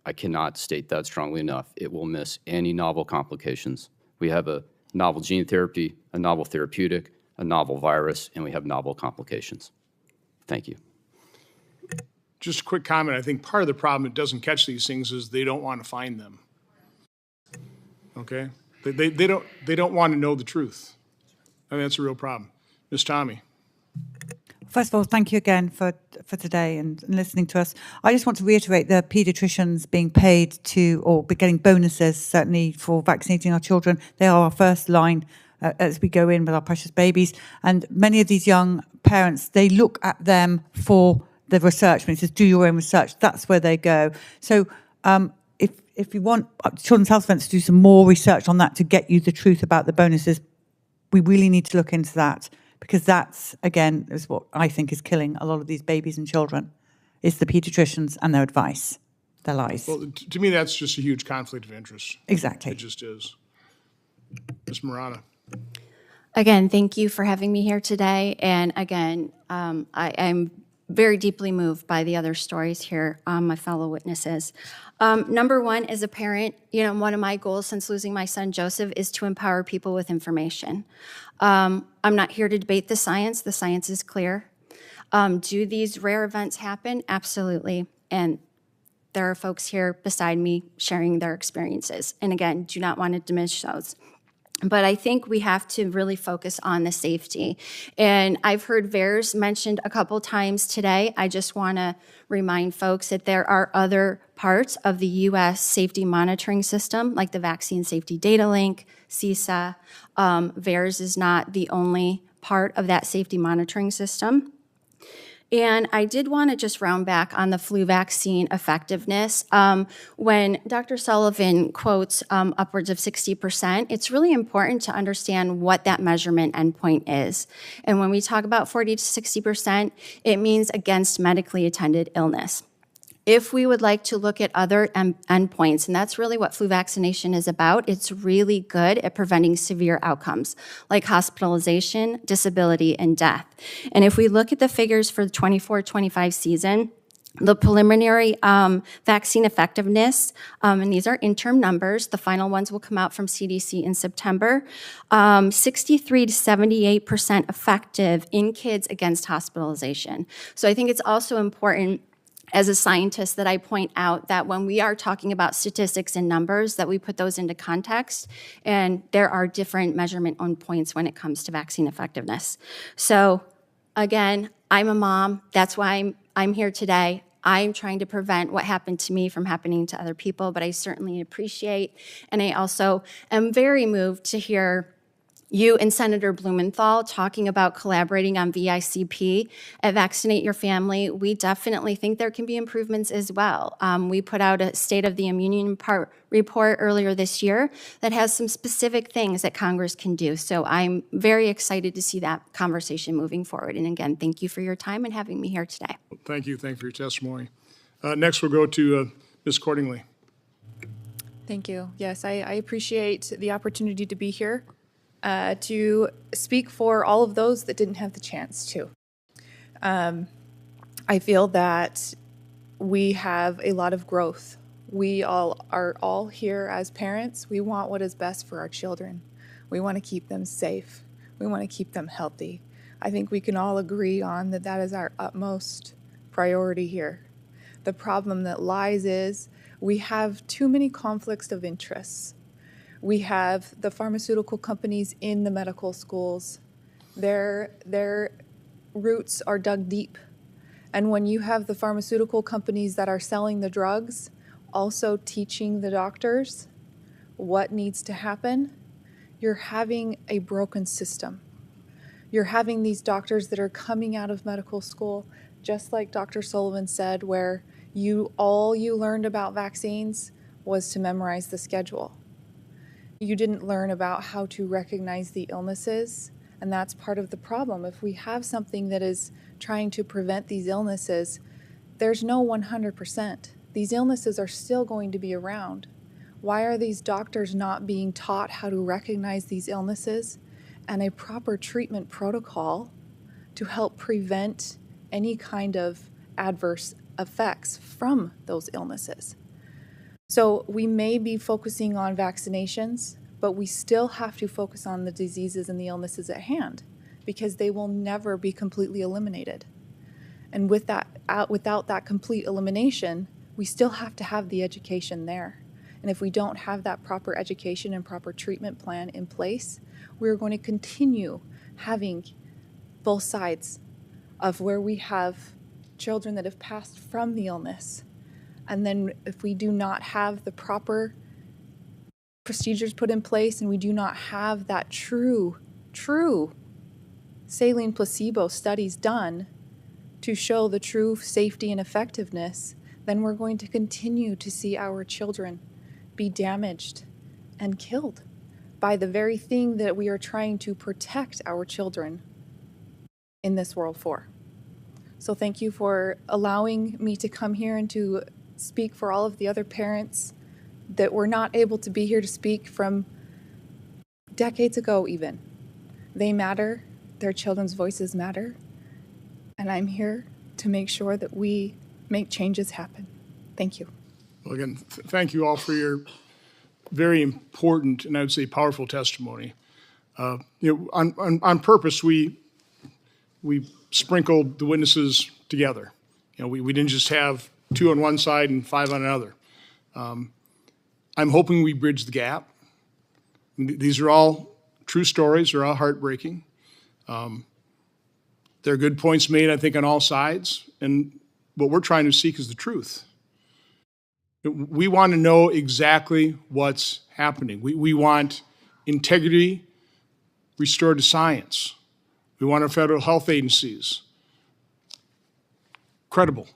O: I cannot state that strongly enough. It will miss any novel complications. We have a novel gene therapy, a novel therapeutic, a novel virus, and we have novel complications. Thank you.
A: Just a quick comment. I think part of the problem it doesn't catch these things is they don't want to find them. Okay? They don't want to know the truth. I mean, that's a real problem. Ms. Tommey.
S: First of all, thank you again for today and listening to us. I just want to reiterate the paediatricians being paid to, or getting bonuses, certainly for vaccinating our children. They are our first line as we go in with our precious babies. And many of these young parents, they look at them for the research. When it says do your own research, that's where they go. So if you want Children's Health Defence to do some more research on that to get you the truth about the bonuses, we really need to look into that. Because that's, again, is what I think is killing a lot of these babies and children, is the paediatricians and their advice, their lies.
A: Well, to me, that's just a huge conflict of interest.
S: Exactly.
A: It just is. Ms. Marotta.
P: Again, thank you for having me here today. And again, I'm very deeply moved by the other stories here, my fellow witnesses. Number one, as a parent, one of my goals since losing my son Joseph is to empower people with information. I'm not here to debate the science. The science is clear. Do these rare events happen? Absolutely. And there are folks here beside me sharing their experiences. And again, do not want to diminish those. But I think we have to really focus on the safety. And I've heard VAERS mentioned a couple times today. I just want to remind folks that there are other parts of the U.S. safety monitoring system, like the Vaccine Safety Data Link, CISA. VAERS is not the only part of that safety monitoring system. And I did want to just round back on the flu vaccine effectiveness. When Dr. Sullivan quotes upwards of 60%, it's really important to understand what that measurement endpoint is. And when we talk about 40 to 60%, it means against medically attended illness. If we would like to look at other endpoints, and that's really what flu vaccination is about, it's really good at preventing severe outcomes like hospitalization, disability, and death. And if we look at the figures for the 24-25 season, the preliminary vaccine effectiveness, and these are interim numbers, the final ones will come out from CDC in September, 63 to 78% effective in kids against hospitalization. So I think it's also important as a scientist that I point out that when we are talking about statistics and numbers, that we put those into context, and there are different measurement endpoints when it comes to vaccine effectiveness. So again, I'm a mom. That's why I'm here today. I'm trying to prevent what happened to me from happening to other people, but I certainly appreciate, and I also am very moved to hear you and Senator Blumenthal talking about collaborating on VICP at Vaccinate Your Family. We definitely think there can be improvements as well. We put out a State of the Immune report earlier this year that has some specific things that Congress can do. So I'm very excited to see that conversation moving forward. And again, thank you for your time and having me here today.
A: Thank you. Thank you for your testimony. Next, we'll go to Ms. Cordingley.
Q: Thank you. Yes, I appreciate the opportunity to be here. To speak for all of those that didn't have the chance to. I feel that we have a lot of growth. We are all here as parents. We want what is best for our children. We want to keep them safe. We want to keep them healthy. I think we can all agree on that is our utmost priority here. The problem that lies is we have too many conflicts of interests. We have the pharmaceutical companies in the medical schools. Their roots are dug deep. And when you have the pharmaceutical companies that are selling the drugs, also teaching the doctors what needs to happen, you're having a broken system. You're having these doctors that are coming out of medical school, just like Dr. Sullivan said, where all you learned about vaccines was to memorize the schedule. You didn't learn about how to recognize the illnesses, and that's part of the problem. If we have something that is trying to prevent these illnesses, there's no 100%. These illnesses are still going to be around. Why are these doctors not being taught how to recognize these illnesses and a proper treatment protocol to help prevent any kind of adverse effects from those illnesses? So we may be focusing on vaccinations, but we still have to focus on the diseases and the illnesses at hand, because they will never be completely eliminated. And with that, without that complete elimination, we still have to have the education there. And if we don't have that proper education and proper treatment plan in place, we're going to continue having both sides of where we have children that have passed from the illness. And then if we do not have the proper procedures put in place and we do not have that true saline placebo studies done to show the true safety and effectiveness, then we're going to continue to see our children be damaged and killed by the very thing that we are trying to protect our children in this world for. So thank you for allowing me to come here and to speak for all of the other parents that were not able to be here to speak from decades ago even. They matter, their children's voices matter, and I'm here to make sure that we make changes happen. Thank you.
A: Well, again, thank you all for your very important and I would say powerful testimony. On purpose, we sprinkled the witnesses together. We didn't just have 2 on one side and 5 on another. I'm hoping we bridge the gap. These are all true stories. They're all heartbreaking. There are good points made, I think, on all sides. And what we're trying to seek is the truth. We want to know exactly what's happening. We want integrity restored to science. We want our federal health agencies credible.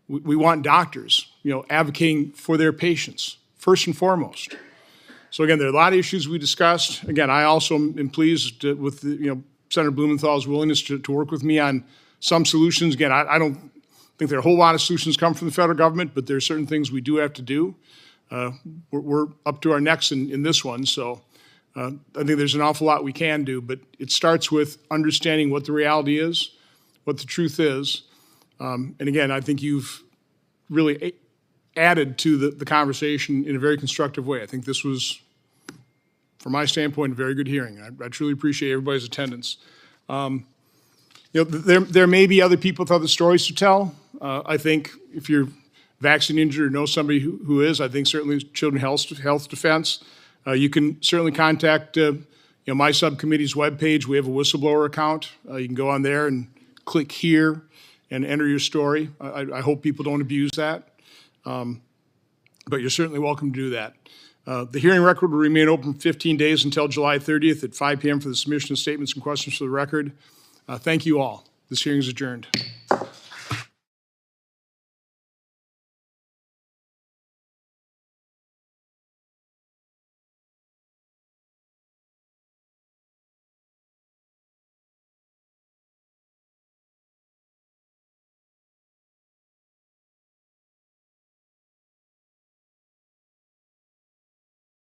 A: We want doctors, advocating for their patients, first and foremost. So again, there are a lot of issues we discussed. Again, I also am pleased with Senator Blumenthal's willingness to work with me on some solutions. Again, I don't think there are a whole lot of solutions come from the federal government, but there are certain things we do have to do. We're up to our necks in this one, so I think there's an awful lot we can do, but it starts with understanding what the reality is, what the truth is. And again, I think you've really added to the conversation in a very constructive way. I think this was, from my standpoint, a very good hearing. I truly appreciate everybody's attendance. There may be other people with other stories to tell. I think if you're vaccine injured or know somebody who is, I think certainly Children's Health Defense. You can certainly contact my subcommittee's webpage. We have a whistleblower account. You can go on there and click here and enter your story. I hope people don't abuse that, but you're certainly welcome to do that. The hearing record will remain open for 15 days until July 30th at 5 p.m. for the submission of statements and questions for the record. Thank you all. This hearing is adjourned.